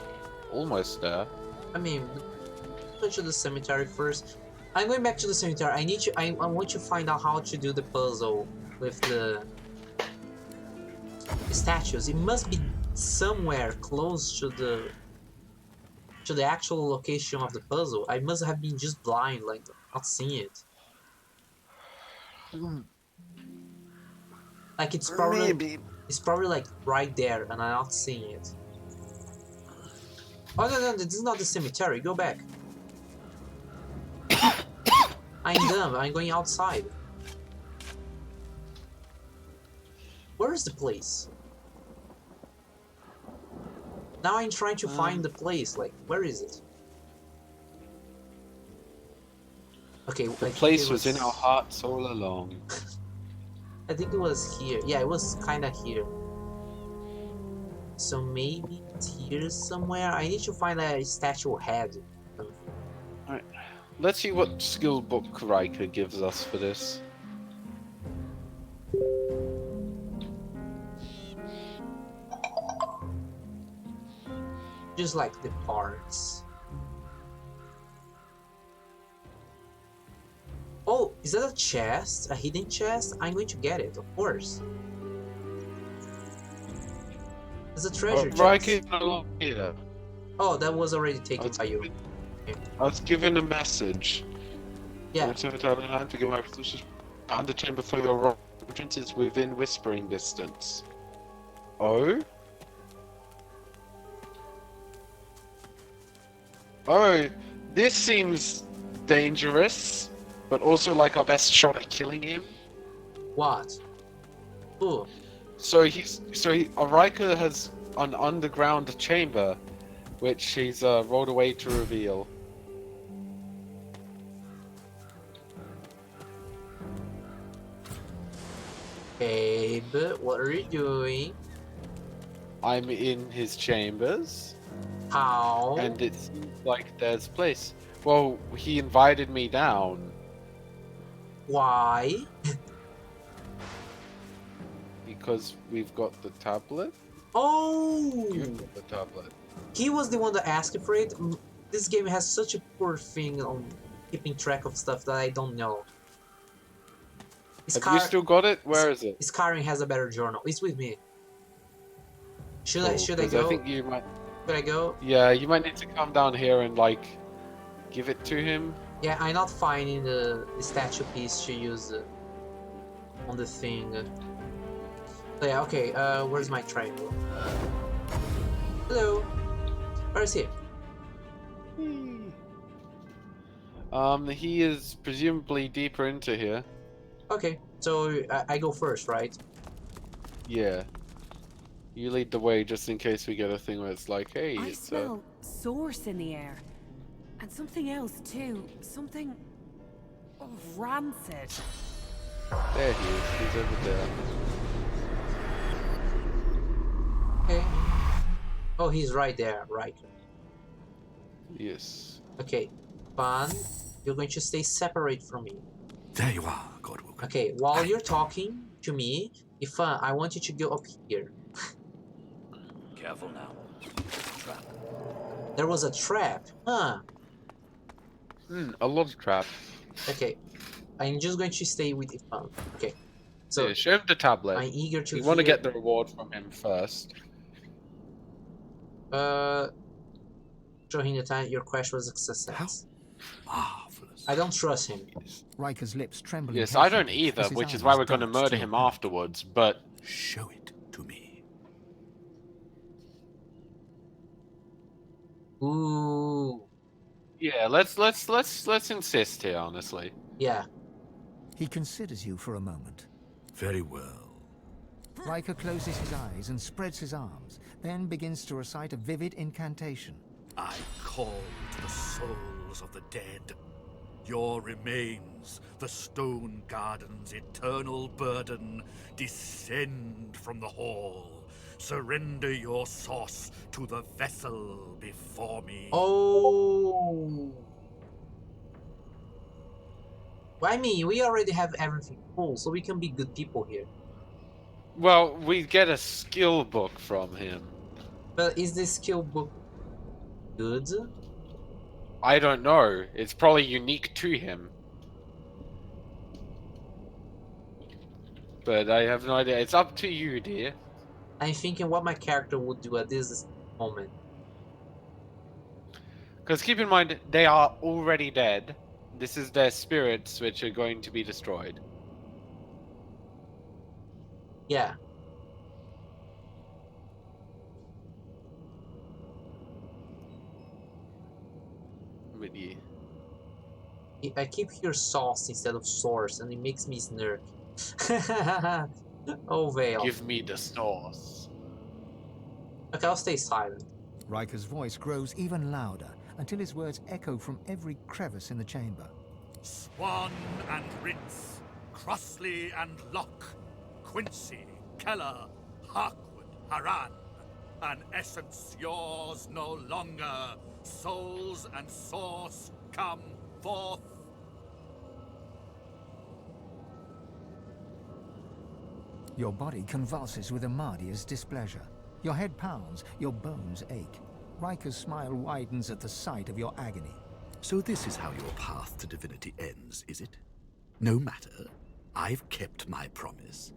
almost there. I mean, go to the cemetery first. I'm going back to the cemetery. I want to find out how to do the puzzle with the statues. It must be somewhere close to the actual location of the puzzle. I must have been just blind, like not seeing it. Like it's probably like right there, and I'm not seeing it. Oh no, this is not the cemetery. Go back. I'm dumb. I'm going outside. Where is the place? Now I'm trying to find the place. Like, where is it? Okay, the place was in our hearts all along. I think it was here. Yeah, it was kind of here. So maybe it's here somewhere. I need to find a statue head. Alright. Let's see what skill book Riker gives us for this. Just like the parts. Oh, is that a chest? A hidden chest? I'm going to get it, of course. It's a treasure chest. Riker along here. Oh, that was already taken by you. I was given a message. Yeah. And the chamber for your entrance is within whispering distance. Oh? Oh, this seems dangerous, but also like our best shot at killing him. What? Who? Riker has an underground chamber, which he's rolled away to reveal. Babe, what are you doing? I'm in his chambers. How? And it seems like there's a place. Well, he invited me down. Why? Because we've got the tablet. Oh! You've got the tablet. He was the one that asked for it. This game has such a poor thing on keeping track of stuff that I don't know. Have you still got it? Where is it? Skyrim has a better journal. It's with me. Should I Because go? I think you might. Should I go? Yeah, you might need to come down here and like give it to him. Yeah, I'm not finding the statue piece to use. on the thing. So yeah, okay, where's my triangle? Hello. Where is he? He is presumably deeper into here. Okay, so I go first, right? Yeah. You lead the way just in case we get a thing where it's like, hey, I it's smell source in the air. And something else too. Something rancid. There he is. He's over there. Okay. Oh, he's right there, right. Yes. Okay, Fan, you're going to stay separate from me. There you are, Godwalker. Okay, while you're talking to me, Fan, I want you to go up here. Careful now. Trap. There was a trap, huh? A lot of trap. Okay, I'm just going to stay with Fan. Okay, so yeah, show him the tablet. I'm eager to You want to hear... get the reward from him first. Show him the time your quest was a success. Marvelous. I don't trust him. Riker's lips trembling. Yes, I don't patiently either, as his which is why eyes we're going to dart murder your him path. afterwards, but... Show it to me. Ooh. Yeah, let's insist here, honestly. Yeah. He considers you for a moment. Very well. Riker closes his eyes and spreads his arms, then begins to recite a vivid incantation. I call to the souls of the dead. Your remains, the stone garden's eternal burden, descend from the hall. Surrender your source to the vessel before me. Oh. I mean, we already have everything full, so we can be good people here. Well, we get a skill book from him. But is this skill book good? I don't know. It's probably unique to him. But I have no idea. It's up to you, dear. I'm thinking what my character would do at this moment. Because keep in mind, they are already dead. This is their spirits which are going to be destroyed. Yeah. But yeah. I keep here sauce instead of source, and it makes me snark. Oh, Vale. Give me the sauce. Okay, I'll stay silent. Riker's voice grows even louder until his words echo from every crevice in the chamber. Swan and Rince, Crossley and Locke, Quincy, Keller, Harkwood, Haran, an essence yours no longer. Souls and source come forth. Your body convulses with Amadia's displeasure. Your head pounds, your bones ache. Riker's smile widens at the sight of your agony. So this is how your path to divinity ends, is it? No matter. I've kept my promise.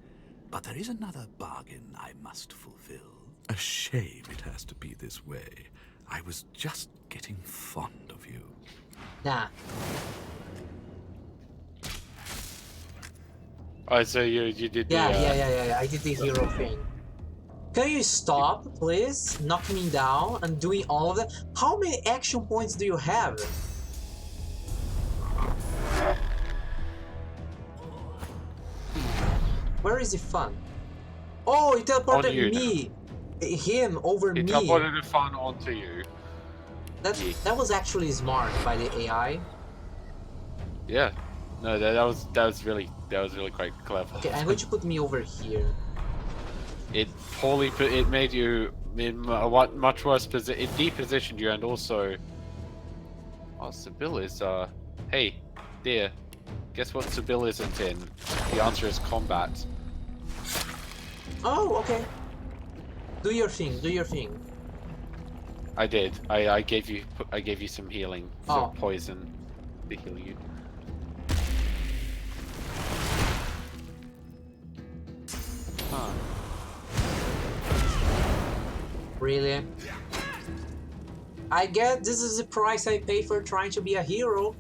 But there is another bargain I must fulfill. A shame it has to be this way. I was just getting fond of you. Nah. Oh, so you did the... Yeah. I did the hero thing. Can you stop, please? Knocking me down and doing all of that? How many action points do you have? Where is the fun? Oh, he teleported me! Him over me! He teleported the fun onto you. That was actually smart by the AI. Yeah. No, that was really quite clever. Okay, I'm going to put me over here. It made you in a much worse position. It depositioned you, and also, Sybil is hey, dear, guess what Sybil isn't in? The answer is combat. Oh, okay. Do your thing. Do your thing. I did. I gave you some healing for poison to heal you. Huh. Really? I guess this is the price I pay for trying to be a hero.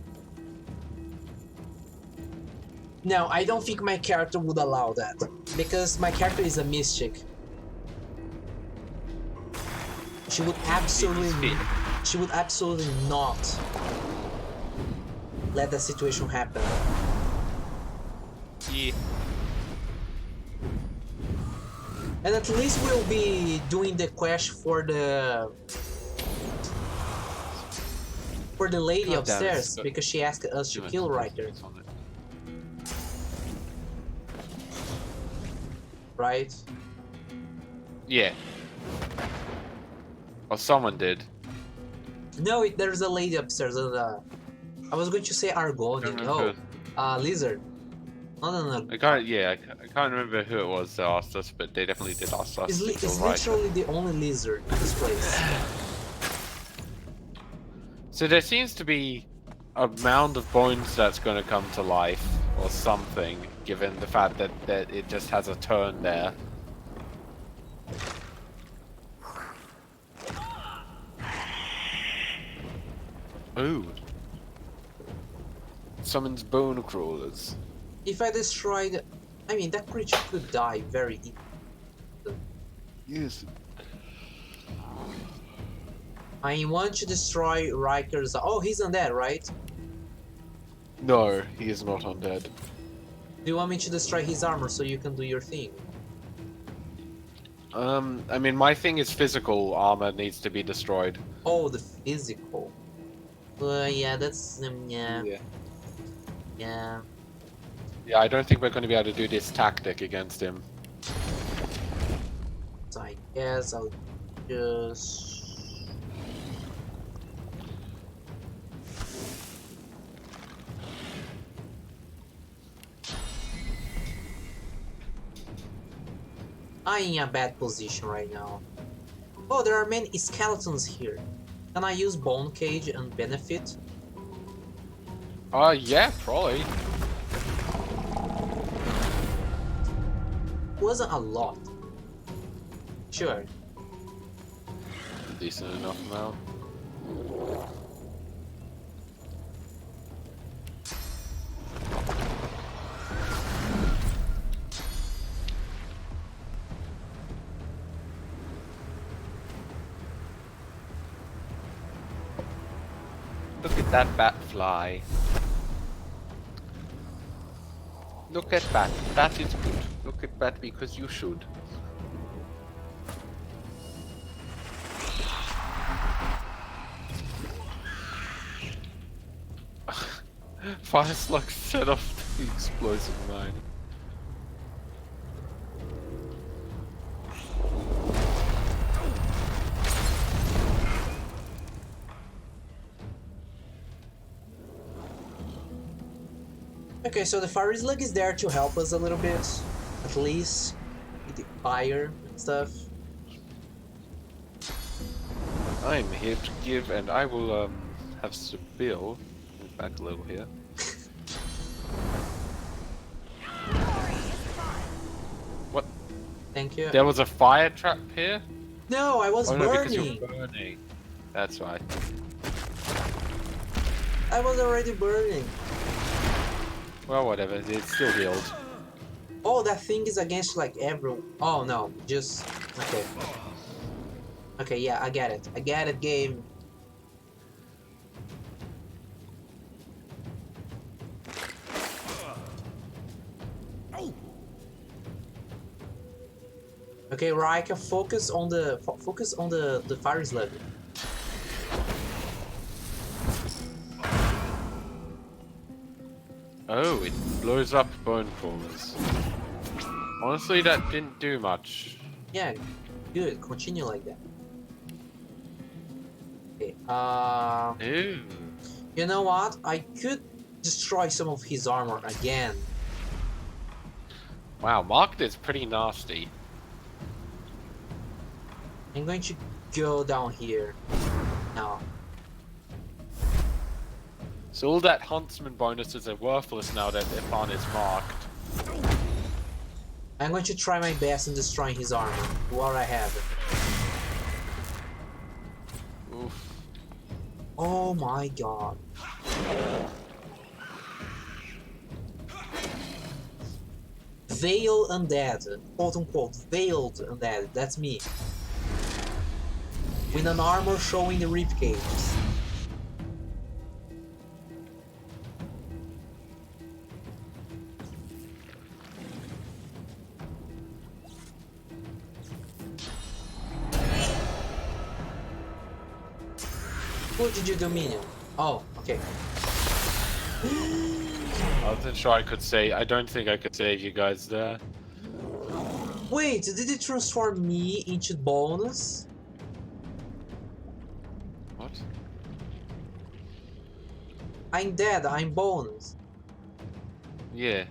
No, I don't think my character would allow that. Because my character is a mystic. She would absolutely not let that situation happen. Yeah. And at least we'll be doing the quest for the lady God damn it, upstairs Scott. because she asked us to kill Riker. Right? Yeah. Or someone did. No, there's a lady upstairs. I was going to say Argonian. No, lizard. No. I can't remember who it was that asked us, but they definitely did ask us. It's literally the only lizard in this place. So there seems to be a mound of bones that's going to come to life, or something, given the fact that it just has a turn there. Ooh. Summons bone crawlers. If I destroyed... I mean, that creature could die very easily. Yes. I want to destroy Riker's... Oh, he's undead, right? No, he is not undead. Do you want me to destroy his armor so you can do your thing? I mean, my thing is physical armor needs to be destroyed. Oh, the physical. Yeah, that's... yeah. Yeah. Yeah, I don't think we're going to be able to do this tactic against him. So I guess I'll just... I'm in a bad position right now. Oh, there are many skeletons here. Can I use Bone Cage and benefit? Yeah, probably. Wasn't a lot. Sure. Decent enough amount. Look at that bat fly. Look at bat. That is good. Look at bat because you should. Fire slug set off the explosive mine. Okay, so the fire slug is there to help us a little bit, at least with the fire and stuff. I'm here to give, and I will have Sibyl move back a little here. What? Thank you. There was a fire trap here? No, I was oh, no, because burning. you're burning. That's right. I was already burning. Well, whatever. It's still healed. Oh, that thing is against like every... Oh no, just... Okay. Okay, yeah, I get it. I get it, game. Okay, Raika, focus on the fire slug. Oh, it blows up bone crawlers. Honestly, that didn't do much. Yeah, good. Continue like that. Okay, Ew. you know what? I could destroy some of his armor again. Wow, Marked is pretty nasty. I'm going to go down here now. So all that Huntsman bonuses are worthless now that Ifan is marked. I'm going to try my best in destroying his armor. What I have. Oof. Oh my god. veiled undead, quote unquote, veiled undead. That's me. With an armor showing the rib cages. What did you do, minion? Oh, okay. I wasn't sure I could say. I don't think I could save you guys there. Wait, did it transform me into bonus? What? I'm dead, I'm bonus. Yeah.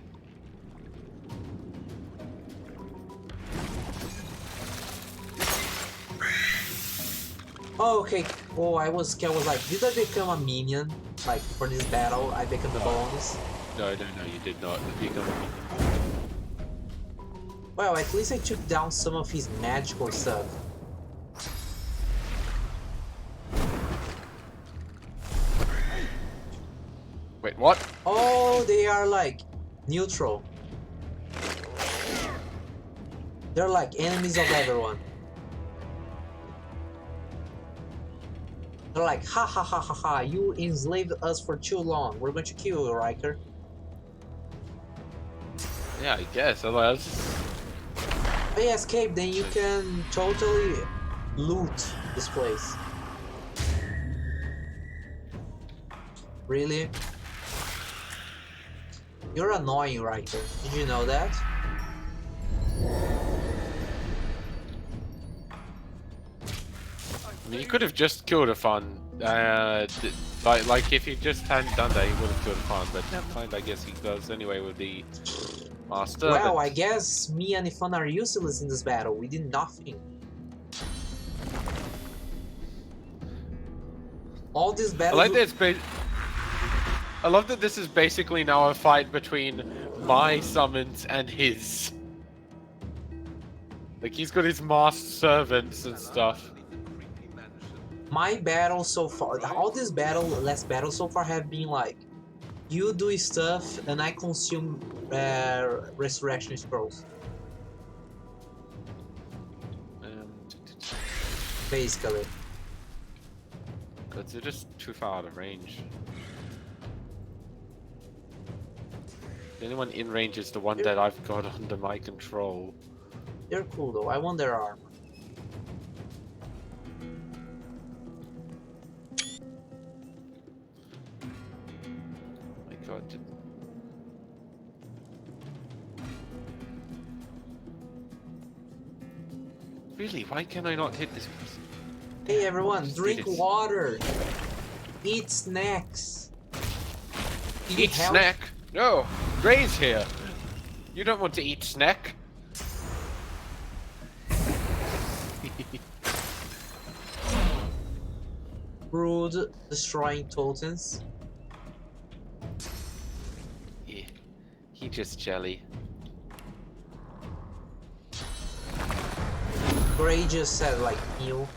Oh, okay. Oh, I was like, did I become a minion? Like, for this battle, I become the bonus? No, you did not. Well, at least I took down some of his magical stuff. Wait, what? Oh, they are like neutral. They're like enemies of everyone. They're like, ha ha ha ha ha, you enslaved us for too long. We're going to kill you, Riker. Yeah, I guess. Otherwise, If you escape, then you can totally loot this place. Really? You're annoying, Riker. Did you know that? I mean, you could have just killed a fun. Like if you just hadn't done that, you would have killed a fun. But never mind. I guess he does anyway with the master. Well, but... I guess me and Ifan are useless in this battle. We did nothing. All these battles. I love that this is basically now a fight between my summons and his. Like he's got his masked servants and stuff. My battle so far, all these last battles so far have been like, you do stuff and I consume resurrection scrolls. Basically. Because they're just too far out of range. The only one in range is the one that I've got under my control. They're cool though, I want their armor. God. Really? Why can I not hit this person? Hey everyone, drink water. Eat snacks. Eat snack? No! Gray's here! You don't want to eat snack. Rude, destroying totems. He just jelly. Gray just said like heal.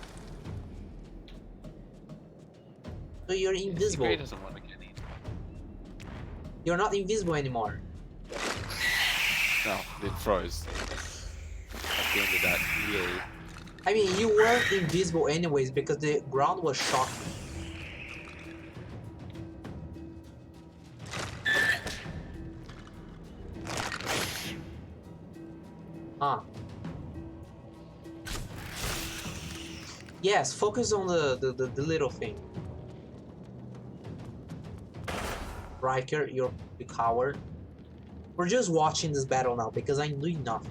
So you're invisible. Gray doesn't want to get eaten. You're not invisible anymore. No, it froze. At the end of that, yay. I mean, you were invisible anyways because the ground was shocking. Huh. Yes, focus on the little thing. Riker, you're the coward. We're just watching this battle now because I'm doing nothing.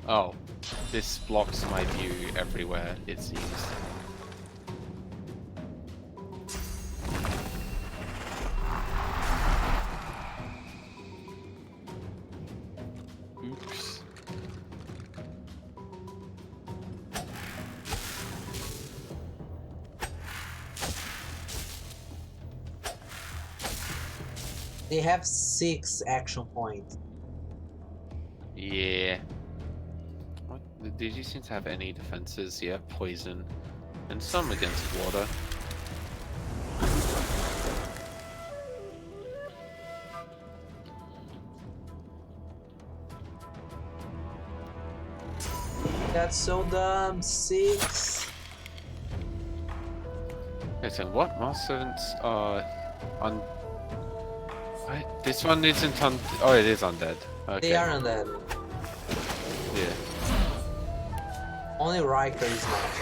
Oh, this blocks my view everywhere, it seems. Oops. They have 6 action points. Yeah. What? Did you seem to have any defenses? Yeah, poison. And some against water. That's so dumb. 6. Okay, so what moss servants are on? What? This one isn't on. Oh, it is undead. Okay. They are undead. Yeah. Only Riker is not.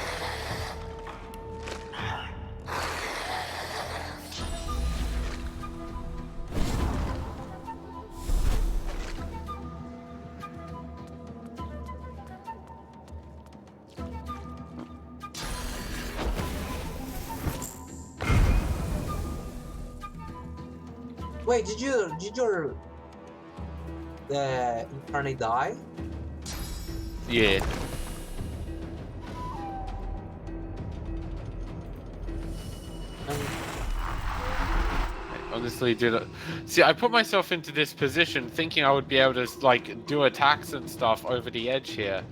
Wait, did your incarnate die? Yeah. I honestly did. See, I put myself into this position thinking I would be able to like do attacks and stuff over the edge here,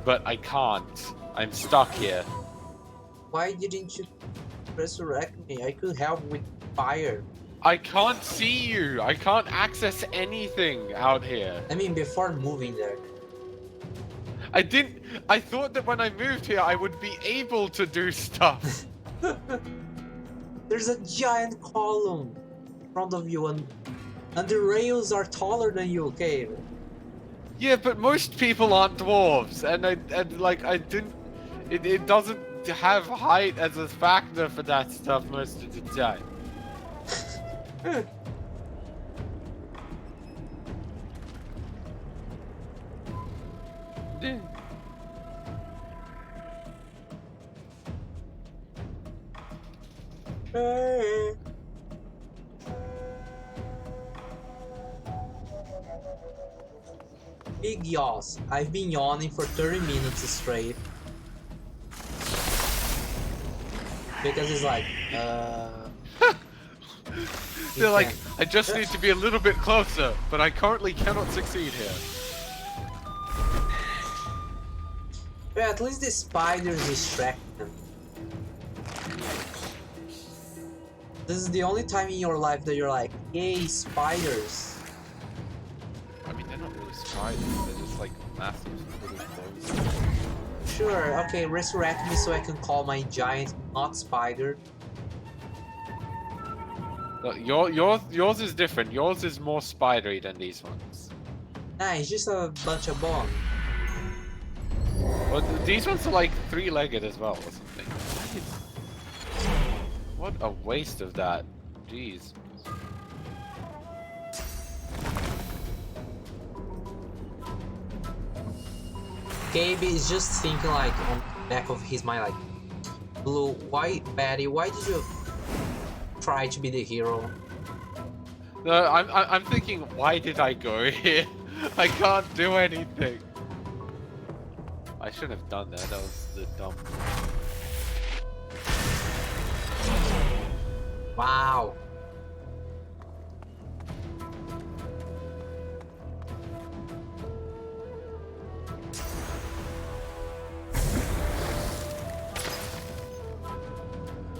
but I can't. I'm stuck here. Why didn't you resurrect me? I could help with fire. I can't see you. I can't access anything out here. I mean, before moving there. I didn't. I thought that when I moved here, I would be able to do stuff. There's a giant column in front of you, and the rails are taller than you. Okay. Yeah, but most people aren't dwarves, and I didn't. It doesn't have height as a factor for that stuff most of the time. Big yaws. I've been yawning for 30 minutes straight. Because it's like, They're like, I just need to be a little bit closer, but I currently cannot succeed here. Yeah, at least the spiders distract them. This is the only time in your life that you're like, yay, spiders. I mean, they're not really spiders, they're just like massive little clothes. Sure, okay, resurrect me so I can call my giant not spider. Look, yours is different. Yours is more spidery than these ones. Nah, it's just a bunch of bone. Well, these ones are like 3-legged as well, or something. What a waste of that. Jeez. Gabe is just thinking like on the back of his mind like, Blue, why, Batty, why did you try to be the hero? No, I'm thinking, why did I go here? I can't do anything. I shouldn't have done that. That was the dumb. Wow.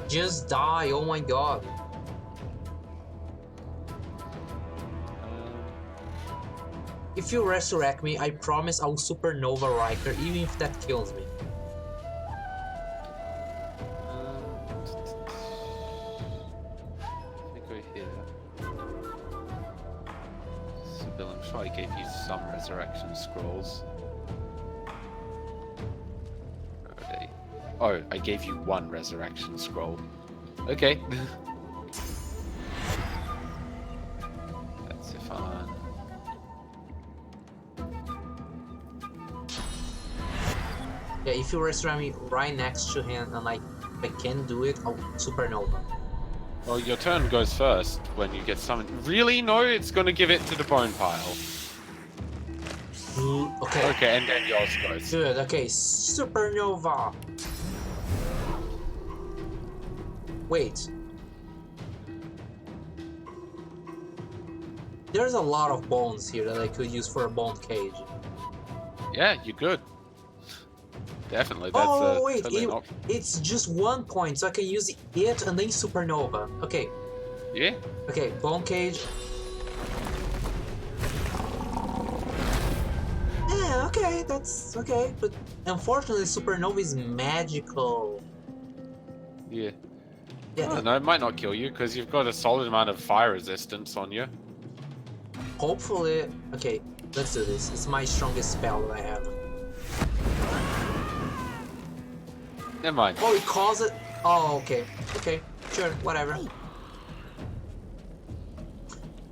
Just die, oh my god. If you resurrect me, I promise I'll supernova Riker, even if that kills me. Let me go here. Sybil, I'm sure I gave you some resurrection scrolls. Where are they? Oh, I gave you 1 resurrection scroll. Okay. That's fun. Yeah, if you resurrect me right next to him and like I can do it, I'll supernova. Well, your turn goes first when you get summoned. Really? No, it's gonna give it to the bone pile. Okay. Okay, and then yours goes. Good, okay, supernova. Wait. There's a lot of bones here that I could use for a bone cage. Yeah, you're good. Definitely, that's Oh wait, totally an option. it's just 1 point, so I can use it and then Supernova. Okay. Yeah. Okay, Bone Cage. Yeah, okay, that's okay, but unfortunately Supernova is magical. Yeah. Yeah. Oh, no, it might not kill you because you've got a solid amount of fire resistance on you. Hopefully, okay, let's do this. It's my strongest spell that I have. Never mind. Oh, it calls it. Oh, okay. Okay, sure, whatever.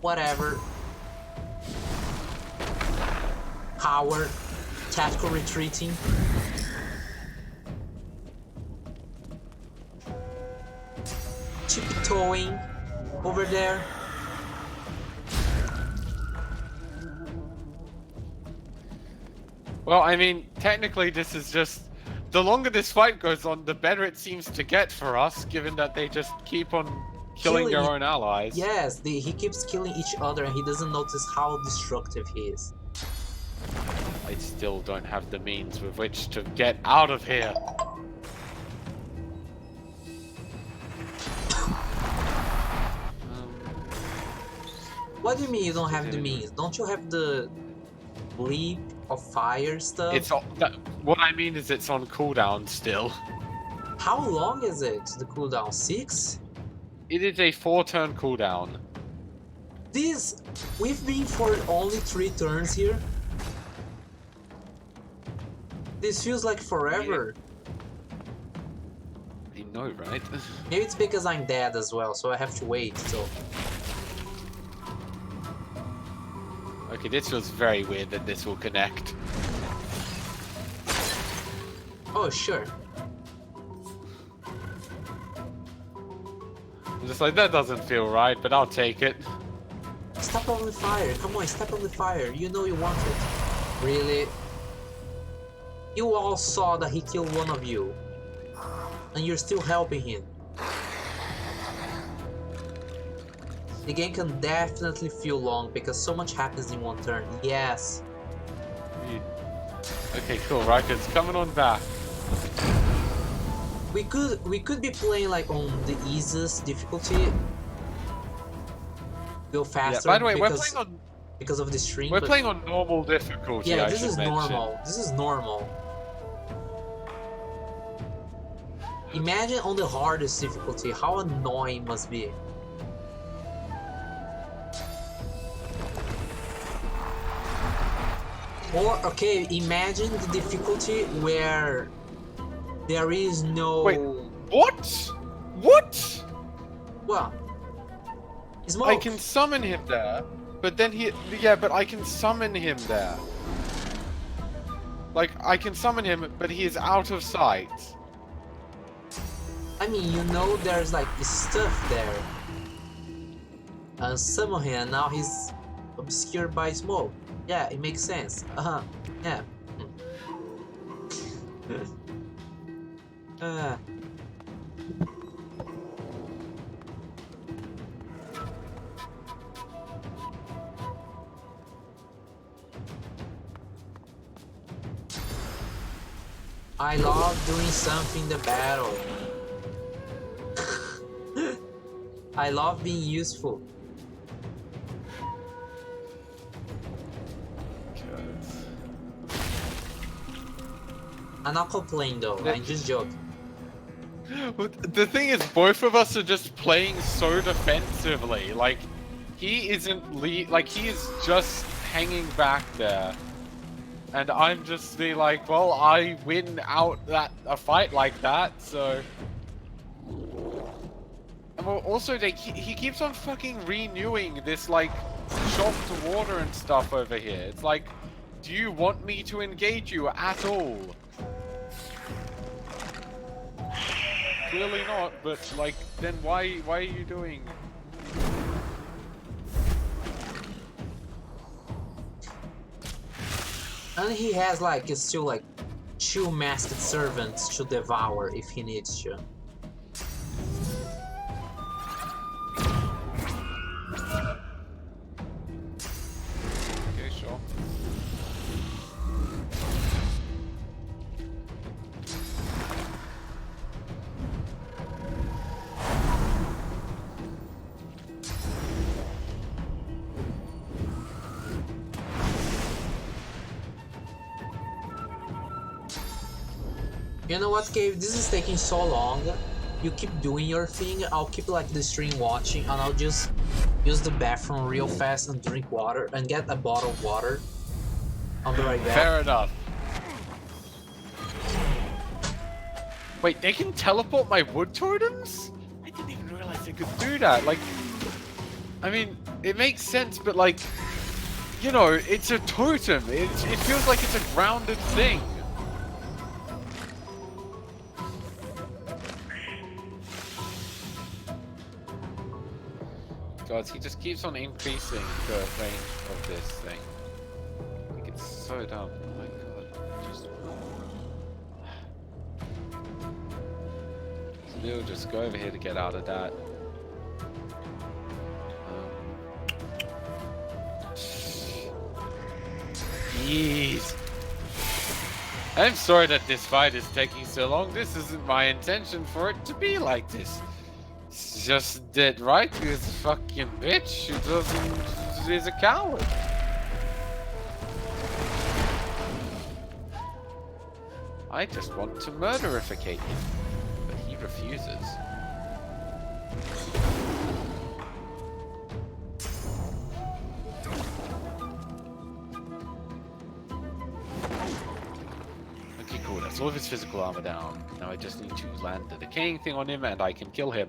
Whatever. Coward. Tactical retreating. Tiptoeing over there. Well, I mean, technically this is just... The longer this fight goes on, the better it seems to get for us, given that they just keep on killing their own allies. Yes, he keeps killing each other and he doesn't notice how destructive he is. I still don't have the means with which to get out of here. What do you mean you don't have the means? Don't you have the leap of fire stuff? It's on, what I mean is it's on cooldown still. How long is it, the cooldown? 6? It is a 4-turn cooldown. We've been for only 3 turns here. This feels like forever. I know, right? Maybe it's because I'm dead as well, so I have to wait, so... Okay, this feels very weird that this will connect. Oh, sure. I'm just like, that doesn't feel right, but I'll take it. Step on the fire, come on, step on the fire. You know you want it. Really? You all saw that he killed one of you. And you're still helping him. The game can definitely feel long because so much happens in 1 turn. Yes. Okay, cool. Riker's coming on back. We could be playing like on the easiest difficulty. Go faster. Yeah, by the way, we're playing on because of the stream. We're playing on normal difficulty. Yeah, I this should is mention. normal. This is normal. Imagine on the hardest difficulty, how annoying it must be. Or, okay, imagine the difficulty where there is no... Wait, what? What? Well, Smoke. I can summon him there, but then he... Yeah, but I can summon him there. Like, I can summon him, but he is out of sight. I mean, you know there's like stuff there. And summon him, now he's obscured by smoke. Yeah, it makes sense. Yeah. I love doing something in the battle. I love being useful. I'm not complaining though, I'm just joking. The thing is, both of us are just playing so defensively. Like, he isn't he is just hanging back there. And I'm just like, well, I win out a fight like that, so... And well, also, he keeps on fucking renewing this, like, shock to water and stuff over here. It's like, do you want me to engage you at all? Clearly not, but, like, then why are you doing... And he has like still like 2 masked servants to devour if he needs to. Okay, sure. You know what, Cave? This is taking so long. You keep doing your thing, I'll keep like the stream watching, and I'll just use the bathroom real fast and drink water and get a bottle of water. I'll be right back. Fair enough. Wait, they can teleport my wood totems? I didn't even realize they could do that. Like, I mean, it makes sense, but like, you know, it's a totem. It feels like it's a grounded thing. God, he just keeps on increasing the range of this thing. Like, it's so dumb. Oh my god. Just... So we'll just go over here to get out of that. Jeez. I'm sorry that this fight is taking so long. This isn't my intention for it to be like this. It's just that Riker is a fucking bitch who is a coward. I just want to murderificate him, but he refuses. Okay, cool. That's all of his physical armor down. Now I just need to land the decaying thing on him and I can kill him.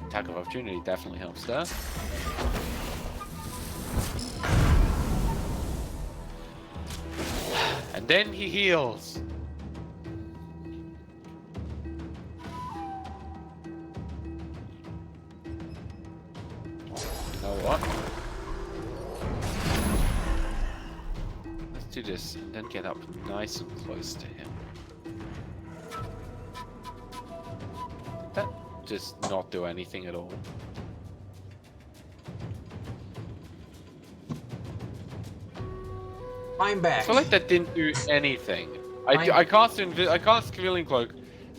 Attack of opportunity definitely helps there. And then he heals. You know what? Let's do this and then get up nice and close to him. That just not do anything at all. I'm back. I feel like that didn't do anything. I cast Chameleon Cloak.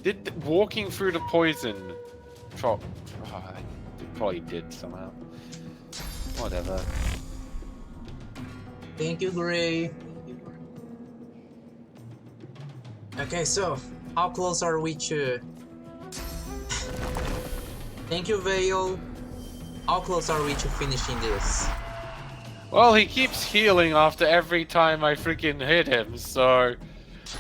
Did walking through the poison drop? Oh, it probably did somehow. Whatever. Thank you, Gray. Okay, so how close are we to? Thank you, Vale. How close are we to finishing this? Well, he keeps healing after every time I freaking hit him, so...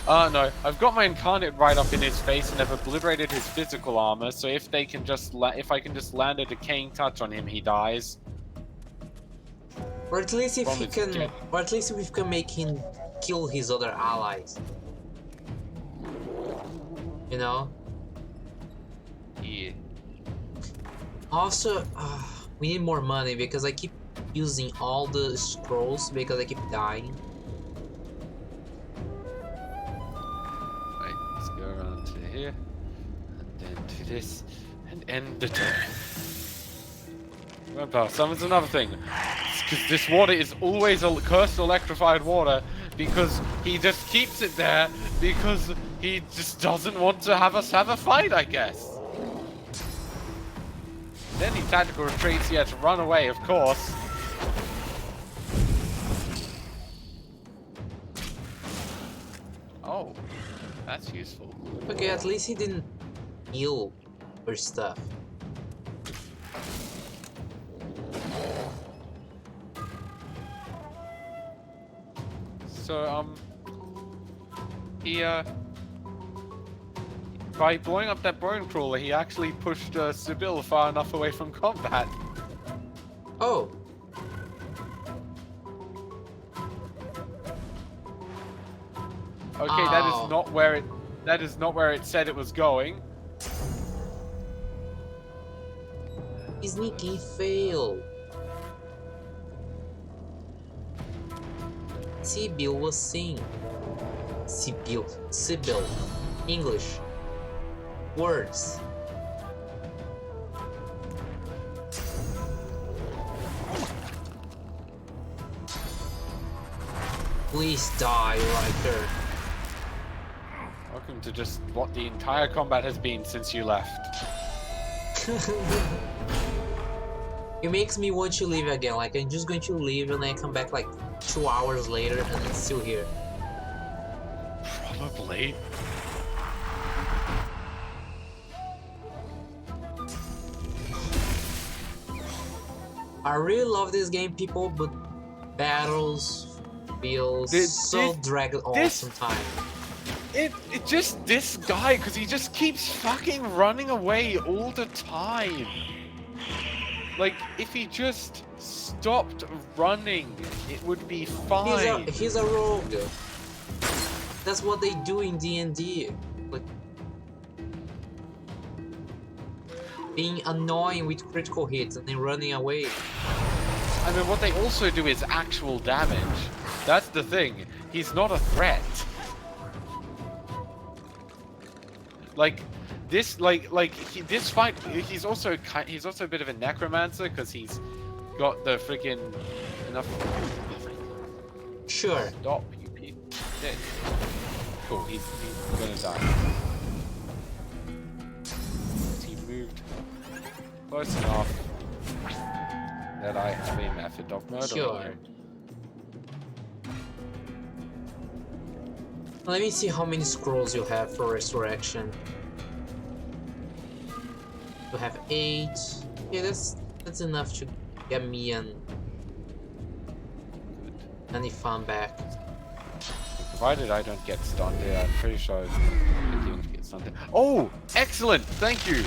no, I've got my Incarnate right up in his face and I've obliterated his physical armor, so if they can just if I can just land a decaying touch on him, he dies. Or at least if he can... Or at least if we can make him kill his other allies. You know? Yeah. Also, we need more money because I keep using all the scrolls because I keep dying. Right, let's go around to here, and then do this, and end the turn. Remember, summons another thing. Because this water is always a cursed electrified water, because he just keeps it there, because he just doesn't want to have us have a fight, I guess. Then he tactical retreats, he had to run away, of course. Oh, that's useful. Okay, at least he didn't heal or stuff. So, he, by blowing up that bone crawler, he actually pushed Sibyl far enough away from combat. Oh. Okay, that is not where it said it was going. Sneaky fail. Sibyl was sing. Sibyl. English. Words. Please die right there. Welcome to just what the entire combat has been since you left. It makes me want to leave again. Like, I'm just going to leave and then I come back like 2 hours later and it's still here. Probably. I really love this game, people, but battles feels so dragged off sometimes. It just this guy, because he just keeps fucking running away all the time. Like, if he just stopped running, it would be fine. He's a rogue. That's what they do in D&D. Like, being annoying with critical hits and then running away. I mean, what they also do is actual damage. That's the thing. He's not a threat. Like this, this fight. He's also a bit of a necromancer because he's got the freaking enough. Sure. Stop, you people. Dead. Cool. He's gonna die. He moved close enough that I have a method of murder. Sure. Let me see how many scrolls you have for resurrection. You have 8. Yeah, that's enough to get me any fun back. Provided I don't get stunned, yeah, I'm pretty sure I'm going to get stunned. Oh, excellent! Thank you.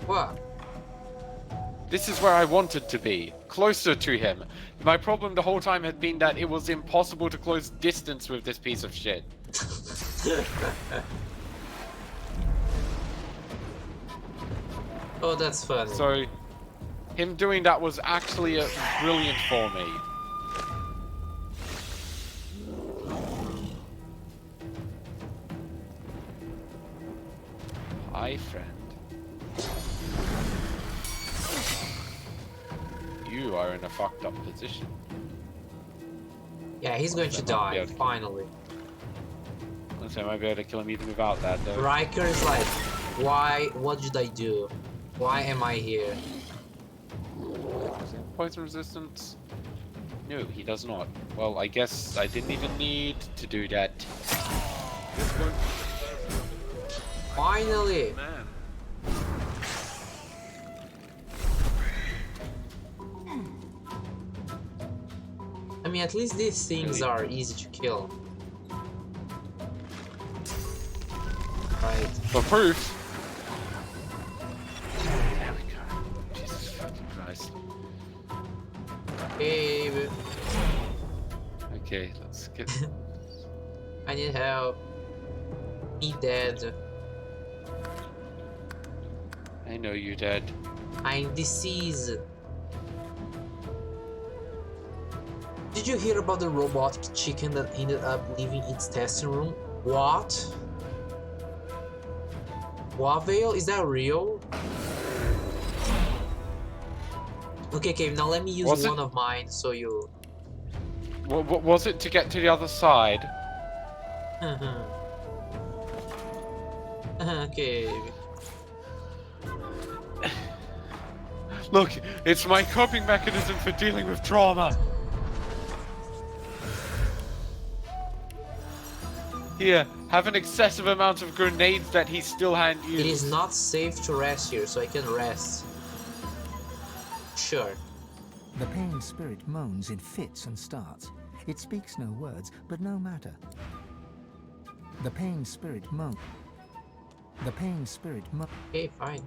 What? This is where I wanted to be, closer to him. My problem the whole time had been that it was impossible to close distance with this piece of shit. Oh, that's funny. So, him doing that was actually brilliant for me. Hi, friend. You are in a fucked up position. Yeah, he's going to die, finally. So I might be able to kill him even without that, though. Riker is like, why? What did I do? Why am I here? Poison resistance? No, he does not. Well, I guess I didn't even need to do that. Finally! Man. I mean, at least these things are easy to kill. Right. For proof. There we go. Jesus fucking Christ. Hey, okay, let's get. I need help. He dead. I know you're dead. I'm deceased. Did you hear about the robotic chicken that ended up leaving its testing room? What? Wavale? Is that real? Okay, now let me use one of mine so you... What was it to get to the other side? Okay. Look, it's my coping mechanism for dealing with trauma. Here, have an excessive amount of grenades that he still hadn't used. It is not safe to rest here, so I can rest. Sure. The pain spirit moans in fits and starts. It speaks no words, but no matter. The pain spirit moans. The pain spirit moans. Okay, fine.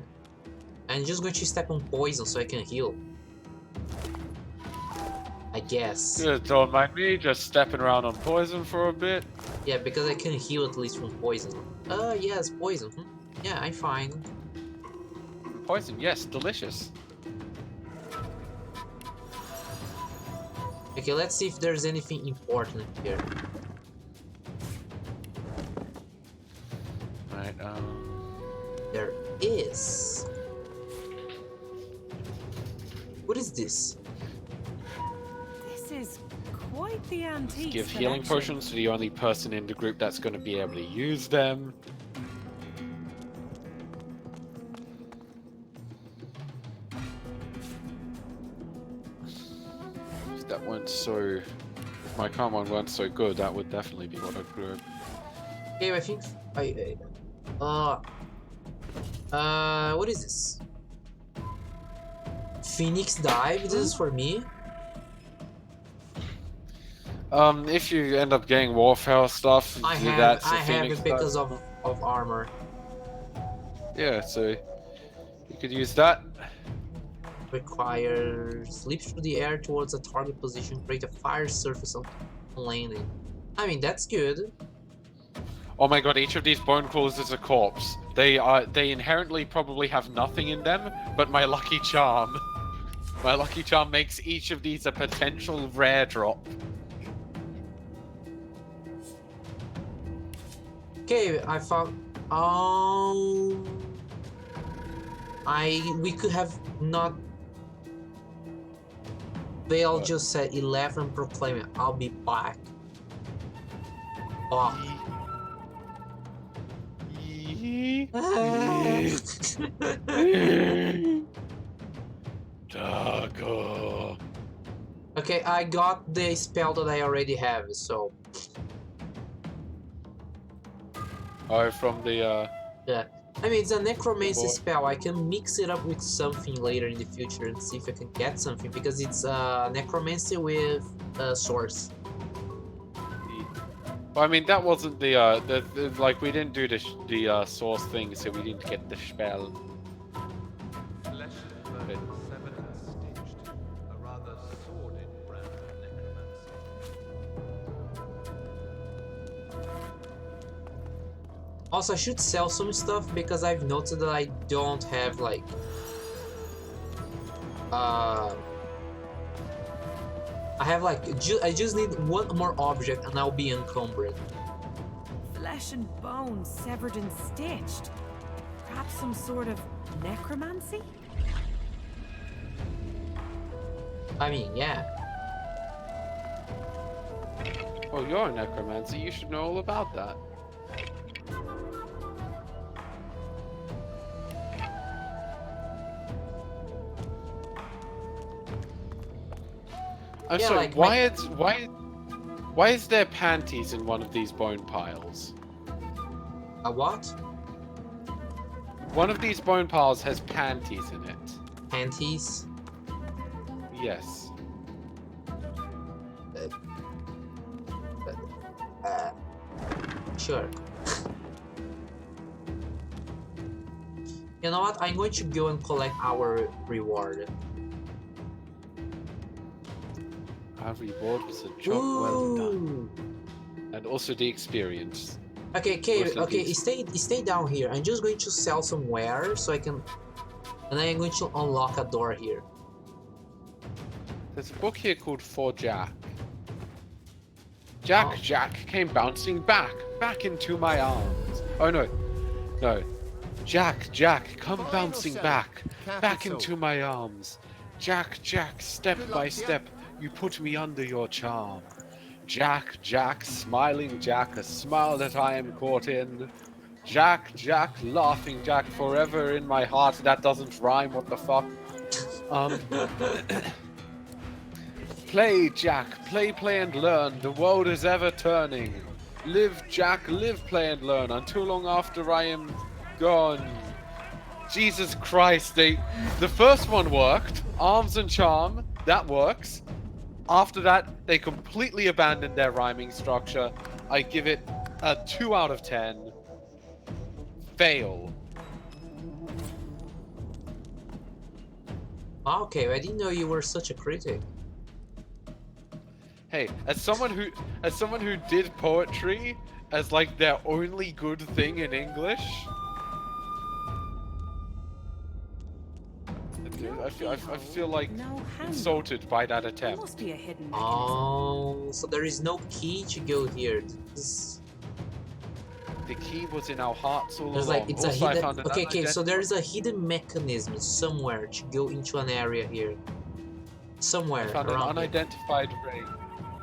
I'm just going to step on poison so I can heal. I guess. Don't mind me, just stepping around on poison for a bit. Yeah, because I can heal at least from poison. Yes, poison. Yeah, I'm fine. Poison, yes, delicious. Okay, let's see if there's anything important here. Right, There is. What is this? This is quite the antique. Give healing potions to the only person in the group that's going to be able to use them. That went so my current one weren't so good, that would definitely be what I'd grab. Okay, I think what is this? Phoenix Dive. This is for me. If you end up getting warfare stuff, I that's a have Phoenix it because Dive. of armor. Yeah, so you could use that. Requires leap through the air towards a target position, create a fire surface on landing. I mean, that's good. Oh my god, each of these bone claws is a corpse. They inherently probably have nothing in them, but my lucky charm. My lucky charm makes each of these a potential rare drop. Okay, I found. We could have not. Vale just said 11 proclaiming. I'll be back. Oh. Dago. Okay, I got the spell that I already have, so. Oh, from the Yeah. I mean, it's a necromancy spell. I can mix it up with something later in the future and see if I can get something, because it's necromancy with source. Well, I mean, that wasn't the like, we didn't do the source thing, so we didn't get the spell. Also, I should sell some stuff because I've noticed that I don't have like I have like I just need one more object and I'll be encumbered. Flesh and bone severed and stitched. Perhaps some sort of necromancy? I mean, yeah. Oh, you're a necromancer. You should know all about that. I'm Yeah, sorry, like why is there panties in one of these bone piles? A what? One of these bone piles has panties in it. Panties? Yes. Sure. You know what? I'm going to go and collect our reward. Our reward was a job well done. And also the experience. Okay, stay down here. I'm just going to sell some wares so I can, and then I'm going to unlock a door here. There's a book here called For Jack. Jack came bouncing back into my arms. Oh no, Jack, come bouncing back into my arms. Jack, step by step, you put me under your charm. Jack, smiling Jack, a smile that I am caught in. Jack, laughing Jack, forever in my heart. That doesn't rhyme, what the fuck? Play, Jack, play and learn. The world is ever turning. Live, Jack, live, play and learn. Until long after I am gone. Jesus Christ, the first one worked. Arms and charm, that works. After that, they completely abandoned their rhyming structure. I give it a 2 out of 10. Fail. Okay, I didn't know you were such a critic. Hey, as someone who did poetry as like their only good thing in English, I feel like insulted by that attempt. Must be a hidden Oh, so there is no key to go here. The key was in our hearts all There's along. like it's Also, a hidden. I found an Okay, so there is a hidden mechanism somewhere to go into an area here. Somewhere I found an around here. unidentified ring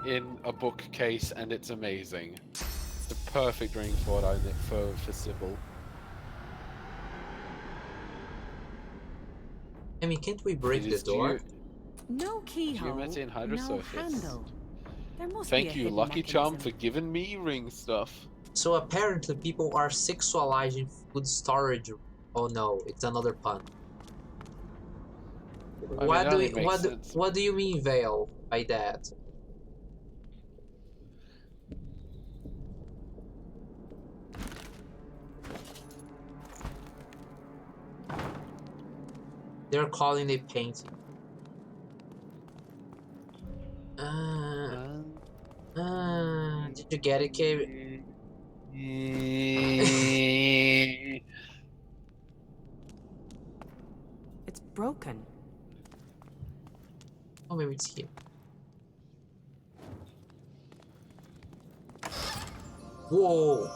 in a bookcase, and it's amazing. It's the perfect ring for Sybil. I mean, can't we break the door? No keyhole, Geometry and no hydrosurface. handle. There must Thank be a you, hidden Lucky Charm, mechanism. for giving me ring stuff. So apparently people are sexualizing food storage. Oh no, it's another pun. I mean, that only makes sense. What do you mean, Vale, by that? They're calling it painting. Did you get it, Cabe? It's broken. Oh, maybe it's here. Whoa!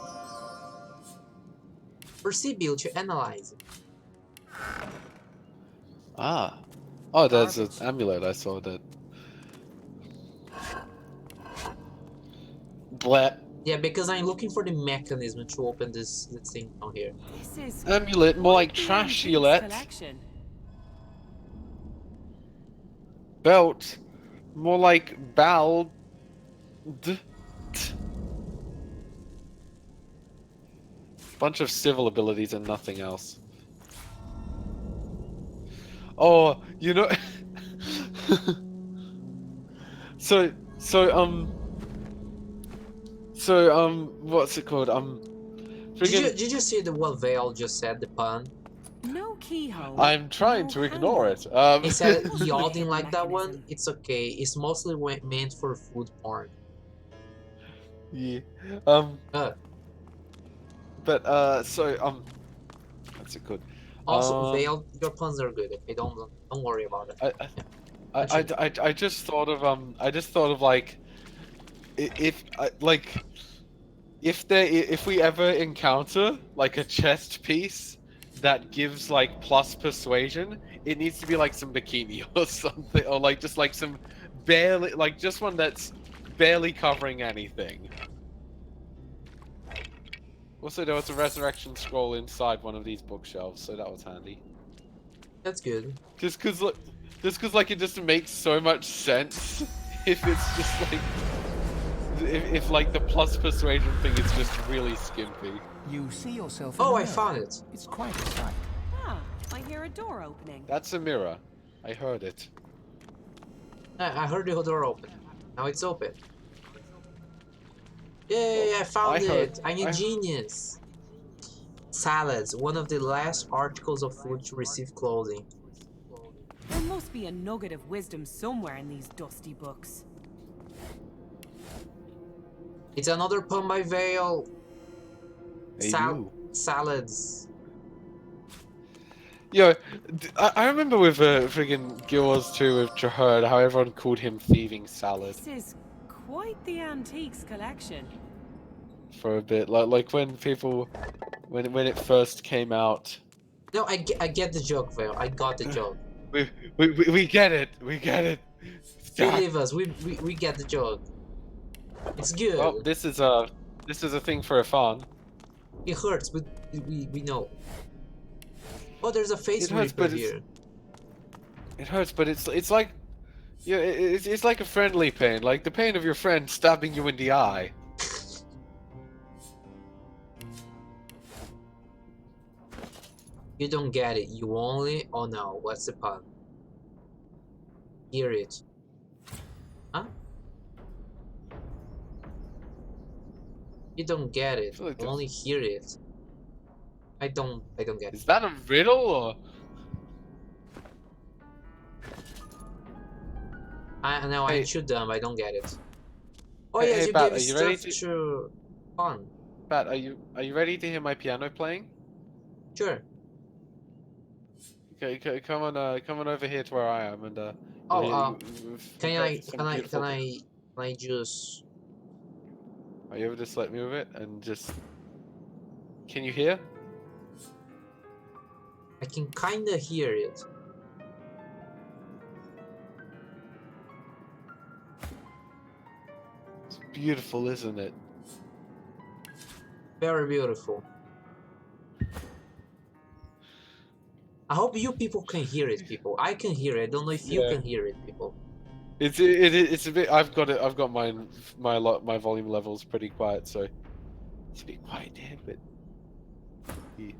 Proceed build to analyze it. Ah. Oh, there's an amulet. I saw that. Blah. Yeah, because I'm looking for the mechanism to open this thing down here. This is Amulet, more like quite the trash antiques amulet. collection. Belt, more like bald. Bunch of civil abilities and nothing else. Oh, you know. so what's it called? Did you see what Vale just said, the pun? No keyhole. I'm trying to ignore it. He said y'all didn't like that one. It's okay. It's mostly meant for food porn. Yeah. But what's it called? Also, Vale, your puns are good. Okay, don't worry about it. I just thought of like, if we ever encounter like a chest piece that gives like plus persuasion, it needs to be like some bikini or something, or like just like some barely, like just one that's barely covering anything. Also, there was a resurrection scroll inside one of these bookshelves, so that was handy. That's good. Just cause like it just makes so much sense if it's just like if like the plus persuasion thing is just really skimpy. You see yourself. Oh, I found it. It's quite a sight. Ah, I hear a door opening. That's a mirror. I heard it. I heard the door open. Now it's open. Yay! I found it. I'm a genius. Salads, one of the last articles of food to receive clothing. There must be a nugget of wisdom somewhere in these dusty books. It's another pun by Vale. Hey, Salads. Yo, I remember with friggin' Guild Wars 2 with Jaherd, how everyone called him Thieving Salad. This is quite the antiques collection. For a bit, like when people, when it first came out. No, I get the joke, Vale. I got the joke. We get it. We get it. Believe us, we get the joke. It's good. Oh, this is a thing for a fan. It hurts, but we know. Oh, there's a face hurts, ripper here. It hurts, but it's like, yeah, it's like a friendly pain, like the pain of your friend stabbing you in the eye. You don't get it. You only. Oh no, what's the pun? Hear it. Huh? You don't get it. Like You only hear it. I don't get it. Is that a riddle or? I know. Hey. I'm too dumb. I don't get it. Oh Hey, yes, hey, you Bat, gave are you ready stuff to fun. Bat, are you ready to hear my piano playing? Sure. Okay, come on over here to where I am, and Can I just? Are you able to just let me with it and just? Can you hear? I can kinda hear it. It's beautiful, isn't it? Very beautiful. I hope you people can hear it, people. I can hear it. I don't know if you Yeah. can hear it, people. It's a bit. I've got my volume levels pretty quiet, so it's a bit quiet there. But yeah.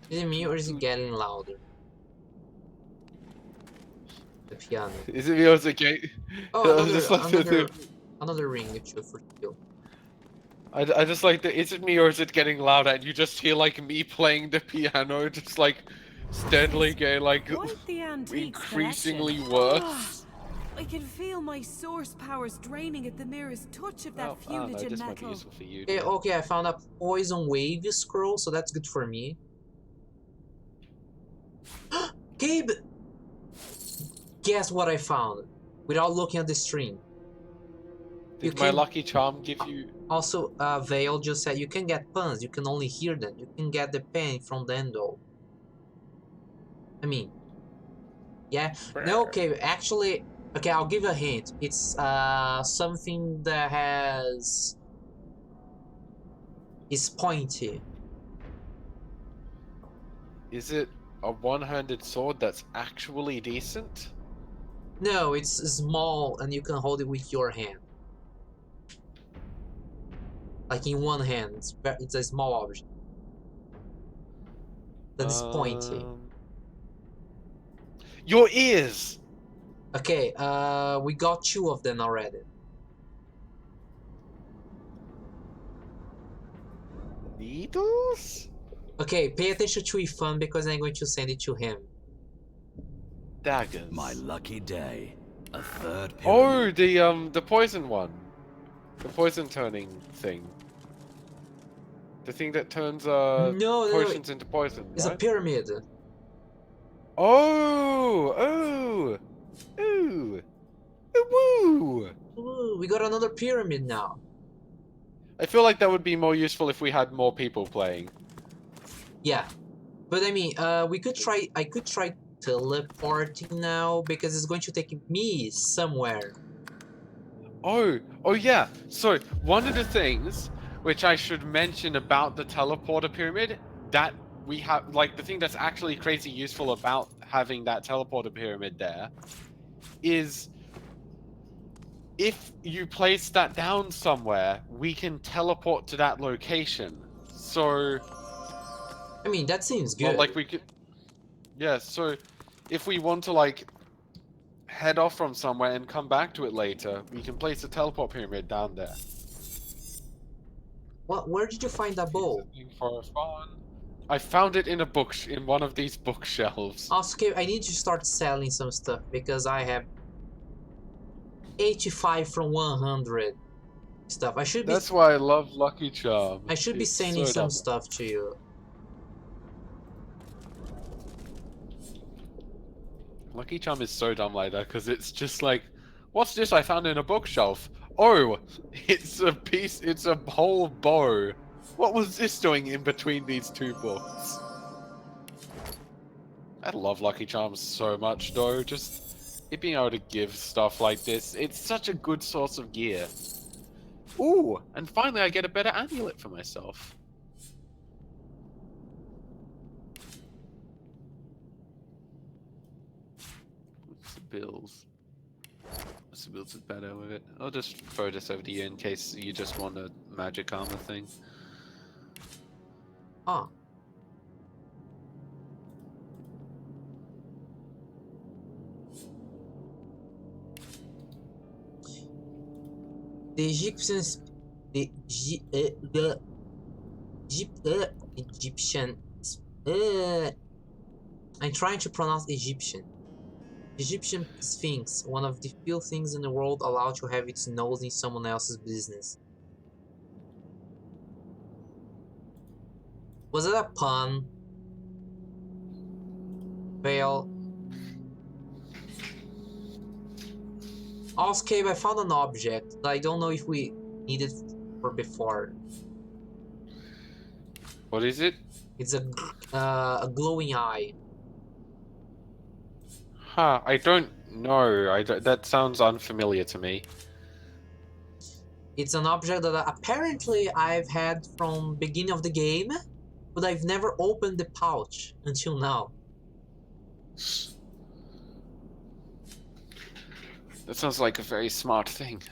Is it me or is it getting louder? The piano. Is it me or is it gay? Oh, I another ring for you. I just like the. Is it me or is it getting louder? And you just hear like me playing the piano, just like steadily getting like increasingly worse. I can feel my source powers draining at the merest touch of that fumigant this metal. might be useful for you. Okay, I found a poison wave scroll, so that's good for me. Gabe! Guess what I found? Without looking at the stream. Did my lucky charm give you... Also, Vale just said you can get puns, you can only hear them. You can get the pen from the endo. I mean... Yeah? No, okay, actually... Okay, I'll give a hint. It's something that has... It's pointy. Is it a one-handed sword that's actually decent? No, it's small and you can hold it with your hand. Like in one hand, it's a small object. That is pointy. Your ears! Okay, we got 2 of them already. Needles? Okay, pay attention to Ifan because I'm going to send it to him. Daggers. My lucky day. A third pyramid. Oh, the poison one. The poison turning thing. The thing that turns potions into poison. It's right? a pyramid. Oh! Ooh! Woo! Ooh, we got another pyramid now. I feel like that would be more useful if we had more people playing. Yeah, but I mean, we could try. I could try teleporting now because it's going to take me somewhere. Oh yeah. So one of the things which I should mention about the teleporter pyramid that we have, like the thing that's actually crazy useful about having that teleporter pyramid there, is if you place that down somewhere, we can teleport to that location. So. I mean, that seems good. Well, like we could, yeah. So, if we want to like head off from somewhere and come back to it later, we can place a teleport pyramid down there. What? Where did you find that bowl? For fun. I found it in a book, in one of these bookshelves. Also, okay, I need to start selling some stuff because I have 85 from 100 stuff. I should be. That's why I love Lucky Charm. I should be sending some stuff to you. Lucky Charm is so dumb like that because it's just like, what's this I found in a bookshelf? Oh, it's a piece, it's a whole bow. What was this doing in between these 2 books? I love Lucky Charms so much though, just it being able to give stuff like this, it's such a good source of gear. Ooh, and finally I get a better amulet for myself. Bills. What's the bills is better with it? I'll just throw this over to you in case you just want a magic armor thing. Ah. The Egyptians, I'm trying to pronounce Egyptian. Egyptian Sphinx, one of the few things in the world allowed to have its nose in someone else's business. Was it a pun? Fail. Also, Cabe, I found an object that I don't know if we needed for before. What is it? It's a glowing eye. Huh, I don't know. That sounds unfamiliar to me. It's an object that apparently I've had from beginning of the game, but I've never opened the pouch until now. That sounds like a very smart thing.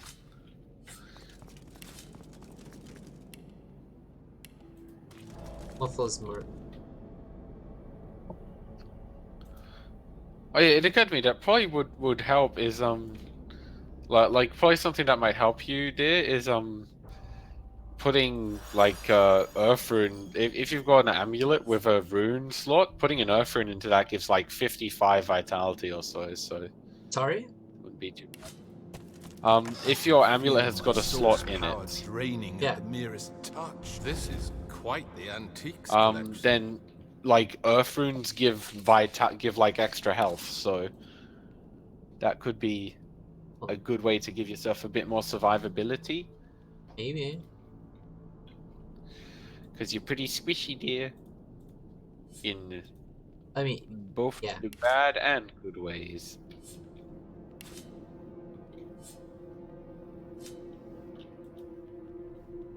Mufflesmur. Oh yeah, it occurred to me that probably would help is like probably something that might help you there is putting like earth rune if you've got an amulet with a rune slot, putting an earth rune into that gives like 55 vitality or so. Sorry? Wouldn't be too bad. If your amulet has got a slot in it, draining yeah, at the merest touch. This is quite the antiques collection. then like earth runes give like extra health, so that could be a good way to give yourself a bit more survivability. Maybe. Because you're pretty squishy, dear. In both yeah. the bad and good ways.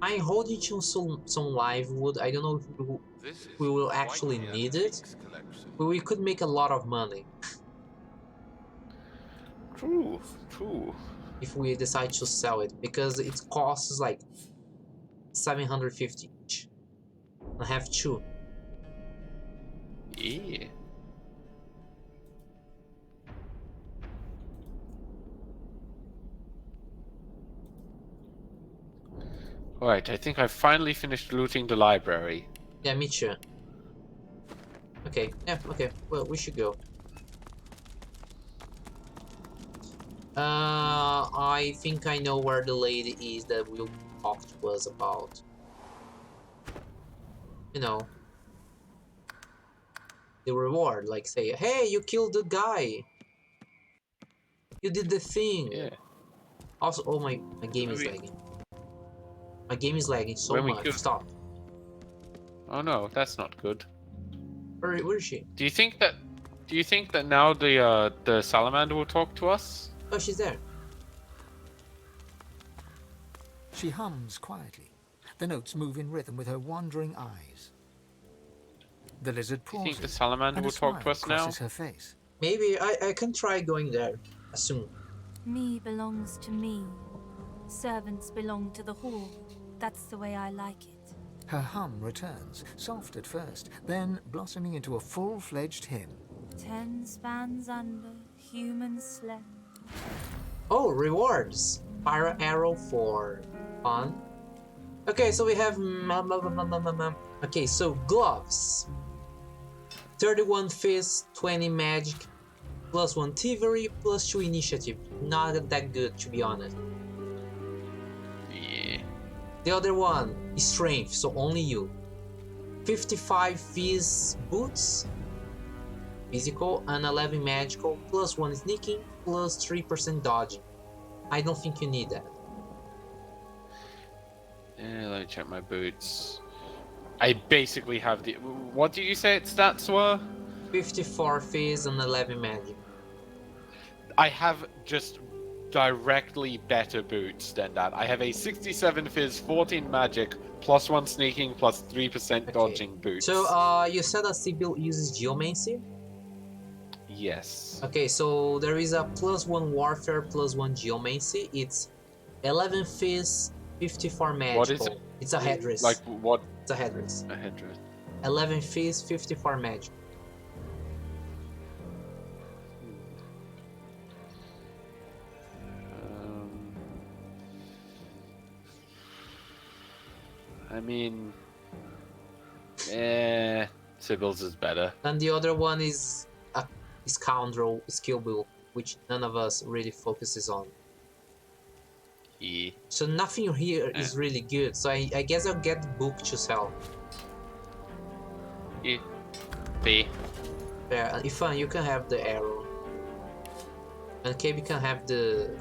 I'm holding to some live wood. I don't know if we will actually need it, but we could make a lot of money. True. If we decide to sell it, because it costs like 750 each. I have 2. Yeah. Alright, I think I've finally finished looting the library. Yeah, me too. Okay, yeah, okay. Well, we should go. I think I know where the lady is that will talk to us about. You know, the reward. Like say, hey, you killed the guy. You did the thing. Yeah. Also, oh my game is lagging. My game is lagging so much. Stop. Oh no, that's not good. Where is she? Do you think that now the salamander will talk to us? Oh, she's there. She hums quietly. The notes move in rhythm with her wandering eyes. The lizard pauses. Do you think the salamander and will a talk to smile us now? crosses her face. Maybe I can try going there soon. Me belongs to me. Servants belong to the hall. That's the way I like it. Her hum returns, soft at first, then blossoming into a full-fledged hymn. 10 spans under, humans slept. Oh, rewards! Fire arrow for fun. Okay, so we have okay, so gloves. 31 fist, 20 magic, +1 thievery, +2 initiative. Not that good, to be honest. Yeah. The other one is strength, so only you. 55 fizz boots, physical, and 11 magical, +1 sneaking, +3% dodging. I don't think you need that. Let me check my boots. I basically have the. What did you say its stats were? 54 fizz and 11 magic. I have just directly better boots than that. I have a 67 fizz, 14 magic, +1 sneaking, +3% dodging boots. So, you said that Sibyl uses geomancy? Yes. Okay, so there is a +1 warfare, +1 geomancy. It's 11 fizz, 54 magical. What is it? It's a headdress. Like what? It's a headdress. A headdress. 11 fizz, 54 magic. I mean, Sibyl's is better. And the other one is a scoundrel skill build, which none of us really focuses on. Yeah. So nothing here is really good. So I guess I'll get the book to sell. Yeah. B. Yeah, and Ifan, you can have the arrow. And KB can have the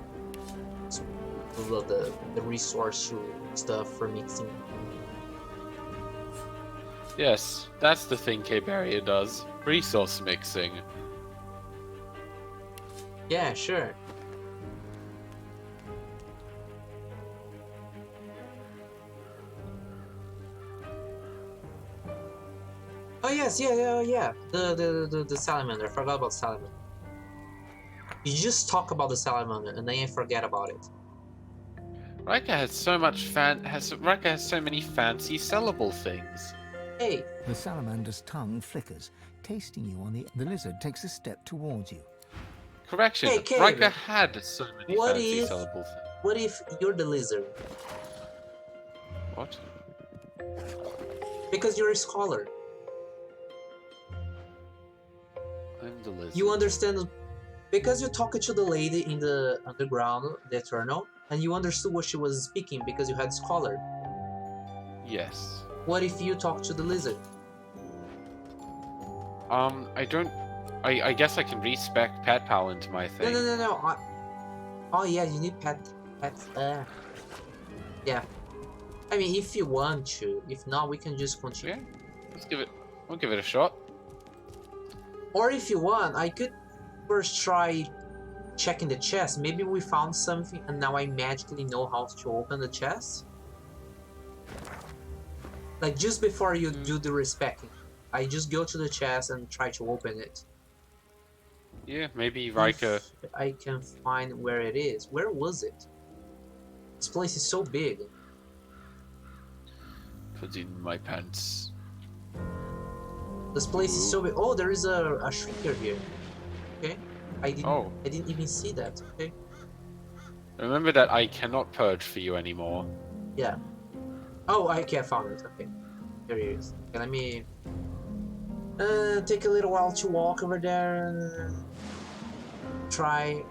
resource stuff for mixing. Yes, that's the thing Caberea does. Resource mixing. Yeah, sure. Oh yes, yeah. The salamander. I forgot about salamander. You just talk about the salamander and then I forget about it. Rika has so many fancy sellable things. Hey. The salamander's tongue flickers, tasting you on the lizard takes a step towards you. Correction, Hey, Cave. Rika had so many fancy sellable things. What if you're the lizard? What? Because you're a scholar. I'm the lizard. You understand, because you talked to the lady in the underground, the Eternal, and you understood what she was speaking because you had scholar. Yes. What if you talk to the lizard? I guess I can respec Pet Pal into my thing. No. Oh yeah, you need pets. Yeah. I mean, if you want to. If not, we can just continue. Yeah. We'll give it a shot. Or if you want, I could first try checking the chest. Maybe we found something and now I magically know how to open the chest. Like just before you do the respecting, I just go to the chest and try to open it. Yeah, maybe Rika. If I can find where it is. Where was it? This place is so big. Put it in my pants. This place is so big. Oh, there is a shrinker here. Okay, I didn't even see that. Okay. Remember that I cannot purge for you anymore. Yeah. Oh, I found it. Okay, there it is. Okay, let me take a little while to walk over there and try.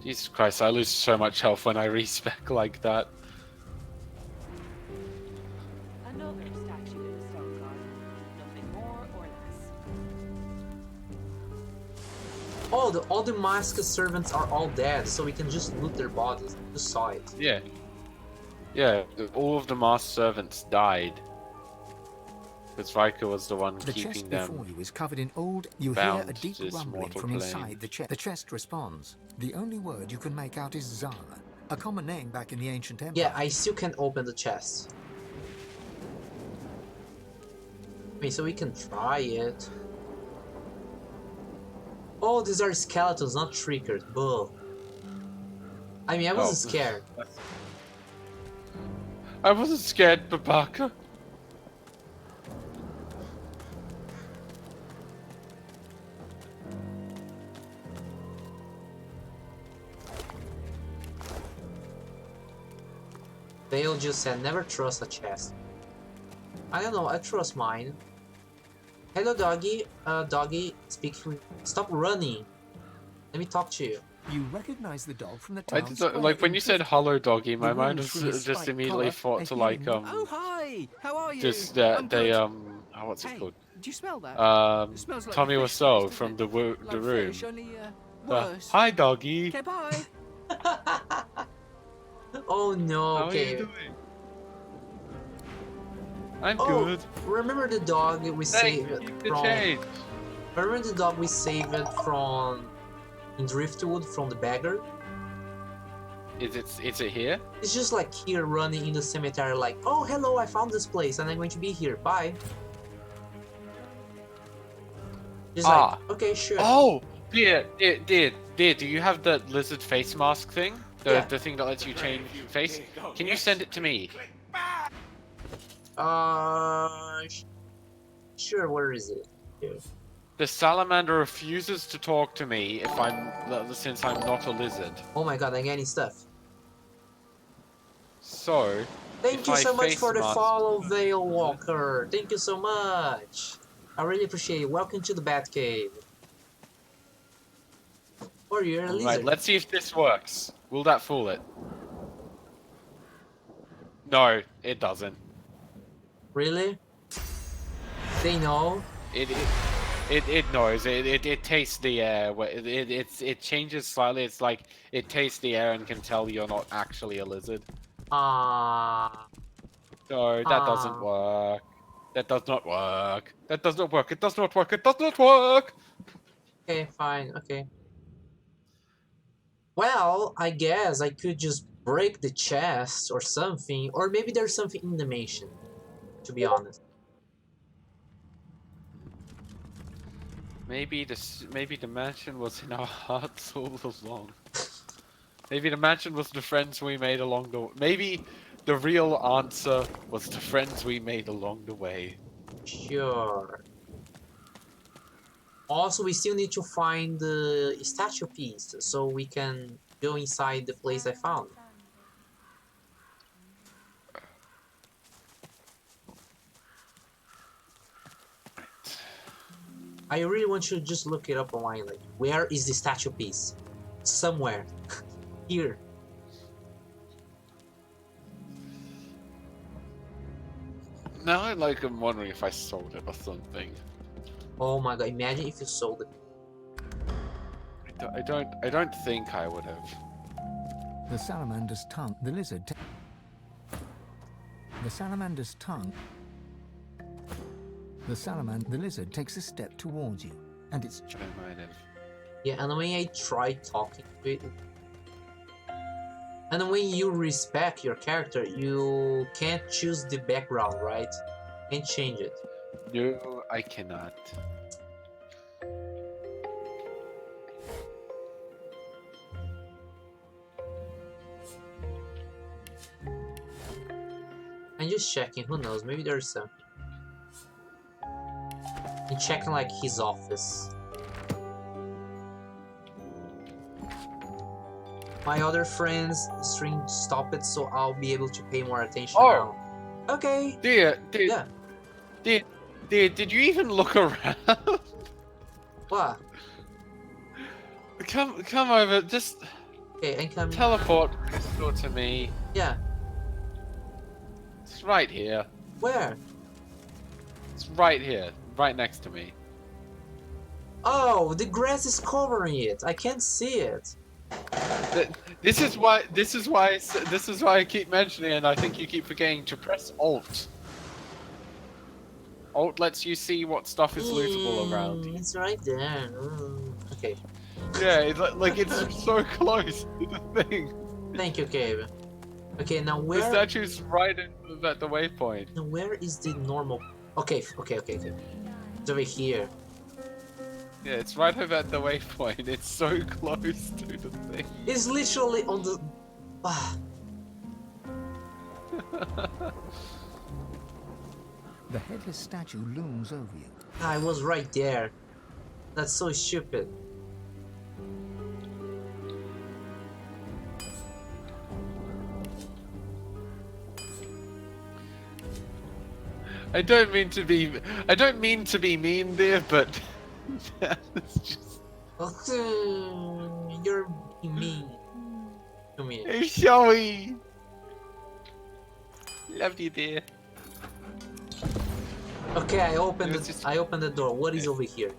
Jesus Christ, I lose so much health when I respec like that. Another statue in the stone garden. Nothing more or less. Oh, all the masked servants are all dead, so we can just loot their bodies. I just saw it. Yeah. Yeah, all of the masked servants died. Because Rika was the one keeping them. The chest before you is covered in old. You hear a deep rumbling from inside the chest. The chest responds. The only word you can make out is Zara, a common name back in the ancient empire. Yeah, I still can't open the chest. I mean, so we can try it. Oh, these are skeletons, not shriekers. Bull. I mean, I wasn't scared. I wasn't scared, Babaka. Vale just said, never trust a chest. I don't know, I trust mine. Hello, doggy. Doggy, stop running. Let me talk to you. You recognize the dog from the town. Like when you said hello, doggy, my mind was just immediately thought to like Oh hi, how are you? Just what's it called? Do you smell that? It smells like Tommy fish Wiseau paste, from the like room. fish, only, worse. Hi, doggy. Okay, bye. Oh no. How Okay. are you doing? I'm Oh, good. remember the dog we saved from? Change. Remember the dog we saved from in Driftwood from the beggar? Is it here? It's just like here running in the cemetery like, oh hello, I found this place and I'm going to be here. Bye. Just like, okay, sure. Oh, dear, do you have the lizard face mask thing? The thing that lets you change your face? Can you send it to me? Sure, where is it? Here. The salamander refuses to talk to me since I'm not a lizard. Oh my god, I'm getting stuff. So, thank you so much for the follow, Veil Walker. Thank you so much. I really appreciate it. Welcome to the Batcave. Or you're a lizard. Right, let's see if this works. Will that fool it? No, it doesn't. Really? They know? It knows. It tastes the air. It changes slightly. It's like it tastes the air and can tell you're not actually a lizard. No, that doesn't work. That does not work. That does not work. It does not work. It does not work. Okay, fine, okay. Well, I guess I could just break the chest or something, or maybe there's something in the mansion, to be honest. Maybe the mansion was in our hearts all along. Maybe the mansion was the friends we made along the. Maybe the real answer was the friends we made along the way. Sure. Also, we still need to find the statue piece so we can go inside the place I found. I really want you to just look it up online. Like, where is the statue piece? Somewhere. Here. Now I'm wondering if I sold it or something. Oh my god! Imagine if you sold it. I don't think I would have. The salamander's tongue, the lizard. The salamander's tongue. The lizard takes a step towards you, and it's. I might have. Yeah, and when I try talking to it, and when you respect your character, you can't choose the background, right? Can't change it. No, I cannot. I'm just checking. Who knows? Maybe there's something. I'm checking like his office. My other friends stream stop it, so I'll be able to pay more attention now. Okay. Dear, Yeah. Dear, did you even look around? What? Come over, just. Okay, and come. Teleport crystal to me. Yeah. It's right here. Where? It's right here, right next to me. Oh, the grass is covering it. I can't see it. This is why I keep mentioning it, and I think you keep forgetting to press Alt. Alt lets you see what stuff is lootable around. It's right there. Okay. Yeah, it's like it's so close to the thing. Thank you, Cave. Okay, now where? The statue's right at the waypoint. Now where is the normal? Okay. It's over here. Yeah, it's right over at the waypoint. It's so close to the thing. It's literally on the. The headless statue looms over you. I was right there. That's so stupid. I don't mean to be mean, dear, but it's just. You're mean to me. Hey, Joey. Love you, dear. Okay, I opened the door. What is over here?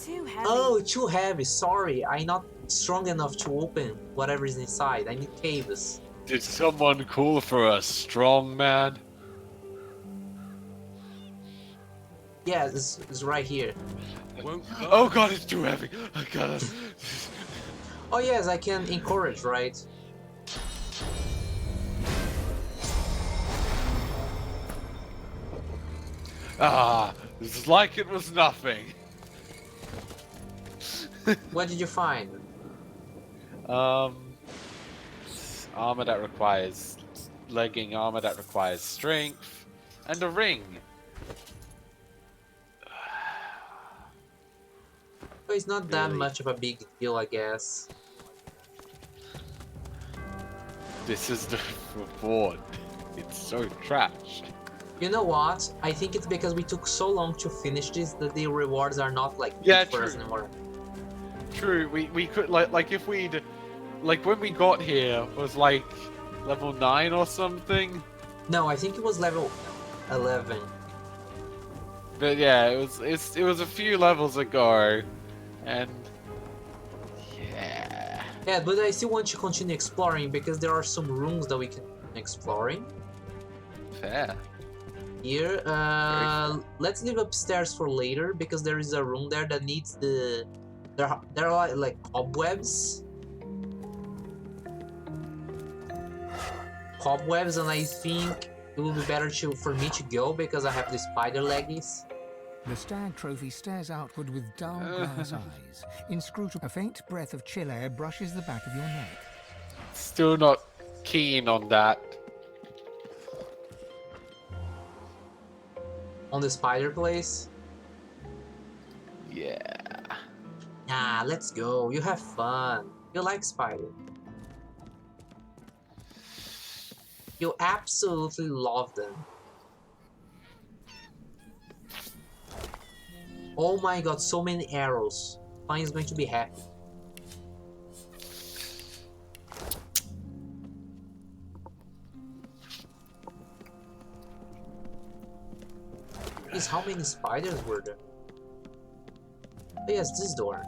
Too heavy. Oh, too heavy. Sorry, I'm not strong enough to open whatever is inside. I need cables. Did someone call for a strong man? Yeah, it's right here. Oh god, it's too heavy. I gotta. Oh yes, I can encourage, right? Ah, it's like it was nothing. What did you find? Armor that requires legging, armor that requires strength, and a ring. Well, it's not that Really? much of a big deal, I guess. This is the reward. It's so trash. You know what? I think it's because we took so long to finish this that the rewards are not like Yeah, big for us true. anymore. True, we could like if we'd like when we got here was like level 9 or something. No, I think it was level 11. But yeah, it was a few levels ago, and yeah. Yeah, but I still want to continue exploring because there are some rooms that we can exploring. Fair. Here, let's leave upstairs for later because there is a room there that needs the. There are like cobwebs. Cobwebs, and I think it would be better for me to go because I have the spider leggies. The stag trophy stares outward with dull glass eyes. Inscrutable. A faint breath of chill air brushes the back of your neck. Still not keen on that. On the spider place? Yeah. Nah, let's go. You have fun. You like spider. You absolutely love them. Oh my god, so many arrows. Fine is going to be happy. Please, how many spiders were there? Oh, yes, this door.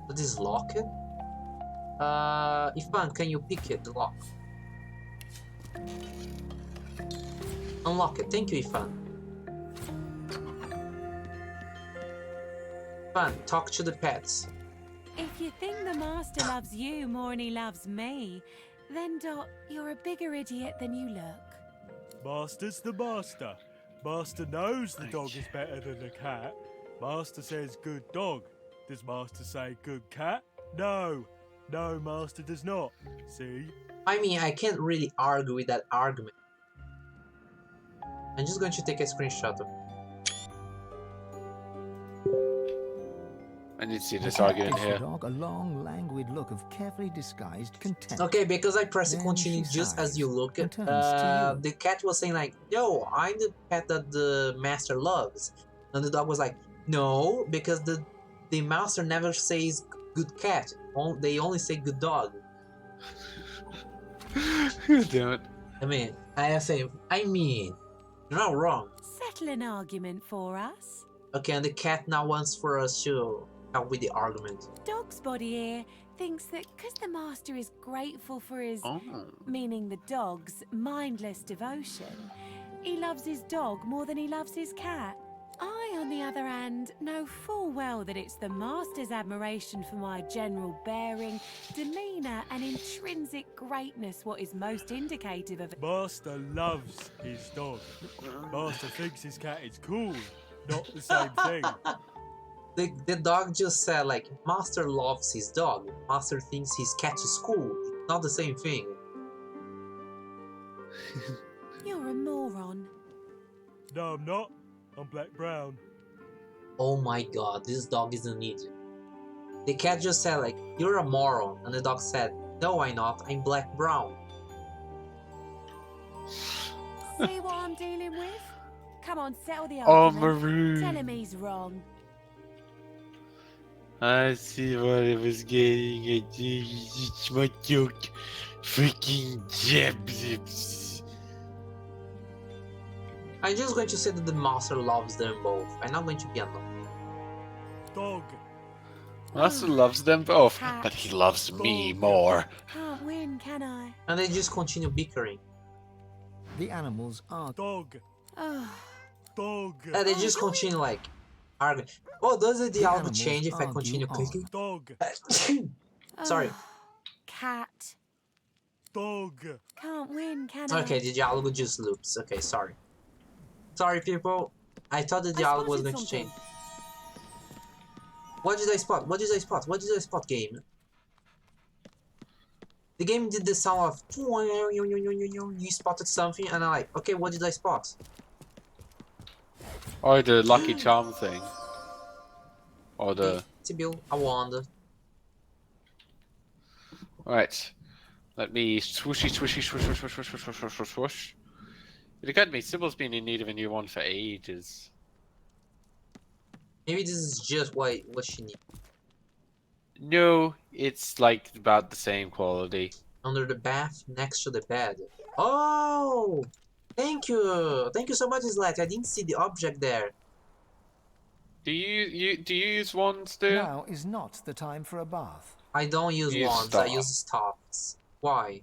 But this lock it? Ifan, can you pick it, the lock? Unlock it. Thank you, Ifan. Ifan, talk to the pets. If you think the master loves you more than he loves me, then Dot, you're a bigger idiot than you look. Master's the master. Master knows the dog is better than the cat. Master says good dog. Does Master say good cat? No. No, Master does not. See? I mean, I can't really argue with that argument. I'm just going to take a screenshot of it. I need to see this argument here. Dog a long, languid look of carefully disguised contempt. Okay, because I pressed continue just as you look at the cat was saying like, "Yo, I'm the pet that the master loves," and the dog was like, "No, because the master never says good cat. They only say good dog." Damn it. I mean, you're not wrong. Settle an argument for us. Okay, and the cat now wants for us to help with the argument. Dog's body here thinks that because the master is grateful for his, meaning the dog's, mindless devotion, he loves his dog more than he loves his cat. I, on the other hand, know full well that it's the master's admiration for my general bearing, demeanour and intrinsic greatness what is most indicative of it. Master loves his dog. Master thinks his cat is cool. Not the same thing. The dog just said like, Master loves his dog. Master thinks his cat is cool. Not the same thing. You're a moron. No, I'm not. I'm black-brown. Oh my god, this dog is an idiot. The cat just said like, you're a moron. And the dog said, no, I'm not. I'm black-brown. See what I'm dealing with? Come on, settle the Oh, argument. Maroon. Tell him he's wrong. I see what I was getting at. It's my joke. Freaking jabs. I'm just going to say that the master loves them both. I'm not going to be annoyed. Dog. Master loves them both, but he loves me more. Can't win, can I? And they just continue bickering. The animals are dog. Oh. Dog. And they just continue like arguing. Oh, does the dialogue change if I continue clicking? Dog. Sorry. Cat. Dog. Can't win, can I? Okay, the dialogue just loops. Okay, sorry. Sorry, people. I thought the dialogue was going to change. What did I spot? What did I spot? What did I spot, game? The game did the sound of you spotted something, and I'm like, okay, what did I spot? Or the Lucky Charm thing. Or the... Sibyl, I wonder. Alright. Let me swooshy, swooshy, swoosh, swoosh, swoosh, swoosh, swoosh, swoosh, swoosh, swoosh. It occurred to me, Sybil's been in need of a new one for ages. Maybe this is just what she needs. No, it's like about the same quality. Under the bath, next to the bed. Oh! Thank you! Thank you so much, Slat. I didn't see the object there. Do you use wands, dude? Now is not the time for a bath. I don't use wands, I use stops. Why?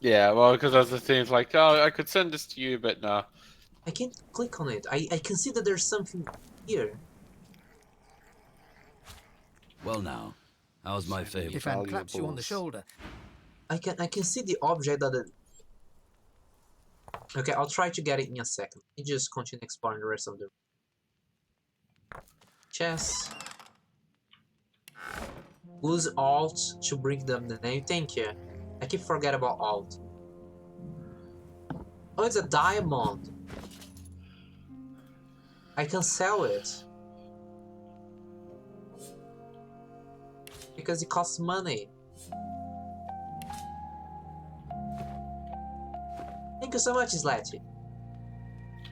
Yeah, well, because that's the thing. It's like, oh, I could send this to you, but no. I can't click on it. I can see that there's something here. Well now, how's my favorite? Defan claps you on the shoulder. I can see the object that it... Okay, I'll try to get it in a second. You just continue exploring the rest of the chest. Use Alt to bring them the name. Thank you. I keep forgetting about Alt. Oh, it's a diamond. I can sell it. Because it costs money. Thank you so much, Slatty.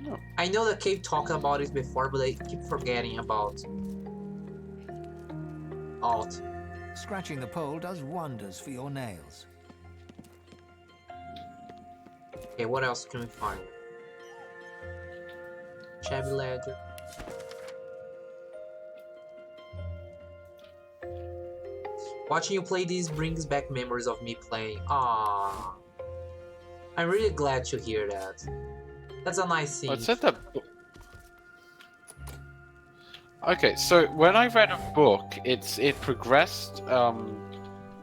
Oh. I know that Cave talked about it before, but I keep forgetting about Alt. Scratching the pole does wonders for your nails. Okay, what else can we find? Shabby ledger. Watching you play these brings back memories of me playing. Ah, I'm really glad to hear that. That's a nice thing. I said that. Okay, so when I read a book, it progressed.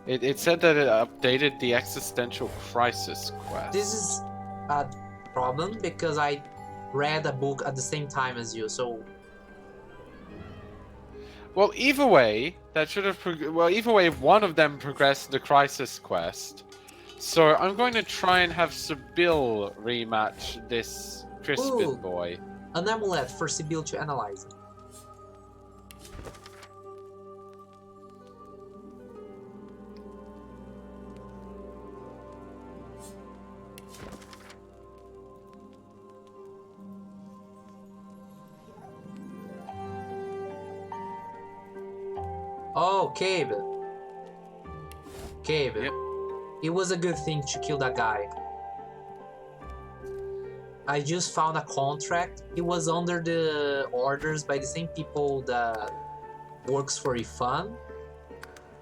It said that it updated the existential crisis quest. This is a problem because I read a book at the same time as you, so... Well, either way, that should have... either way, one of them progressed the crisis quest. So I'm going to try and have Sibyl rematch this Crispin boy. An amulet for Sibyl to analyze. Oh, Cave. Cave. Yep. It was a good thing to kill that guy. I just found a contract. It was under the orders by the same people that works for Ifan.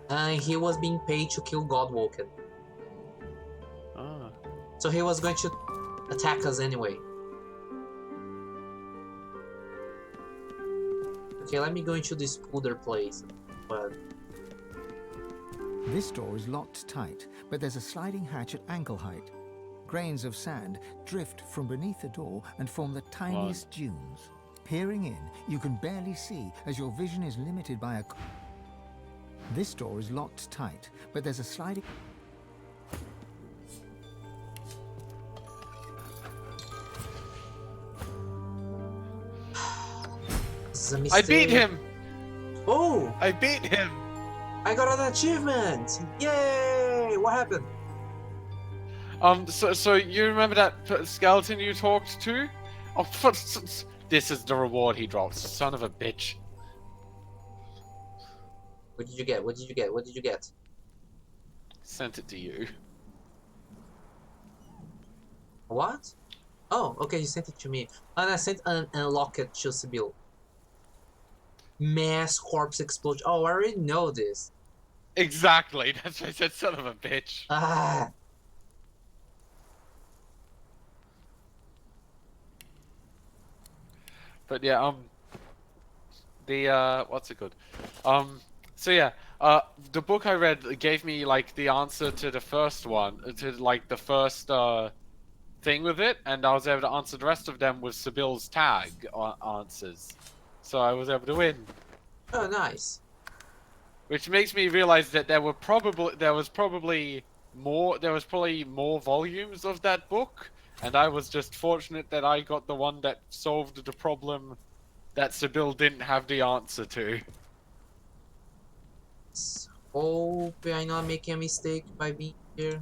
And he was being paid to kill Godwoken. Ah. So he was going to attack us anyway. Okay, let me go into this other place. But this door is locked tight, but there's a sliding hatch at ankle height. Grains of sand drift from beneath the door and form the tiniest dunes. Peering in, you can barely see as your vision is limited by a... This door is locked tight, but there's a sliding... This is a mistake. I beat him! Oh! I beat him! I got an achievement! Yay! What happened? So you remember that skeleton you talked to? Oh, this is the reward he drops. Son of a bitch. What did you get? What did you get? What did you get? Sent it to you. What? Oh, okay, you sent it to me. And I sent an locket to Sibyl. Mass corpse explosion. Oh, I already know this. Exactly. That's why I said son of a bitch. Ah. But yeah, what's it called? So yeah, the book I read gave me like the answer to the first one, to like the first thing with it, and I was able to answer the rest of them with Sibyl's tag answers. So I was able to win. Oh, nice. Which makes me realize that there was probably more volumes of that book, and I was just fortunate that I got the one that solved the problem that Sibyl didn't have the answer to. Hope I'm not making a mistake by being here.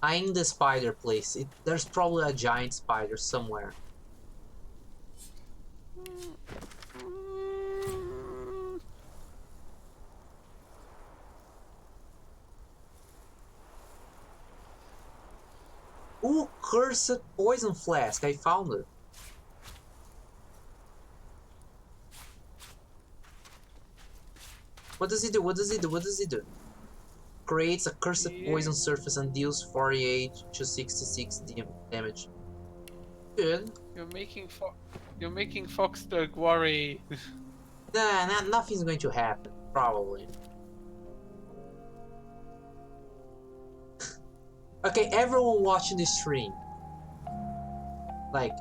I'm in the spider place. There's probably a giant spider somewhere. Ooh, cursed poison flask. I found it. What does it do? What does it do? What does it do? creates a cursed poison surface and deals 48 to 66 damage. Good. You're making Foxdog worry. Nah, nothing's going to happen, probably. Okay, everyone watching the stream. Like,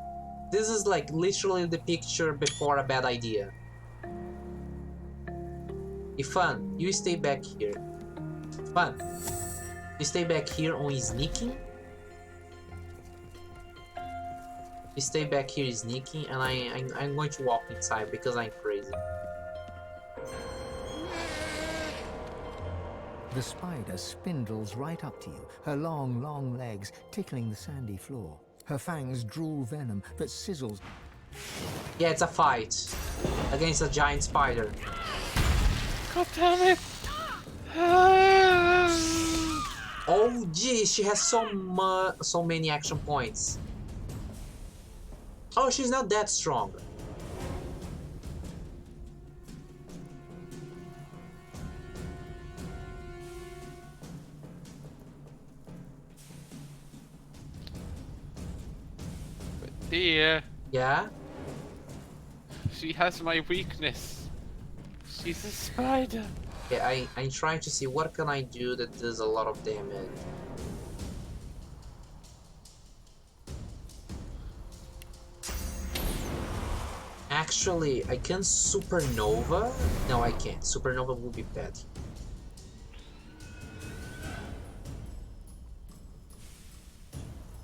this is like literally the picture before a bad idea. Ifan, you stay back here. Ifan, you stay back here on sneaking. You stay back here sneaking, and I'm going to walk inside because I'm crazy. The spider spindles right up to you, her long, long legs tickling the sandy floor. Her fangs drool venom that sizzles. Yeah, it's a fight against a giant spider. God damn it! Oh geez, she has so many action points. Oh, she's not that strong. But dear. Yeah? She has my weakness. She's a spider. Yeah, I'm trying to see what can I do that does a lot of damage. Actually, I can supernova. No, I can't. Supernova would be bad.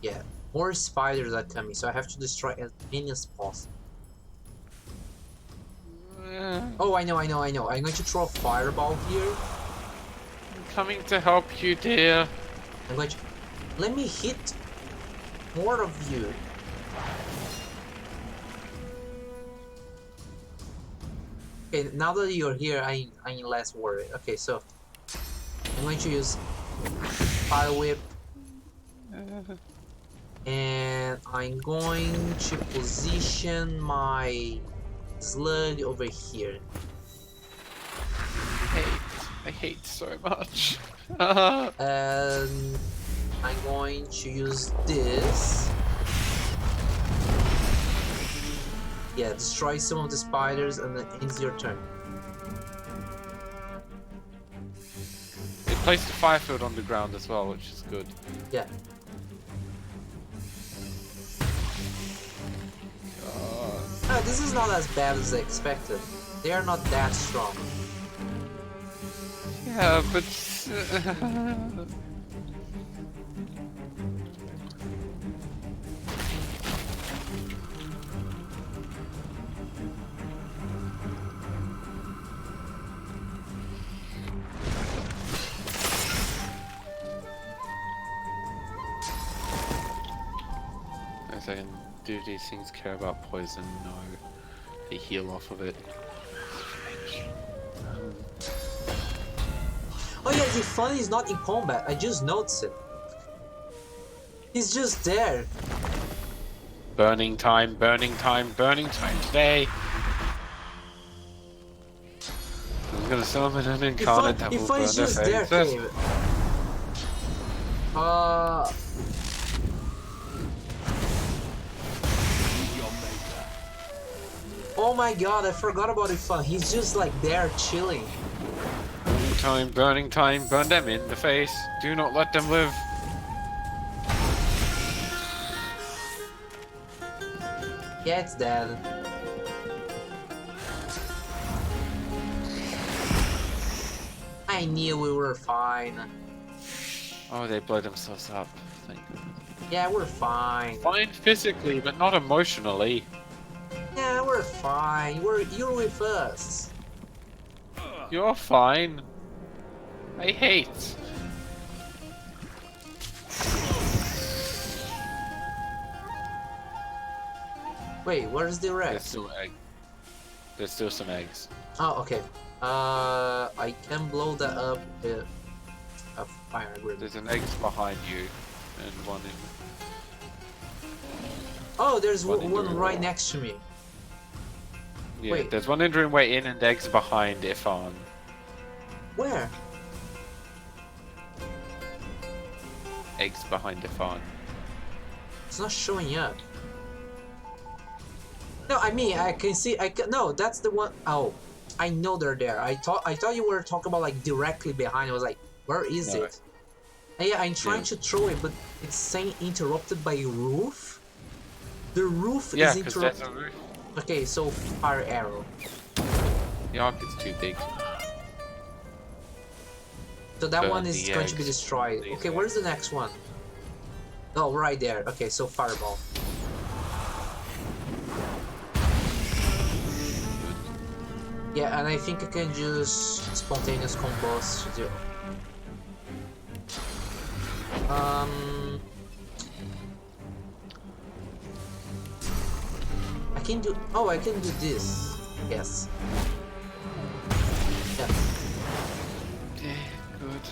Yeah, more spiders are coming, so I have to destroy as many as possible. Oh, I know. I'm going to throw a fireball here. I'm coming to help you, dear. I'm going to... Let me hit more of you. Okay, now that you're here, I'm less worried. Okay, so I'm going to use Fire Whip. And I'm going to position my slug over here. I hate so much. And I'm going to use this. Yeah, destroy some of the spiders and then ends your turn. It placed a fire field on the ground as well, which is good. Yeah. This is not as bad as I expected. They are not that strong. Yeah, but... As I can do these things care about poison? No. They heal off of it. Oh yeah, the fun is not in combat. I just noticed it. He's just there. Burning time today. I'm gonna summon an incarnate that will burn is their just there. faces. Oh my god, I forgot about Ifan. He's just like there chilling. Burning time, burn them in the face. Do not let them live. Yeah, it's dead. I knew we were fine. Oh, they blow themselves up. Thank goodness. Yeah, we're fine. Fine physically, but not emotionally. Yeah, we're fine. You're with us. You're fine. I hate. Wait, where's the rest? There's still egg. There's still some eggs. Oh, okay. I can blow that up with a fire grid. There's an egg behind you, and one in. Oh, there's one right next to me. Yeah, Wait. there's one entryway in and eggs behind Ifan. Where? eggs behind the farm. It's not showing up. No, I mean I can see. No, that's the one. Oh, I know they're there. I thought you were talking about like directly behind. I was like, where is it? And yeah, I'm trying to throw it, but it's saying interrupted by roof. The roof is interrupted. Okay, so fire arrow. The arc is too big. So that one is going to be destroyed. Okay, where's the next one? Oh, right there. Okay, so fireball. Yeah, and I think I can just spontaneous combust. I can do. Oh, I can do this. Yes. Yeah. Good.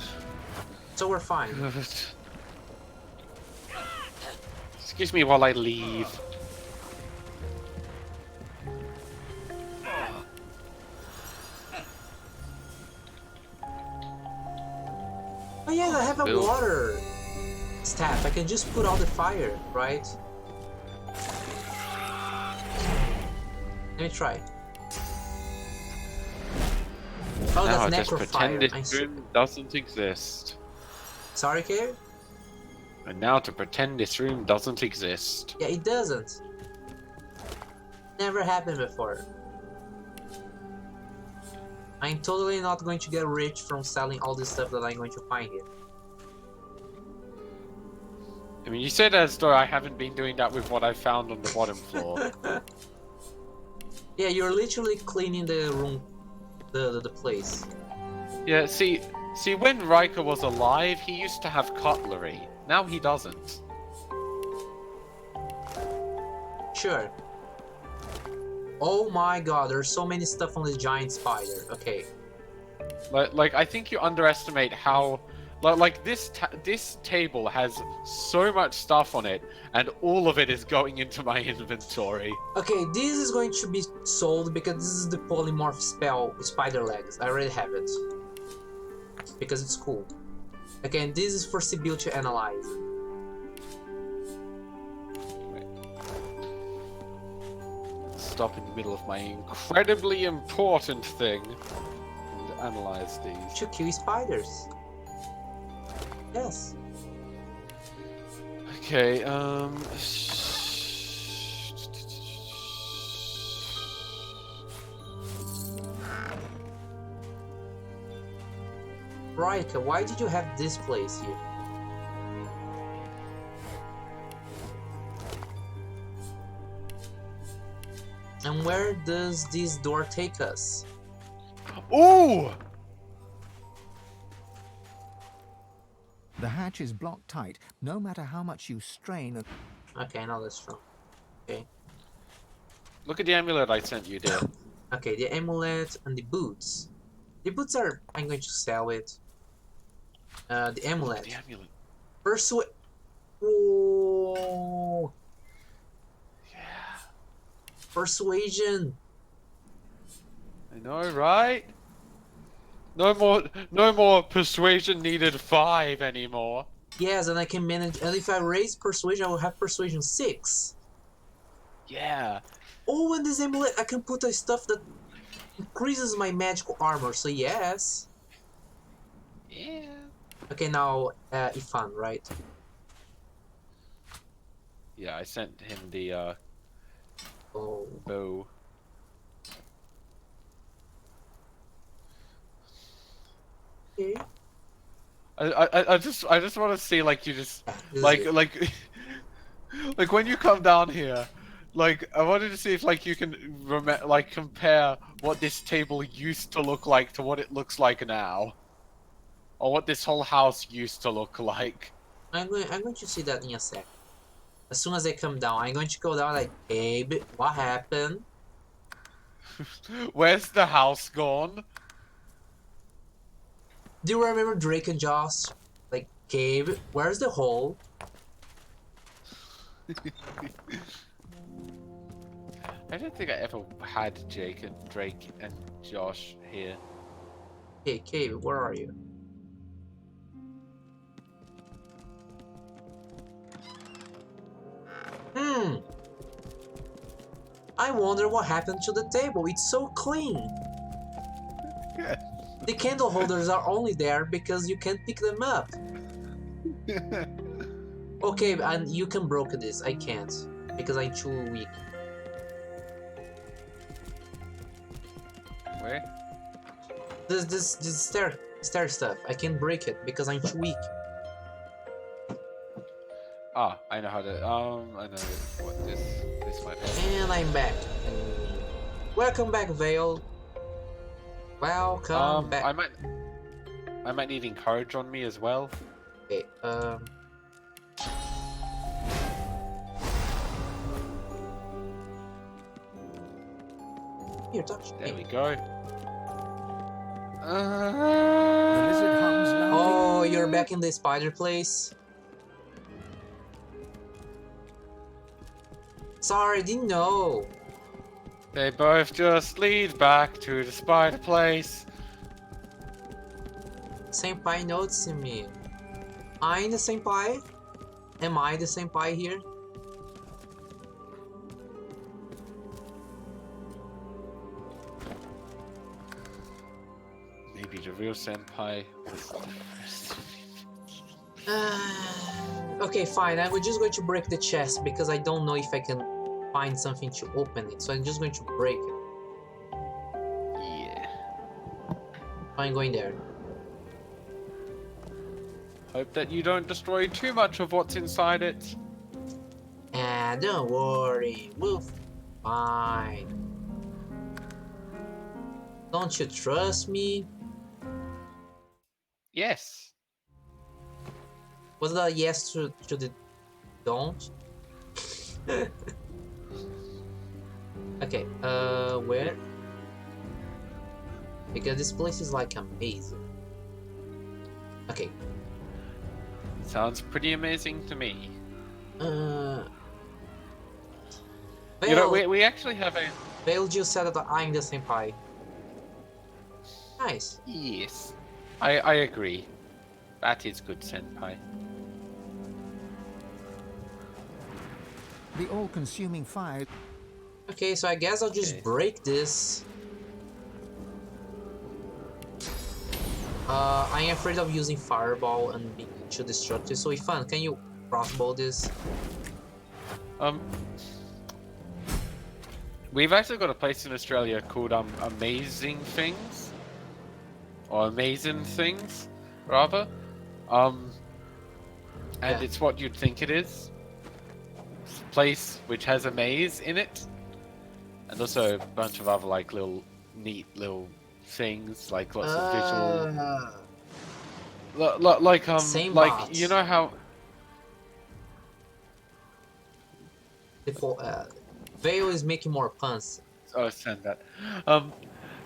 So we're fine. Good. Excuse me while I leave. Oh yeah, I have a water staff. I can just put out the fire, right? Let me try. Oh, now that's just pretend this room doesn't exist. Sorry, Cave? And now to pretend this room doesn't exist. Yeah, it doesn't. Never happened before. I'm totally not going to get rich from selling all this stuff that I'm going to find here. I mean, you say that as though I haven't been doing that with what I found on the bottom floor. Yeah, you're literally cleaning the room, the place. Yeah, see, when Riker was alive, he used to have cutlery. Now he doesn't. Sure. Oh my god, there's so many stuff on this giant spider. Okay. Like I think you underestimate how, like this table has so much stuff on it, and all of it is going into my inventory. Okay, this is going to be sold because this is the polymorph spell spider legs. I already have it. Because it's cool. Okay, and this is for Sibyl to analyze. Stop in the middle of my incredibly important thing and analyze these. To kill spiders. Yes. Okay, Rika, why did you have this place here? And where does this door take us? Ooh! The hatch is blocked tight, no matter how much you strain. Okay, now that's true. Okay. Look at the amulet I sent you, dear. Okay, the amulet and the boots. The boots are... I'm going to sell it. The amulet. The amulet. Oh. Yeah. Persuasion. I know, right? No more persuasion needed 5 anymore. Yes, and I can manage. And if I raise persuasion, I will have persuasion 6. Yeah. Oh, and this amulet, I can put a stuff that increases my magical armor. So yes. Yeah. Okay, now Ifan, right? Yeah, I sent him the bow. Okay. I just want to see, like, you just like when you come down here, like I wanted to see if like you can compare what this table used to look like to what it looks like now, or what this whole house used to look like. I'm going to see that in a sec. As soon as I come down, I'm going to go down like, Abe, what happened? Where's the house gone? Do you remember Drake and Josh? Like, Gabe, where's the hole? I don't think I ever had Drake and Josh here. Hey, Gabe, where are you? I wonder what happened to the table. It's so clean. The candle holders are only there because you can't pick them up. Okay, and you can broke this. I can't because I'm too weak. Where? This stair stuff. I can't break it because I'm too weak. Ah, I know how to. I know what this might be. And I'm back. Welcome back, Vale. Welcome back. I might need encourage on me as well. Okay. Here, touch. There we go. The lizard hums loudly. Oh, you're back in the spider place. Sorry, didn't know. They both just lead back to the spider place. Senpai noticing me. I'm the senpai? Am I the senpai here? Maybe the real senpai was Okay, fine. I'm just going to break the chest because I don't know if I can find something to open it. So I'm just going to break it. Yeah. I'm going there. Hope that you don't destroy too much of what's inside it. Ah, don't worry. We'll fine. Don't you trust me? Yes. Was that yes to the don't? Okay, where? Because this place is like amazing. Okay. Sounds pretty amazing to me. Vale, You know, we actually have a... Vale just said that I'm the senpai. Nice. Yes. I agree. That is good, senpai. The all-consuming fire. Okay, so I guess I'll just break this. I'm afraid of using fireball and being too destructive. So Ifan, can you crossbow this? We've actually got a place in Australia called Amazing Things, or Amazing Things, rather. And it's what you'd think it is. It's a place which has a maze in it, and also a bunch of other like little neat little things, like lots of visual. Like Same like bots. you know how. Vale is making more puns. Oh, send that.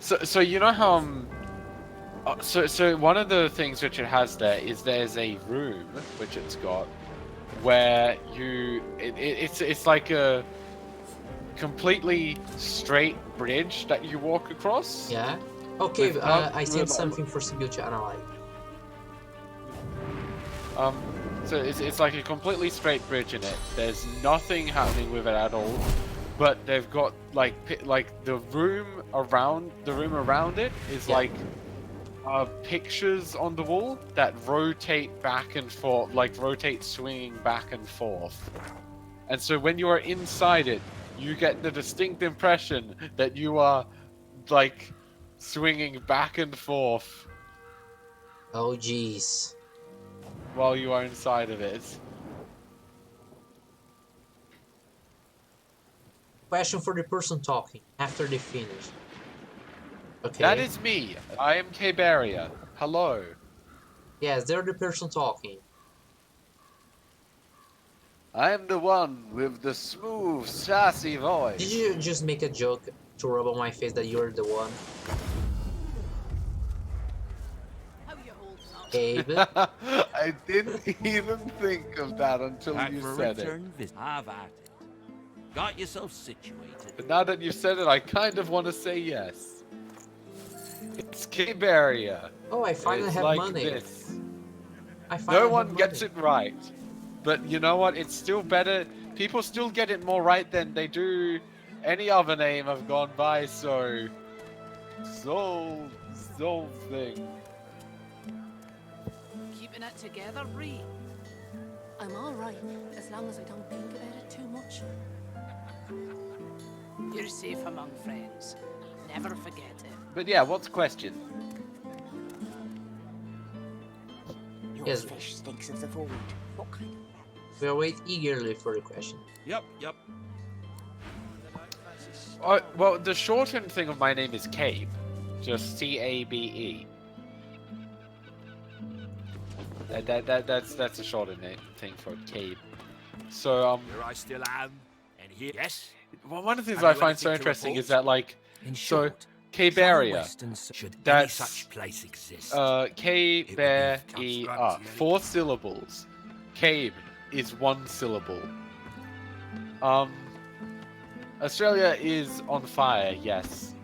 So you know how so one of the things which it has there's a room which it's got where it's like a completely straight bridge that you walk across. Yeah. Okay. I sent something for Sibyl to analyze. So it's like a completely straight bridge in it. There's nothing happening with it at all. But they've got like the room around it is like pictures on the wall that rotate back and forth, like rotate swinging back and forth. And so when you are inside it, you get the distinct impression that you are like swinging back and forth. Oh jeez. While you are inside of it. Question for the person talking after they finish. Okay. That is me. I am Cabereawoof. Hello. Yes, they're the person talking. I am the one with the smooth, sassy voice. Did you just make a joke to rub on my face that you're the one? Abe? I didn't even think of that until you said it. Have at it. Got yourself situated. But now that you've said it, I kind of want to say yes. It's Cabereawoof. Oh, I finally have like money. This. I finally No one have gets money. it right. But you know what? It's still better. People still get it more right than they do any other name have gone by so thing. Keeping it together, Bree. I'm all right, as long as I don't think about it too much. You're safe among friends. Never forget it. But yeah, what's the question? Your Yes. fish stinks of the void. What kind of rat? We'll wait eagerly for the question. Yep. Well, the shortened thing of my name is Cabe. Just C-A-B-E. That's a shortened thing for Cabe. So, Here I still am, and here... Yes? well, one of the things Have I you find so anything to interesting report? is that, like, In so, short, Caberea, Should any that's, such place exist? Caberea, 4 syllables. Cabe is 1 syllable. Australia is on fire, yes.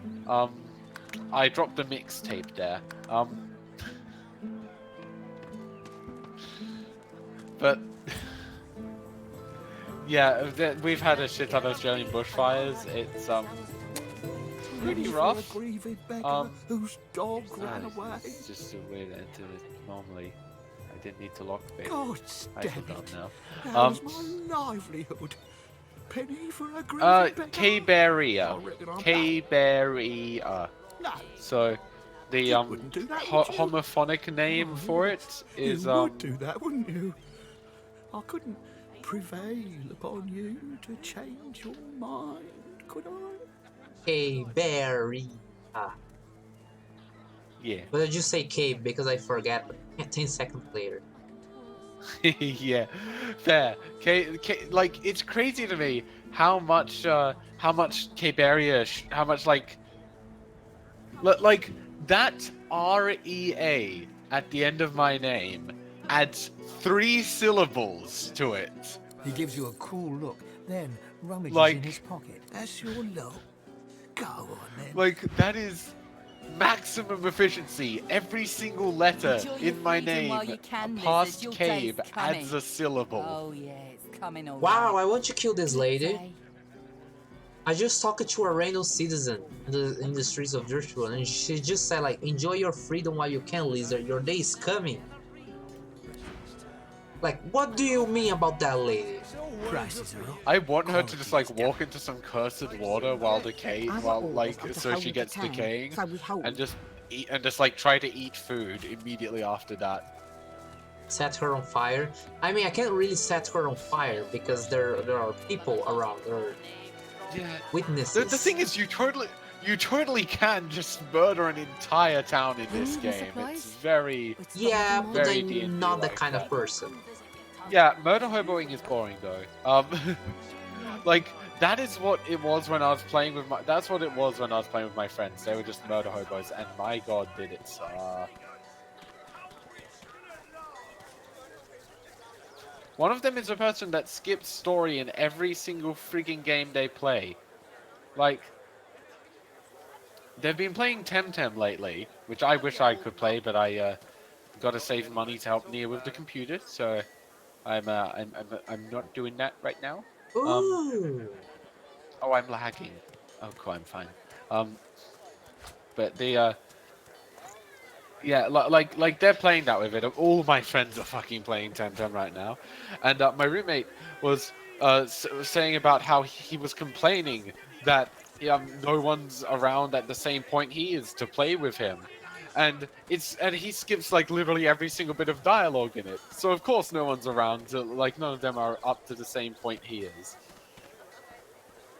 I dropped the mixtape there. But yeah, we've had a shit ton of Australian bushfires. It's pretty rough. whose dog ran away. It's just a way to enter it normally. I didn't need to lock it. God I damn forgot it. now. How's my livelihood? Penny for a grieving beggar? Caberea. I reckon I'm Caberea. No. So the wouldn't do that, would you? homophonic name for it is You would do that, wouldn't you? I couldn't prevail upon you to change your mind, could I? Caberea. Yeah. But I just say Cabe because I forgot 10 seconds later. Yeah, fair. Like, it's crazy to me how much Caberea, how much like that REA at the end of my name adds 3 syllables to it. He gives you a cool look, then rummages Like- in his pocket. That's your look. Go on then. Like, that is maximum efficiency. Every single letter Enjoy your in my freedom name while you can, Liz, past as your day's Cabe coming. adds a syllable. Oh yeah, it's coming over. Wow, I want to kill this lady. I just talked to a random citizen in the streets of Virtual, and she just said like, enjoy your freedom while you can, Lizard. Your day is coming. Like, what do you mean about that lady? I want her to just like walk into some cursed water while so she gets decaying, and just eat and just like try to eat food immediately after that. Set her on fire? I mean, I can't really set her on fire because there are people around. There are witnesses. The thing is, you totally can just murder an entire town in this game. It's very Yeah, but very I'm D&D not that like kind of person. Yeah, murder hoboing is boring though. Like that is what it was when I was playing with my. That's what it was when I was playing with my friends. They were just murder hobos, and my god, did it suck. One of them is a person that skips story in every single frigging game they play. Like, they've been playing Temtem lately, which I wish I could play, but I gotta save money to help Nia with the computer, so I'm not doing that right now. Ooh. Oh, I'm lagging. Oh, cool, I'm fine. But the yeah, like they're playing that with it. All my friends are fucking playing Temtem right now, and my roommate was saying about how he was complaining that no one's around at the same point he is to play with him, and he skips like literally every single bit of dialogue in it. So of course no one's around. Like none of them are up to the same point he is.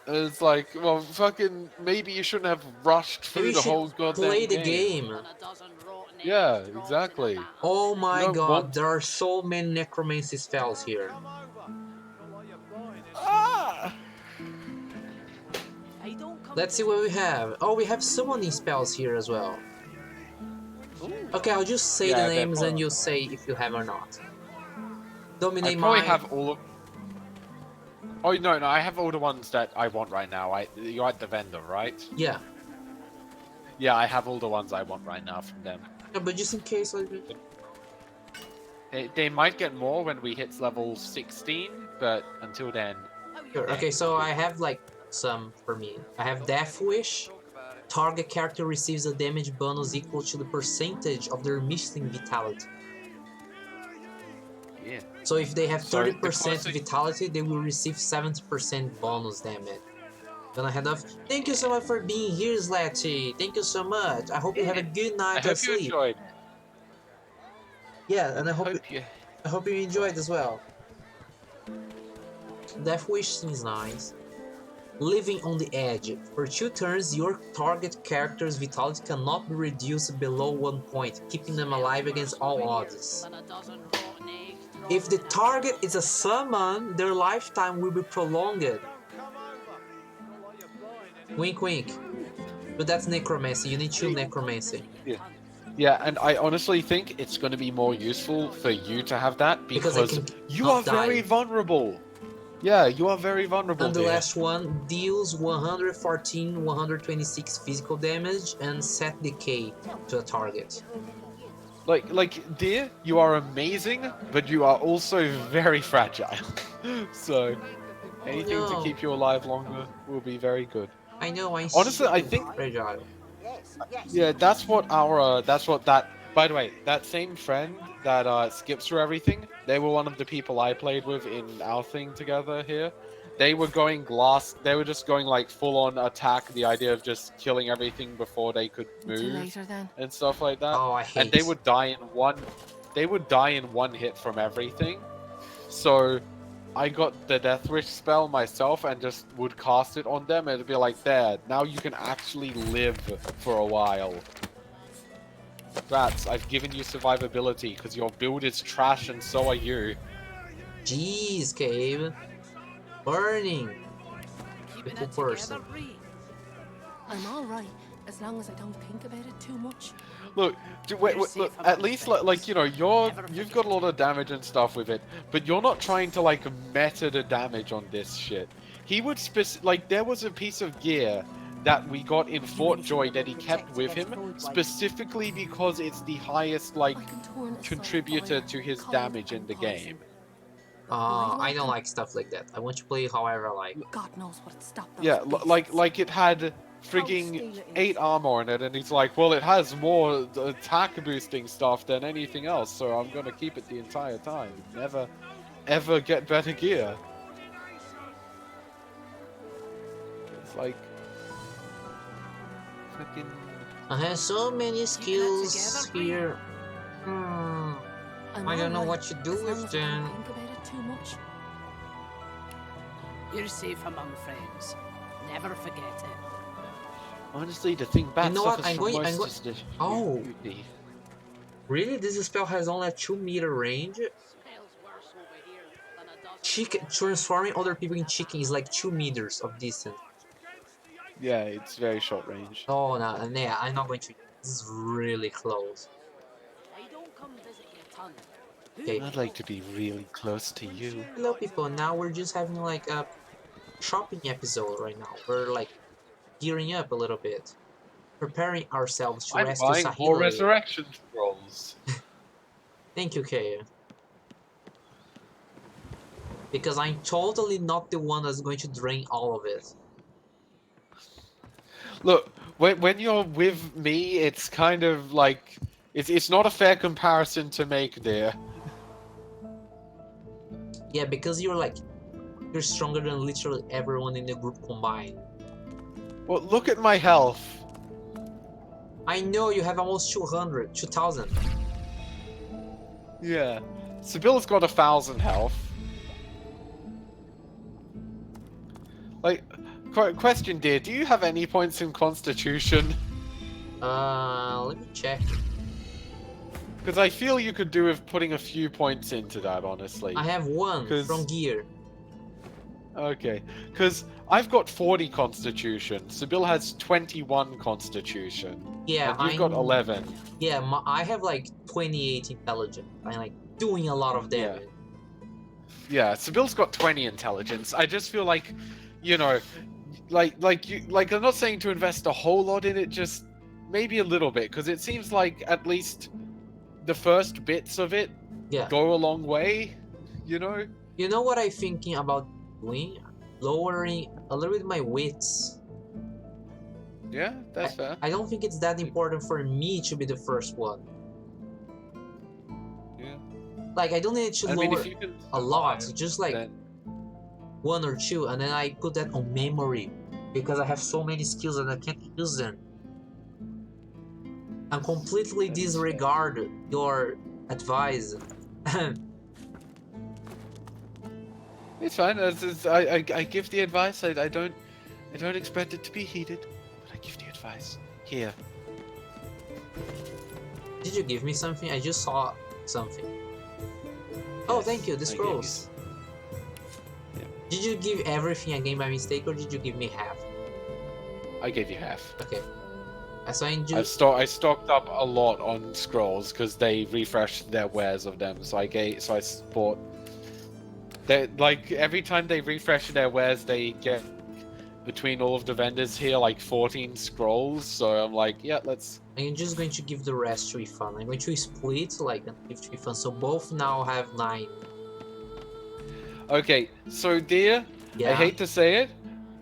It's like, well, fucking, maybe you shouldn't have rushed through the whole goddamn play the game. Yeah, exactly. Oh my No, god, what? there are so many necromancy spells here. Ah! Let's see what we have. Oh, we have summoning spells here as well. Okay, I'll just say Yeah, the they're names pro- and you say if you have or not. I Dominate probably Mind. have all of... Oh, no, I have all the ones that I want right now. You're at the vendor, right? Yeah. Yeah, I have all the ones I want right now from them. Yeah, but just in case, They might get more when we hit level 16, but until then... Sure. Okay, so I have like some for me. I have Death Wish. Target character receives a damage bonus equal to the percentage of their missing vitality. Yeah. So if they have So 30% vitality, they will receive 70% bonus damage. Gonna head off. Thank you so much for being here, Slatty. Thank you so much. I hope you have a good night of sleep. You enjoyed. Yeah, and I hope you enjoyed as well. Death Wish seems nice. Living on the Edge. For 2 turns, your target character's vitality cannot be reduced below 1 point, keeping them alive against all odds. If the target is a summon, their lifetime will be prolonged. Wink wink. But that's necromancy. You need 2 necromancy. Yeah. Yeah, and I honestly think it's going to be more useful for you to have that because you are very vulnerable. Yeah, you are very vulnerable. And the last one deals 114, 126 physical damage and set decay to a target. Like, dear, you are amazing, but you are also very fragile. So, anything to keep you alive longer will be very good. I know. Honestly, I think fragile. Yeah, that's what by the way, that same friend that skips through everything, they were one of the people I played with in our thing together here. They were just going like full on attack, the idea of just killing everything before they could move and stuff like that. Oh, I hate. And they would die in one hit from everything. So I got the Death Wish spell myself and just would cast it on them and it'd be like, there, now you can actually live for a while. Rats, I've given you survivability because your build is trash and so are you. Jeez, Cave. Burning. Little person. I'm alright, as long as I don't think about it too much. Look, look. At least, like you know, you've got a lot of damage and stuff with it, but you're not trying to like meta the damage on this shit. He would there was a piece of gear that we got in Fort Joy that he kept with him specifically because it's the highest like contributor to his damage in the game. I don't like stuff like that. I want to play however I like. God knows what it stopped those Yeah, beasts. like it had frigging 8 armor in it, and he's like, well, it has more attack boosting stuff than anything else, so I'm gonna keep it the entire time. Never, ever get better gear. It's like fucking. I have so many skills here. I don't know what to do with them. Think about it too much. You're safe among friends. Never forget it. Honestly, the thing bad suffers from most is the Oh, really? This spell has only a 2-meter range? Chicken transforming other people in chicken is like 2 meters of distance. Yeah, it's very short range. Oh no, yeah, I'm not going to. This is really close. Okay. I'd like to be really close to you. Hello, people. Now we're just having like a shopping episode right now. We're like gearing up a little bit, preparing ourselves to rescue buying Sahila. more resurrection scrolls. Thank you, Kaya. Because I'm totally not the one that's going to drain all of it. Look, when you're with me, it's kind of like it's not a fair comparison to make, dear. Yeah, because you're stronger than literally everyone in the group combined. Well, look at my health. I know you have almost 2,000. Yeah, Sibylla's got 1,000 health. Like, question, dear, do you have any points in Constitution? Let me check. Because I feel you could do with putting a few points into that, honestly. I have 1 from gear. Okay, because I've got 40 Constitution. Sibyl has 21 Constitution. Yeah, and you've got 11. Yeah, I have like 28 intelligence. I'm like doing a lot of damage. Yeah, Sibyl's got 20 intelligence. I just feel like, you know, like I'm not saying to invest a whole lot in it, just maybe a little bit, because it seems like at least the first bits of it go a long way, you know? You know what I'm thinking about doing? lowering a little bit my wits. Yeah, that's fair. I don't think it's that important for me to be the first one. Yeah. Like, I don't need to lower if you can a lot, survive, just like 1 or 2, and then I put that on memory because I have so many skills and I can't use them. And completely disregard your advice. It's fine. I give the advice. I don't expect it to be heeded, but I give the advice. Here. Did you give me something? I just saw something. Oh, thank you. The scrolls. Did you give everything again by mistake, or did you give me half? I gave you half. Okay. So I stocked up a lot on scrolls because they refreshed their wares of them. So I bought. Like every time they refresh their wares, they get between all of the vendors here like 14 scrolls. So I'm like, yeah, let's. I'm just going to give the rest to Ifan. I'm going to split like and give to Ifan. So both now have 9. Okay, so dear, Yeah. I hate to say it,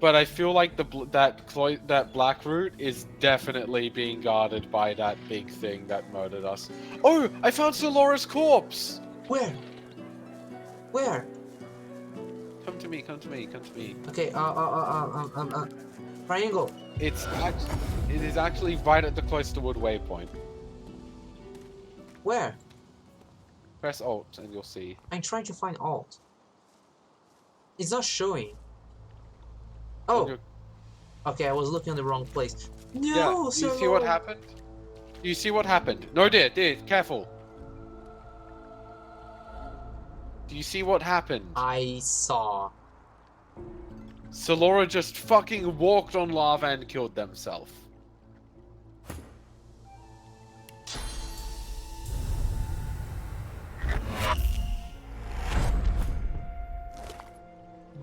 but I feel like that black root is definitely being guarded by that big thing that murdered us. Oh, I found Solora's corpse. Where? Where? Come to me, come to me, come to me. Okay, triangle. It is actually right at the Cloisterwood waypoint. Where? Press Alt and you'll see. I'm trying to find Alt. It's not showing. Oh. Okay, I was looking in the wrong place. No, yeah, you see what happened? You see what happened? No, dear, careful. Do you see what happened? I saw. Solora just fucking walked on lava and killed themselves.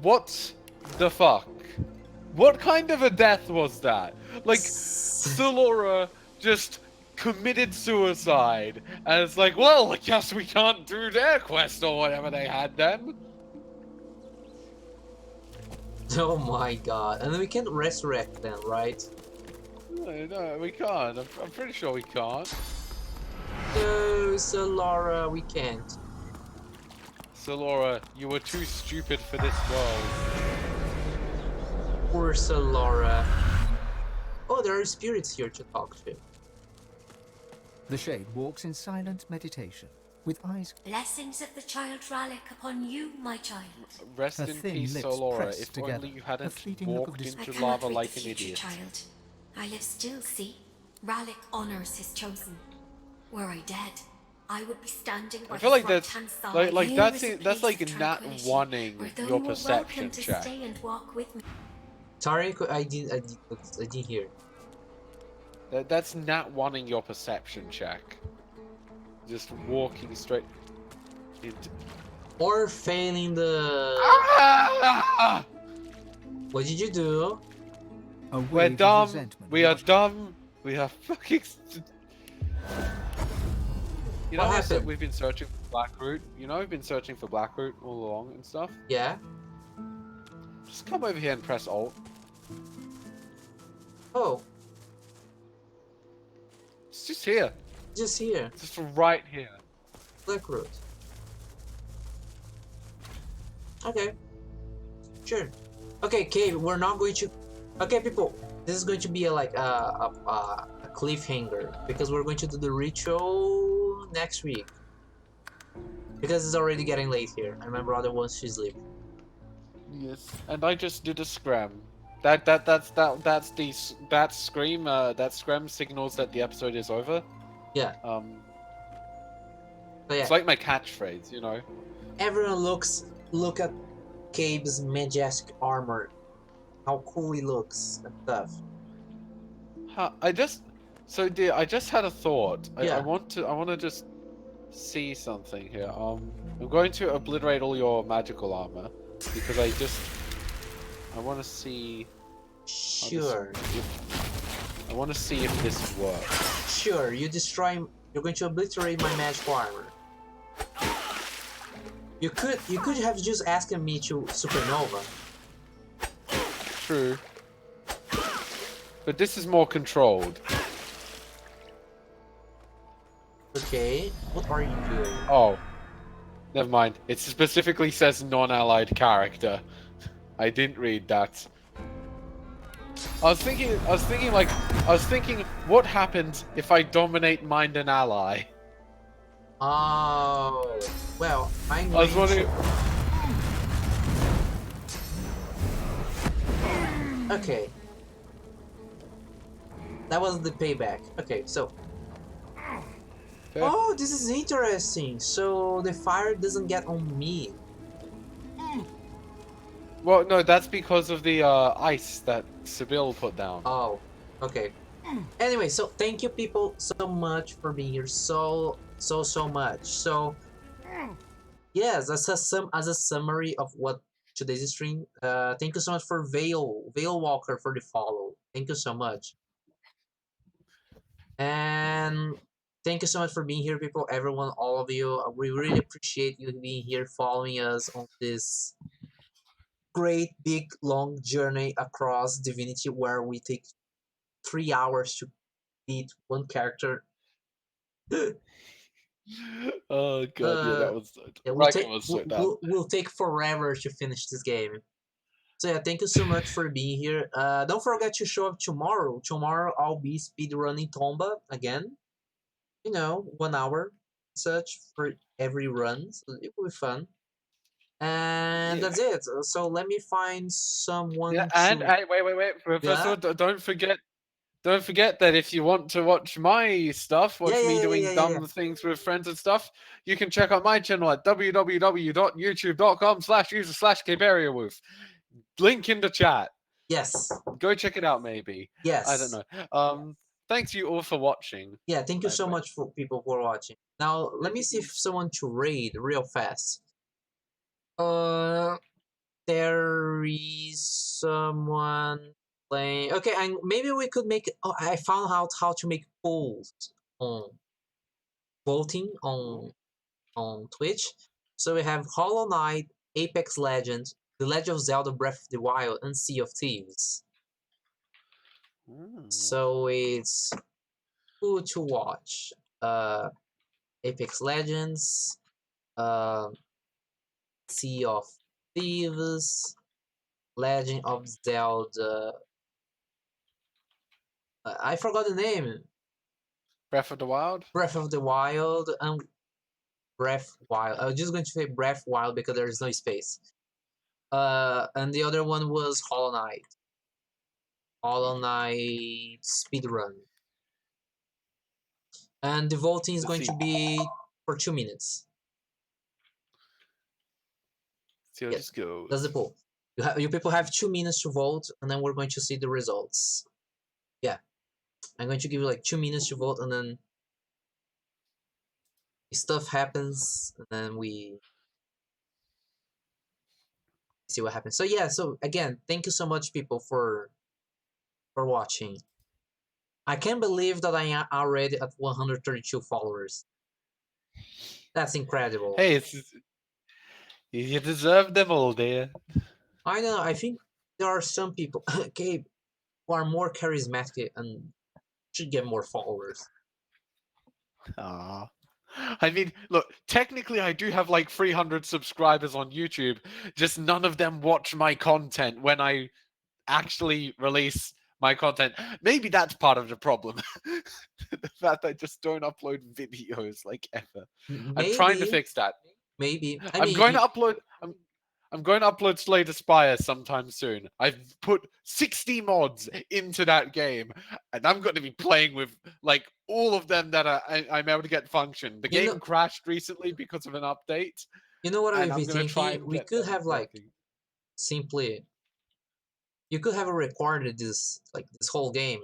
What the fuck? What kind of a death was that? Like, Solora just committed suicide, and it's like, well, I guess we can't do their quest or whatever they had then. Oh my god. And then we can't resurrect them, right? No, we can't. I'm pretty sure we can't. No, Solora, we can't. Solora, you were too stupid for this world. Poor Solora. Oh, there are spirits here to talk to. The Shade walks in silent meditation, with eyes... Blessings of the child Rallic upon you, my child. Rest Her in thin peace, lips Solora. pressed If together, only you a hadn't fleeting look of walked despair. into I lava cannot like read an the future, idiot. child. I live still, see? Rallic honors his chosen. Were I dead, I would be standing by I feel like his that's right-hand side. like Here that's is a it. That's place like of not tranquility, wanting where though your you are perception welcome to check. stay and walk with me. Sorry, I didn't hear. That's not wanting your perception check. Just walking straight into... Or failing the... Ah! What did you do? We're dumb. We are dumb. We are fucking... You know What how I said happened? we've been searching for Blackroot? You know we've been searching for Blackroot all along and stuff? Yeah? Just come over here and press Alt. Oh. It's just here. Just here. Just right here. Blackroot. Okay. Sure. Okay, Cave, we're not going to... Okay, people. This is going to be a cliffhanger, because we're going to do the ritual next week. Because it's already getting late here. I remember other ones she's leaving. Yes. And I just did a scram. That scream signals that the episode is over. Yeah. So yeah. It's like my catchphrase, you know. Everyone look at Cabe's majestic armor. How cool he looks and stuff. I just had a thought. Yeah. I want to just see something here. I'm going to obliterate all your magical armor because I want to see. Sure. I want to see if this works. Sure, you're going to obliterate my magical armor. You could have just asked me to supernova. True. But this is more controlled. Okay, what are you doing? Oh. Never mind. It specifically says non-allied character. I didn't read that. I was thinking, what happens if I dominate mind an ally? Oh, well, I'm I was going wondering. Okay. That was the payback. Okay, so. Okay. Oh, this is interesting. So the fire doesn't get on me. Well, no, that's because of the ice that Sibyl put down. Oh, okay. Anyway, so thank you people so much for being here. So much. So yes, as a summary of what today's stream. Thank you so much for Veil Walker for the follow. Thank you so much. And thank you so much for being here, people. Everyone, all of you. We really appreciate you being here, following us on this great, big, long journey across Divinity, where we take 3 hours to beat one character. Oh god, yeah, that was. Yeah, we'll take forever to finish this game. So yeah, thank you so much for being here. Don't forget to show up tomorrow. Tomorrow I'll be speedrunning Tomba again. 1 hour such for every run. So it will be fun. And that's it. So let me find someone Yeah, to... and wait, Professor, Yeah? don't forget that if you want to watch my stuff, watch me doing dumb things with friends and stuff, you can check out my channel at www.youtube.com/user/Cabereawoof. Link in the chat. Yes. Go check it out, maybe. Yes. I don't know. Thanks you all for watching. Yeah, thank you so much for people who are watching. Now, let me see if someone to raid real fast. There is someone playing. Okay, and maybe we could make. Oh, I found out how to make polls on voting on Twitch. So we have Hollow Knight, Apex Legends, The Legend of Zelda: Breath of the Wild, and Sea of Thieves. So it's who to watch. Apex Legends, Sea of Thieves, Legend of Zelda. I forgot the name. Breath of the Wild? Breath of the Wild and Breath Wild. I was just going to say Breath Wild because there is no space. And the other one was Hollow Knight. Hollow Knight speedrun. And the voting is going to be for 2 minutes. See how this goes. That's the poll. You people have 2 minutes to vote, and then we're going to see the results. Yeah. I'm going to give you like 2 minutes to vote, and then stuff happens, and then we see what happens. So yeah, so again, thank you so much, people, for watching. I can't believe that I am already at 132 followers. That's incredible. Hey, you deserve them all, dear. I know. I think there are some people, Gabe, who are more charismatic and should get more followers. Ah. I mean, look, technically I do have like 300 subscribers on YouTube, just none of them watch my content when I actually release my content. Maybe that's part of the problem. The fact I just don't upload videos like ever. I'm trying to fix that. Maybe. I'm going to upload Slay the Spire sometime soon. I've put 60 mods into that game, and I'm going to be playing with like all of them that I'm able to get function. The game crashed recently because of an update. You know what and I've I'm been going to try thinking? and We get could them have like working. simply. You could have recorded this whole game.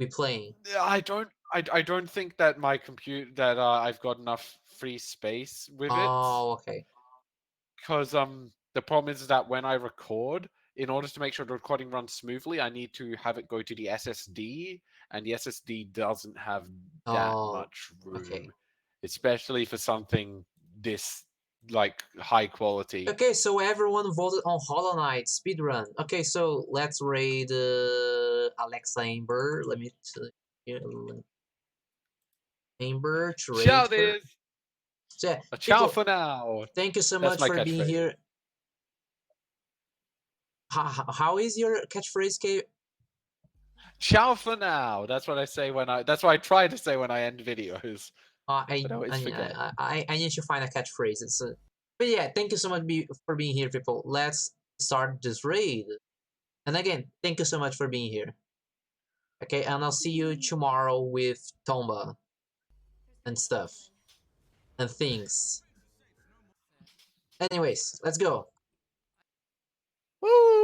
We playing. I don't think that my computer that I've got enough free space with it. Oh, okay. Because the problem is that when I record, in order to make sure the recording runs smoothly, I need to have it go to the SSD, and the SSD doesn't have that much room, especially for something this like high quality. Okay, so everyone voted on Hollow Knight speedrun. Okay, so let's raid Alexa Amber. Let me tell you. Amber to raid Ciao, her. this. So, yeah, Ciao people, for now. thank you so That's much my for being catchphrase. here. How is your catchphrase, Kate? Ciao for now. That's what I say when I. That's what I try to say when I end videos. I always forget. need to find a catchphrase. But yeah, thank you so much for being here, people. Let's start this raid. And again, thank you so much for being here. Okay, and I'll see you tomorrow with Tomba and stuff and things. Anyways, let's go. Woo!